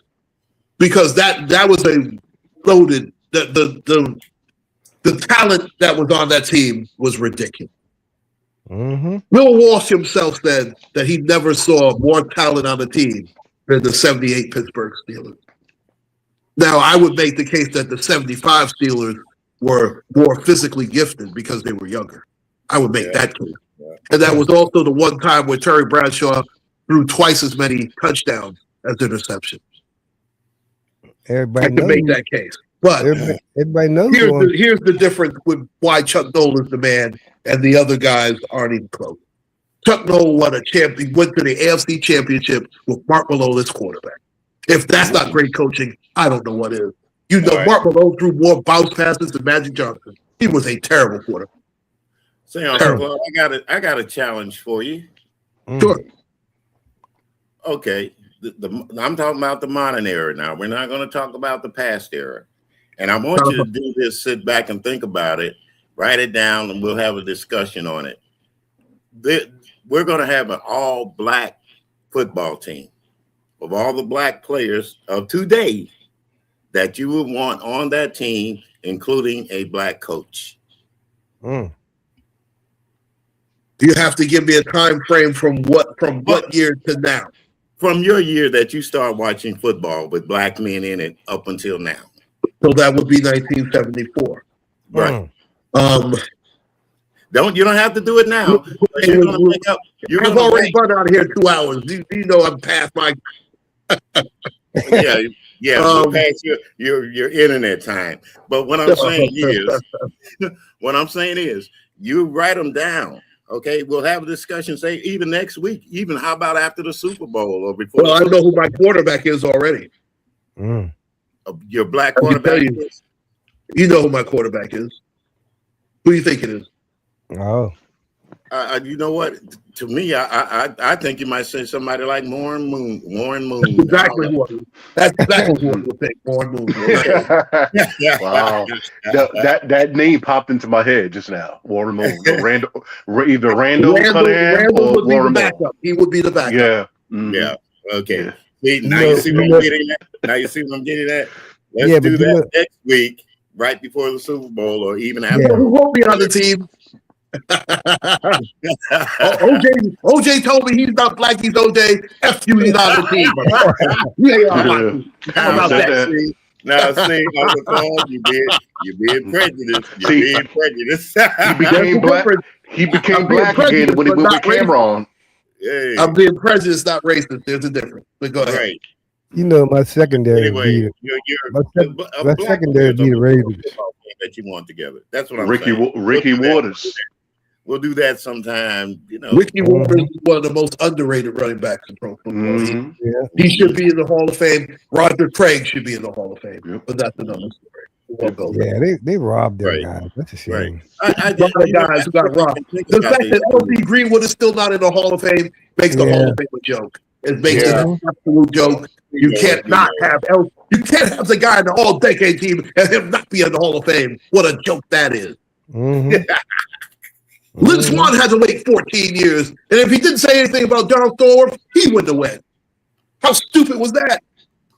Because that was a loaded, the talent that was on that team was ridiculous. Bill Walsh himself said that he never saw more talent on the team than the 78 Pittsburgh Steelers. Now, I would make the case that the 75 Steelers were more physically gifted because they were younger. I would make that case. And that was also the one time where Terry Bradshaw threw twice as many touchdowns as interceptions. I can make that case. But everybody knows here's the difference with why Chuck Noll is the man and the other guys aren't even close. Chuck Noll won a champion, went to the AFC Championship with Mark Malone as quarterback. If that's not great coaching, I don't know what is. Mark Malone threw more bounce passes than Magic Johnson. He was a terrible quarterback. Say, UncClaude, I got a challenge for you. Sure. Okay, I'm talking about the modern era now. We're not going to talk about the past era. And I want you to do this, sit back and think about it, write it down, and we'll have a discussion on it. We're going to have an all-black football team of all the black players of today that you would want on that team, including a black coach. You have to give me a time frame from what year to now? From your year that you start watching football with black men in it up until now. So that would be 1974. Right. You don't have to do it now. I've already run out of here 2 hours. You know I'm past my we're past your internet time. But what I'm saying is you write them down. Okay, we'll have a discussion, say even next week, even how about after the Super Bowl or before? Well, I know who my quarterback is already. Your black quarterback is? You know who my quarterback is. Who do you think it is? Oh. You know what? To me, I think you might say somebody like Warren Moon. That's exactly who I would think. Warren Moon. Wow. That name popped into my head just now. Warren Moon. Either Randall Cunningham or Warren Moon. He would be the backup. Yeah. Yeah. Okay. Yeah. See, now you see what I'm getting at? Let's do that next week, right before the Super Bowl, or even after. Who won't be on the team? OJ told me he's not black. He's OJ. F you, he's not on the team. How about that? Now, see, UncClaude, you're being prejudiced. You're being prejudiced. He became black again when he went with Cameron. Hey. I'm being prejudiced, not racist. There's a difference. But go ahead. Right. You know, my secondary beat my secondary beat the Ravens. That you want together. That's what I'm saying. Ricky Waters. We'll do that sometime. Ricky Waters is one of the most underrated running backs in pro football. He should be in the Hall of Fame. Roger Craig should be in the Hall of Fame. But that's another story. They robbed their guys. That's a shame. The guys who got robbed. The fact that LC Greenwood is still not in the Hall of Fame makes the Hall of Fame a joke. It makes it an absolute joke. You can't have the guy in the all-decade team and him not be in the Hall of Fame. What a joke that is. Lynn Swann had to wait 14 years, and if he didn't say anything about Donald Thorpe, he wouldn't have went. How stupid was that?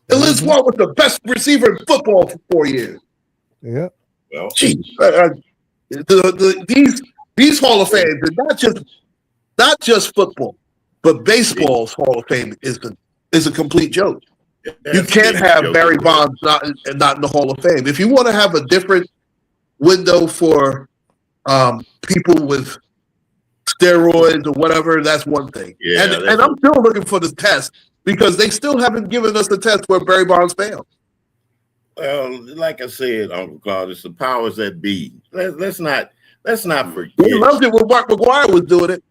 And Lynn Swann was the best receiver in football for 4 years. Yeah. Well, these Hall of Fames are not just football, but baseball's Hall of Fame is a complete joke. You can't have Barry Bonds not in the Hall of Fame. If you want to have a different window for people with steroids or whatever, that's one thing. And I'm still looking for the test because they still haven't given us the test where Barry Bonds failed. Well, like I said, UncClaude, it's the powers that be. Let's not forget. They loved it when Mark McGwire was doing it.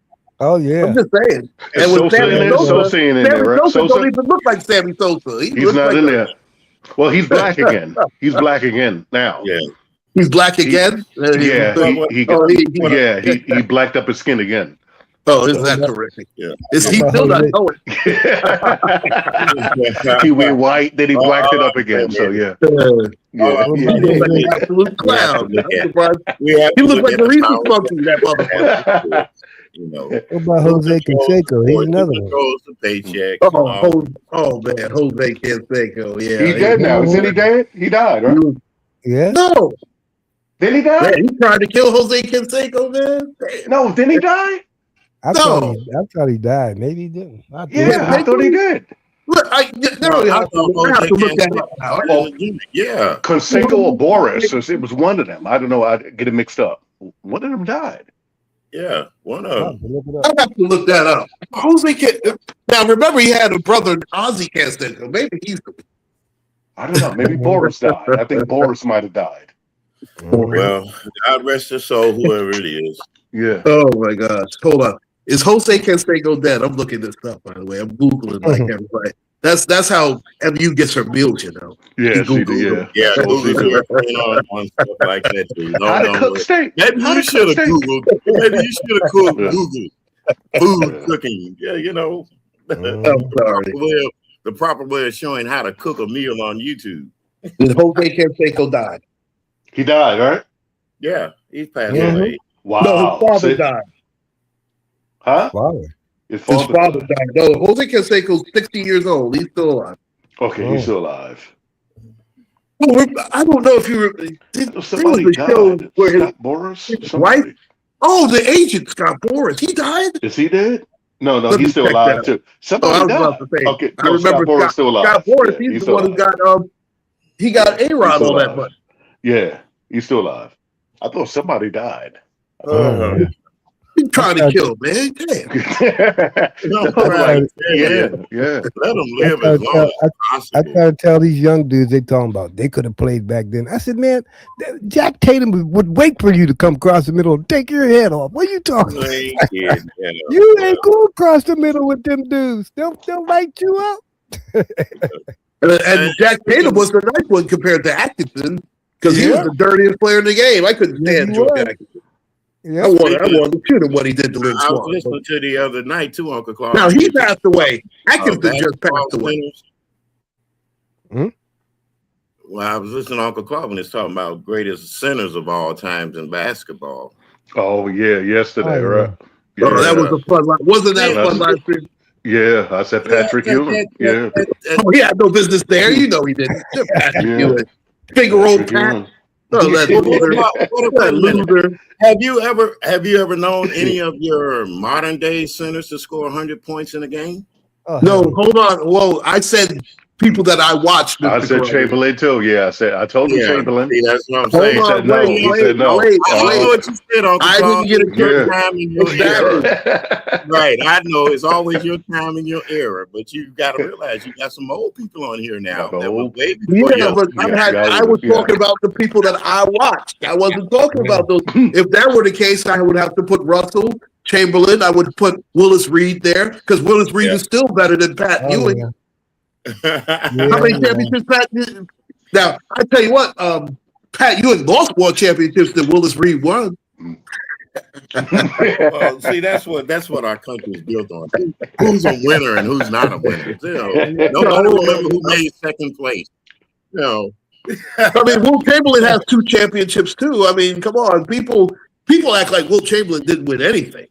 Oh yeah. I'm just saying. Is And with Sosa in Sammy there? Sosa, Sosa ain't in there, Sammy right? Sosa don't Sosa? even look like Sammy Sosa. He He's looks not like in there. Well, he's black again. He's black again now. Yeah. he's black He, again. yeah, But he got Oh, yeah, he blacked up his skin again. oh, isn't So that What terrific? yeah. Is what he about still not Jose? going? he went white, then he blacked it up again. So man. yeah. All Yeah. I'm What He about saying looks like is an Jose? absolute we have to clown. look I'm at surprised. we have He to looks look like at the the Reese's power monkey, that motherfucker. that you know. What about Who Jose controls the Canseco? He's sports? Who another one. controls the paychecks? Oh man, Jose Canseco. He's Yeah. dead now. Isn't he dead? He died, right? Yeah. No, Then he man, died? he tried to kill Jose Canseco, man. Damn. No, didn't he die? I No, thought he died. Maybe he didn't. I think Yeah, I so. thought he did. look, I I thought have to Jose look that Canseco up now. was in the gimmick. Yeah. Canseco or Boris, it was one of them. I don't know. I get it mixed up. One of them died. Yeah. One I'll of have them. to look it I up. have to look that up. Jose Can Now remember, he had a brother, Ozzy Canseco. Maybe he's I don't know. Maybe Boris died. I think Boris might have died. Well, God rest his soul, whoever it is. Yeah. Oh my gosh. Hold on. Is Jose Canseco dead? I'm looking this up, by the way. I'm Googling like everybody. That's how MU gets her meals, you know. Yeah, He she Googled did. them. Yeah. Yeah, So she Google did. on stuff like that too. How to No, cook steak? maybe How you to should cook have steak? Googled. Maybe you should have Googled food Yeah. cooking. Yeah, you know. I'm sorry. The proper way of showing how to cook a meal on YouTube. Did Jose Canseco die? He died, right? Yeah, he's passed Mhm. away. Wow. No, his father See? died. Huh? Father. His His father father died. died. No, Jose Canseco's 60 years old. He's still alive. Okay, he's still alive. Oh, I don't know if you were. There was Somebody a show died. where his Scott Boris? wife. Somebody. Oh, the agent Scott Boris. He died. Is he dead? No, Let me he's still check alive that. too. Oh, Somebody I was died. about to say. Okay, I no, remember Scott Boris still alive. Scott Boris. Yeah, He's the still one who alive. got he got He's A-Rod still all that alive. money. Yeah, he's still alive. I thought somebody died. He's trying to kill him, man. Damn. No, That's right. like, yeah. Let them live as long as I possible. try to tell these young dudes they talking about they could have played back then. I said, man, Jack Tatum would wait for you to come across the middle and take your head off. What are you talking about? You ain't kidding, You ain't going across the middle with them dudes. They'll light you up. And Jack Tatum was the nice one compared to Atkinson because he was the dirtiest player in the game. I couldn't Yes, stand he George was. Atkinson. Yeah. I wanted to shoot him what he did to Lynn I was Swann. listening to the other night too, Uncle Claude. Now he passed away. Atkinson just Basketball passed away. centers. Well, I was listening to Uncle Claude when he's talking about greatest centers of all times in basketball. Oh yeah, yesterday, Oh, right? Oh, that was a fun line. Wasn't that Yeah. fun line stream? Yeah, I said Patrick Ewing. Yeah. Oh, he had no business there. You know he didn't. Just Patrick Yeah. Ewing. Finger old Patrick Pat. Ewing. Oh, that loser. Have you ever known any of your modern day centers to score 100 points in a game? Oh, No, hold on. Well, I said people that I watched. I Mr. said Crowley. Chamberlain too. Yeah, I told him Chamberlain. See, that's what I'm Hold saying. He said on, no. wait, He said no. wait. I know what you said, Uncle I Claude. didn't get it. Your time in your era. Yeah. Right, I know it's always your time in your era, but you got to realize you got some old people on here now that were way before Yeah, you. but I was talking about the people that I watched. I wasn't talking about those. If that were the case, I would have to put Russell, Chamberlain. I would put Willis Reed there because Willis Reed is still better than Pat Ewing. yeah. How many championships Pat? Now I tell you what, Pat Ewing lost more championships than Willis Reed won. Well, see, that's what our country is built on. Who's a winner and who's not a winner? You know, nobody remember who made second place. You know. I mean, Will Chamberlain has 2 championships too. I mean, come on, people act like Will Chamberlain didn't win anything.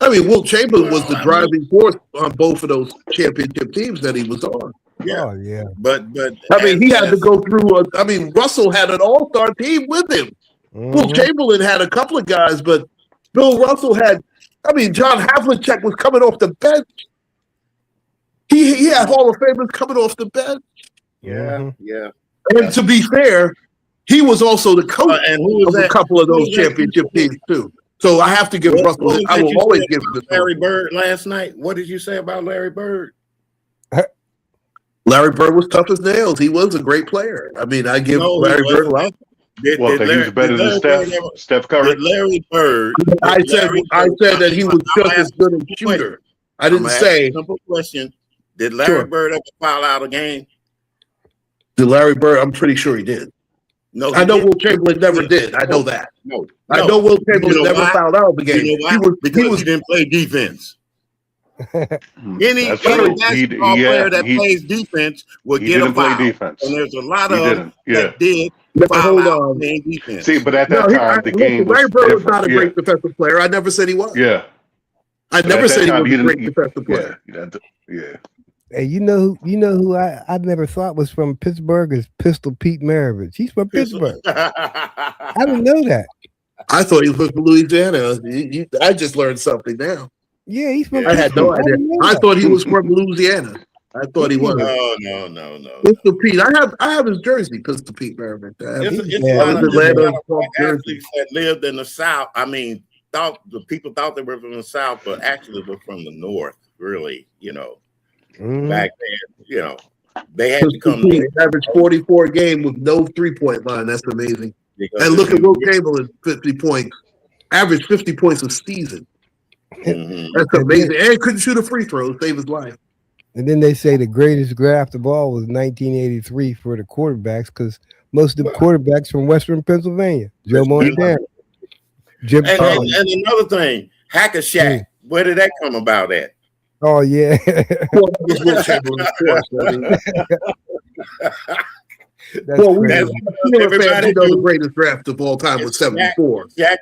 I mean, Will Chamberlain was the driving force on both of those championship teams that he was on. Yeah. Oh, yeah. But I mean, he had to go through. Russell had an all-star team with him. Will Chamberlain had a couple of guys, but Bill Russell had. I mean, John Havlicek was coming off the bench. He had Hall of Famers coming off the bench. Yeah. And to be fair, he was also the coach and who was of a that? couple of Who those was that? championship teams too. So I have to give Russell. I will always give him the Larry Bird last night. What did you say about Larry Bird? Larry Bird was tough as nails. He was a great player. I mean, I give Larry Bird a lot. Well, that he was better than Steph Curry. Did Larry Bird? I said that he was just as good a shooter. I didn't say. A simple question: did Larry Bird ever foul out a game? Did Larry Bird? I'm pretty sure he did. No, I know Will Chamberlain never did. I know that. No, I know Will Chamberlain never fouled out the game. You know why? Because he didn't play defense. Any basketball player that plays defense will get a foul. Defense. And there's a lot of them that did foul out playing defense. See, but at that time, the game was Larry Bird was not a great defensive player. I never said he was. Yeah. I never said he was a great defensive player. Yeah. Hey, you know who I never thought was from Pittsburgh is Pistol Pete Maravich. He's from Pittsburgh. I didn't know that. I thought he was from Louisiana. I just learned something now. Yeah, he's from. I had no idea. I thought he was from Louisiana. I thought he was. No. Pistol Pete. I have his jersey. Pistol Pete Maravich. It's a lot of athletes that lived in the South. I mean, the people thought they were from the South, but actually were from the North. Really, back then, they had to come. Average 44 a game with no 3-point line. That's amazing. Because and look at Will Chamberlain, 50 points, average 50 points a season. Mm-hmm. That's amazing. And couldn't shoot a free throw, save his life. And then they say the greatest draft of all was 1983 for the quarterbacks because most of the quarterbacks from Western Pennsylvania. Joe Montana, Jim and another thing, Hack-a-Shaq. Where did that come about at? Oh, yeah. Will Chamberlain, of course. Everybody know the greatest draft of all time was 74. Shaq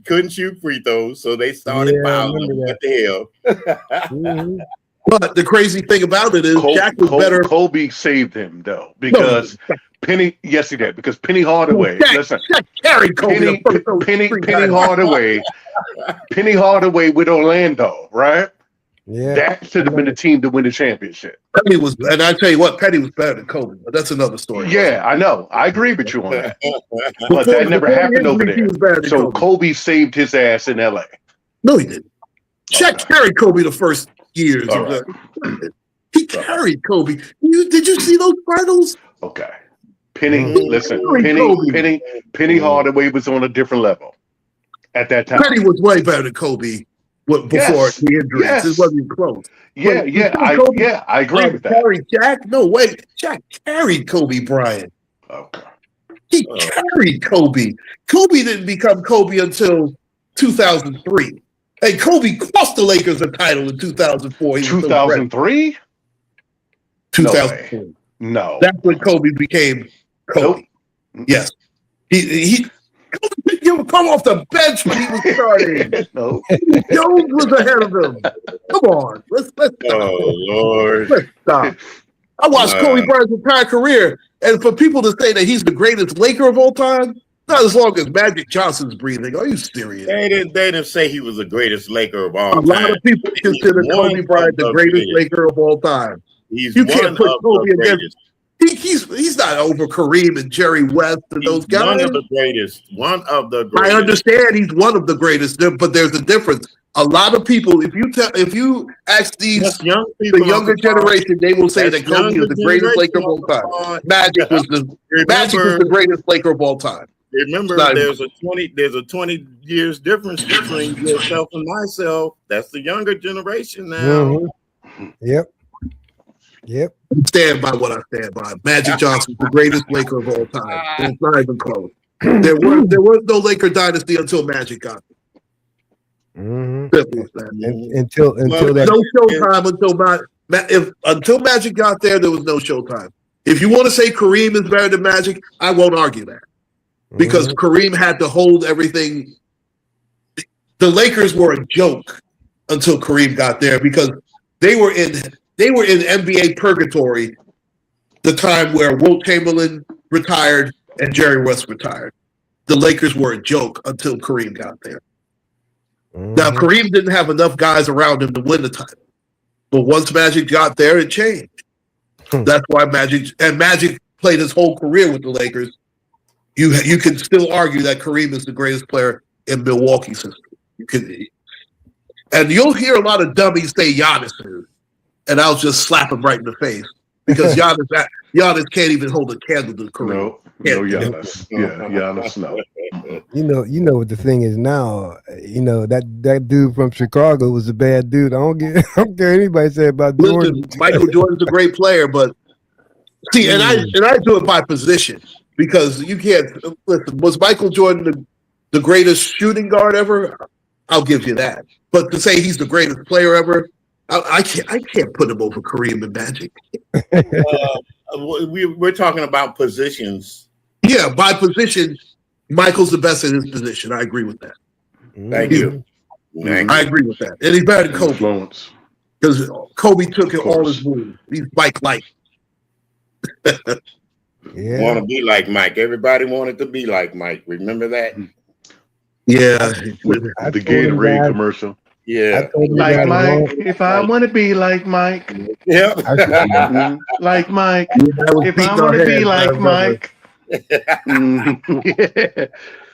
couldn't shoot free throws, so they started fouling. What the hell? But the crazy thing about it is Shaq was better. Kobe saved him though, because Penny. Yes, he did. Because Penny Hardaway. Listen, Shaq carried Kobe. Penny Hardaway. Penny Hardaway with Orlando, right? Yeah, that should have been the team to win the championship. Penny was, and I tell you what, Penny was better than Kobe, but that's another story. Yeah, I know. I agree with you on that. But that never happened over there. So Kobe saved his ass in LA. No, he didn't. Shaq carried Kobe the first years. Right. He carried Kobe. Did you see those finals? Okay. Penny, listen, Penny Hardaway was on a different level at that time. Penny was way better than Kobe. Before the injuries, it wasn't close. I agree with that. Carried Shaq? No way. Shaq carried Kobe Bryant. Okay. He carried Kobe. Kobe didn't become Kobe until 2003. Hey, Kobe cost the Lakers a title in 2004. 2003? 2004. No. That's when Kobe became Kobe. Nope. Yes. He Kobe come off the bench when he was starting. No. Jones was ahead of him. Come on. Let's Oh, Lord. Let's stop. I watched Kobe Bryant's entire career, and for people to say that he's the greatest Laker of all time, not as long as Magic Johnson's breathing. Are you serious? They didn't say he was the greatest Laker of all time. A lot of people consider Kobe Bryant the greatest Laker of all time. You can't put Kobe against. He's not over Kareem and Jerry West and those guys. One of the greatest. I understand he's one of the greatest, but there's a difference. A lot of people, if you ask the younger generation, they will say that Kobe is the greatest Laker of all time. Magic was the greatest Laker of all time. Remember, there's a 20 years difference between yourself and myself. That's the younger generation now. Mm-hmm. Yep. Stand by what I stand by. Magic Johnson, the greatest Laker of all time. It's not even close. There was no Laker dynasty until Magic got there. Mm-hmm. Until that no showtime until Magic got there was no showtime. If you want to say Kareem is better than Magic, I won't argue that because Kareem had to hold everything. The Lakers were a joke until Kareem got there because they were in NBA purgatory, the time where Wilt Chamberlain retired and Jerry West retired. The Lakers were a joke until Kareem got there. Mm-hmm. Now, Kareem didn't have enough guys around him to win the title. But once Magic got there, it changed. That's why Magic played his whole career with the Lakers. You can still argue that Kareem is the greatest player in Milwaukee's history. And you'll hear a lot of dummies say Giannis is. And I'll just slap him right in the face because Giannis can't even hold a candle to Kareem. No Giannis. Yeah, Giannis. No. You know what the thing is now. That dude from Chicago was a bad dude. I don't care anybody say about Jordan. Listen, Michael Jordan's a great player, but see, and I do it by position because you can't. Listen, was Michael Jordan the greatest shooting guard ever? I'll give you that. But to say he's the greatest player ever, I can't put him over Kareem and Magic. We're talking about positions. Yeah, by position, Michael's the best in his position. I agree with that. Thank you. I agree with that. And he's better than Kobe. Influence. Because Kobe took all his moves. He's Mike-like. Yeah. Want to be like Mike. Everybody wanted to be like Mike. Remember that? Yeah. With the Gatorade commercial. Yeah. Like Mike, if I want to be like Mike. Yeah. Like Mike, if I want to be like Mike. Yeah.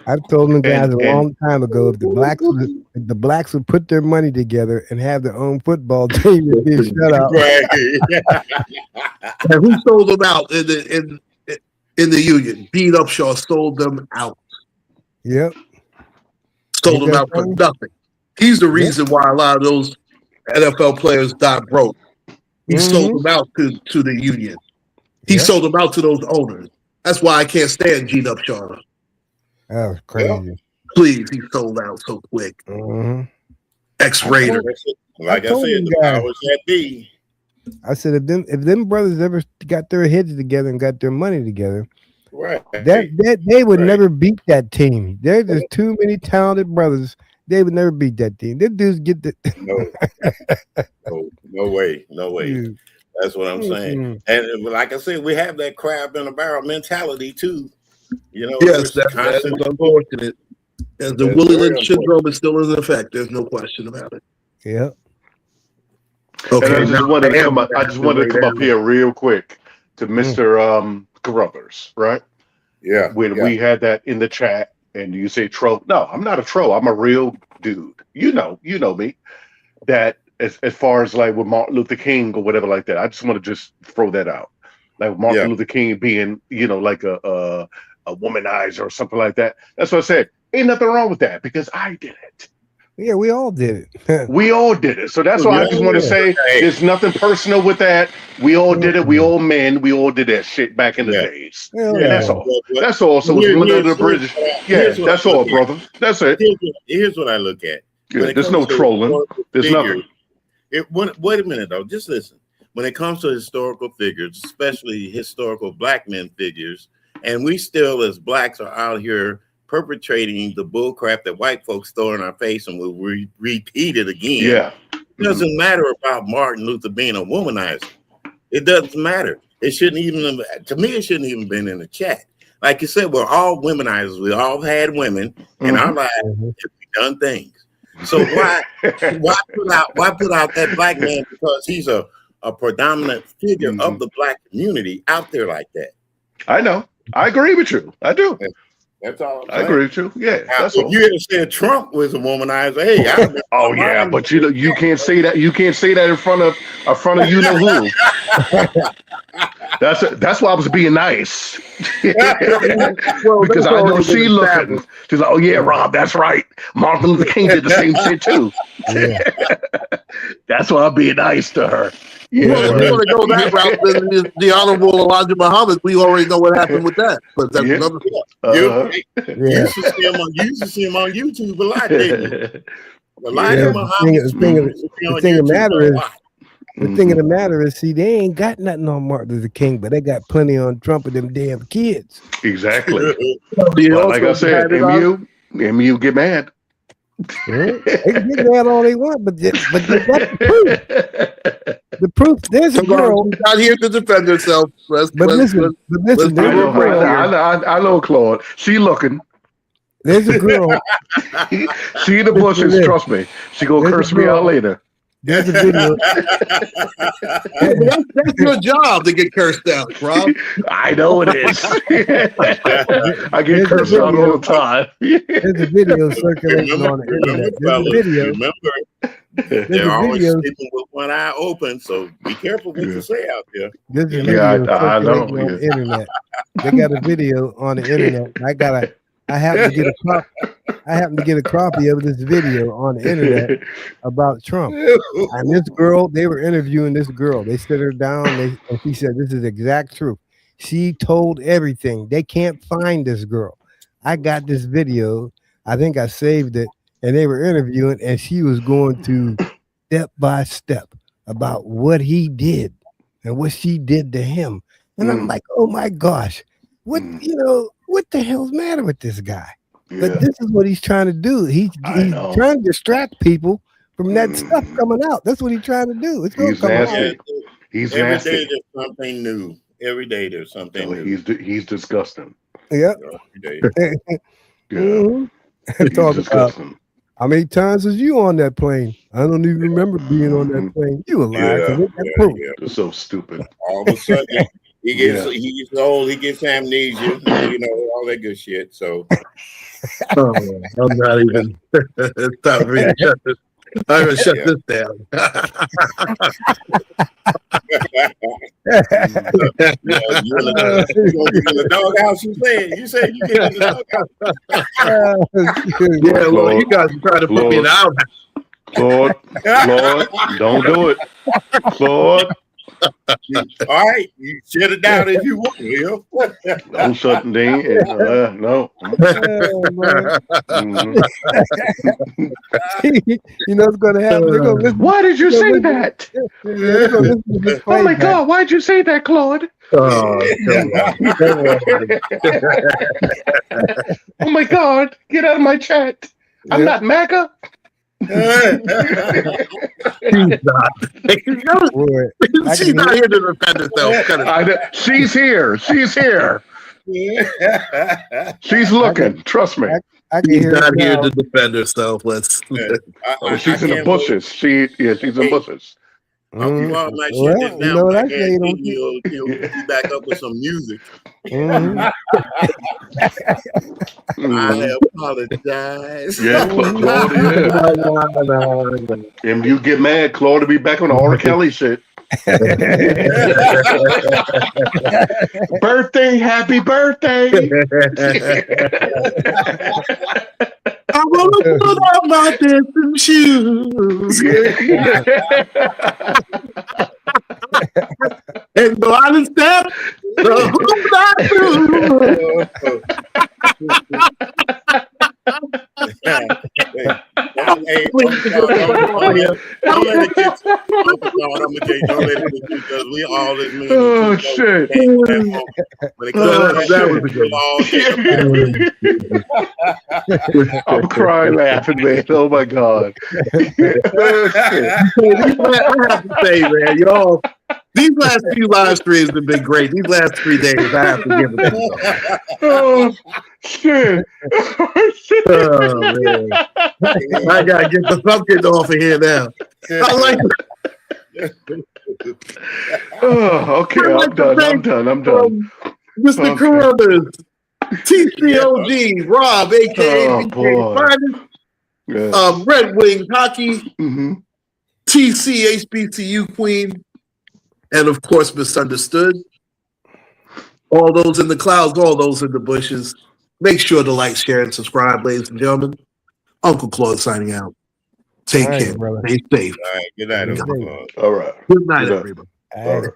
I've told them guys a long time ago, if the blacks would put their money together and have their own football team, it'd be a shutout. And who sold them out in the union? Beat Upshaw sold them out. Yep. Sold them out for nothing. He's the reason why a lot of those NFL players got broke. He sold them out to the union. He sold them out to those owners. That's why I can't stand Gene Upshaw. That was crazy. Please, he sold out so quick. Ex-Raider. Like I said, the powers that be. I said if them brothers ever got their heads together and got their money together, Right. that they would never beat that team. There's just too many talented brothers. They would never beat that team. Them dudes get the no way. That's what I'm saying. And like I said, we have that crab in a barrel mentality too. Yes, that's unfortunate. And the Willie Lynch syndrome is still in effect. There's no question about it. Yeah. Okay. And I just wanted to come up here real quick to Mr. Carruthers, right? Yeah. When we had that in the chat, and you say troll. No, I'm not a troll. I'm a real dude. You know me. That as far as like with Martin Luther King or whatever like that, I just want to just throw that out. Like Martin Luther King being, like a womanizer or something like that. That's what I said. Ain't nothing wrong with that because I did it. Yeah, we all did it. We all did it. So that's why I just want to say there's nothing personal with that. We all did it. We all men. We all did that shit back in the days. Yeah, that's all. That's all. So it's under the bridge. Yeah, that's all, brother. That's it. Here's what I look at. Yeah, there's no trolling. There's nothing. Wait a minute, though. Just listen. When it comes to historical figures, especially historical black men figures, and we still as blacks are out here perpetrating the bullcrap that white folks throw in our face and we'll repeat it again. Yeah. It doesn't matter about Martin Luther being a womanizer. It doesn't matter. It shouldn't even, to me, it shouldn't even been in the chat. Like you said, we're all womanizers. We all had women in our lives and we've done things. So why put out that black man because he's a predominant figure of the black community out there like that? I know. I agree with you. I do. That's all. I agree with you. Yeah, that's all. You ever said Trump was a womanizer? Hey, but you can't say that. You can't say that in front of you know who. That's why I was being nice. Because I know she looking. She's like, oh yeah, Rob, that's right. Martin Luther King did the same shit too. Yeah. That's why I'm being nice to her. Yeah, well, if you want to go that route, then the Honorable Elijah Muhammad, we already know what happened with that. But that's another thing. You used to see him on YouTube a lot, didn't you? Elijah Muhammad. The thing of the matter is, see, they ain't got nothing on Martin Luther King, but they got plenty on Trump and them damn kids. Exactly. Like I said, MU get mad. They can get mad all they want, but that's the proof. The proof. There's a girl She's not here to defend herself. Listen. I know, Claude. She looking. There's a girl. She in the bushes. Trust me. She gonna curse me out later. There's a video. That's your job to get cursed out, Rob. I know it is. I get cursed out all the time. There's a video circulating on the internet. There's a video. They're always sleeping with one eye open, so be careful what you say out there. There's a You video I know. circulating on the internet. They got a video on the internet. I happen to get a copy of this video on the internet about Trump. And this girl, they were interviewing this girl. They sit her down, and she said, "This is exact truth. She told everything. They can't find this girl. I got this video. I think I saved it." And they were interviewing, and she was going to step by step about what he did and what she did to him. And I'm like, oh my gosh, what the hell's the matter with this guy? Yeah. But this is what he's trying to do. He's trying to distract people from that stuff coming out. That's what he's trying to do. It's going to come out. He's Every nasty. day there's something new. Every day there's something new. He's disgusting. Yeah. He's disgusting. How many times was you on that plane? I don't even remember being on that plane. You were lying. They're so stupid. All of a sudden, he gets old. He gets amnesia. All that good shit. So, I'm not even. It's not really. I'm gonna shut this down. You in the doghouse? You said you get in the doghouse. Yeah, well, you guys are trying to put me in our Claude, don't do it. Claude. All right, you shut it down if you want to. Don't shut it down. No. You know what's going to happen? They're gonna listen. Why did you say that? Oh my God! Why did you say that, Claude? Oh my God! Get out of my chat! I'm not MAGA. She's not. She's not here to defend herself. She's here. She's here. She's looking. Trust me. She's not here to defend herself. She's in the bushes. She's in bushes. He'll be back up with some music. I apologize. Yeah, Claude. And you get mad, Claude, to be back on the R. Kelly shit. Birthday, happy birthday. I want to put on my dancing shoes and go out and step the hoop don't let it get you because we all as men. Oh shit! That was a good. I'm crying laughing, man. Oh my God! I have to say, man, y'all. These last few live streams have been great. These last 3 days, I have to give it to you. Oh shit! Oh man, I gotta get the pumpkin off of here now. I like. Oh, okay. I'm done. Mr. Carruthers, TCOG, Rob, aka Red Wing Hockey, TC HBCU Queen, and of course Misunderstood. All those in the clouds, all those in the bushes. Make sure to like, share, and subscribe, ladies and gentlemen. Uncle Claude signing out. Take care. Brother. Stay safe. All right. Good night, Uncle Claude. All right. Good night, everybody. All right.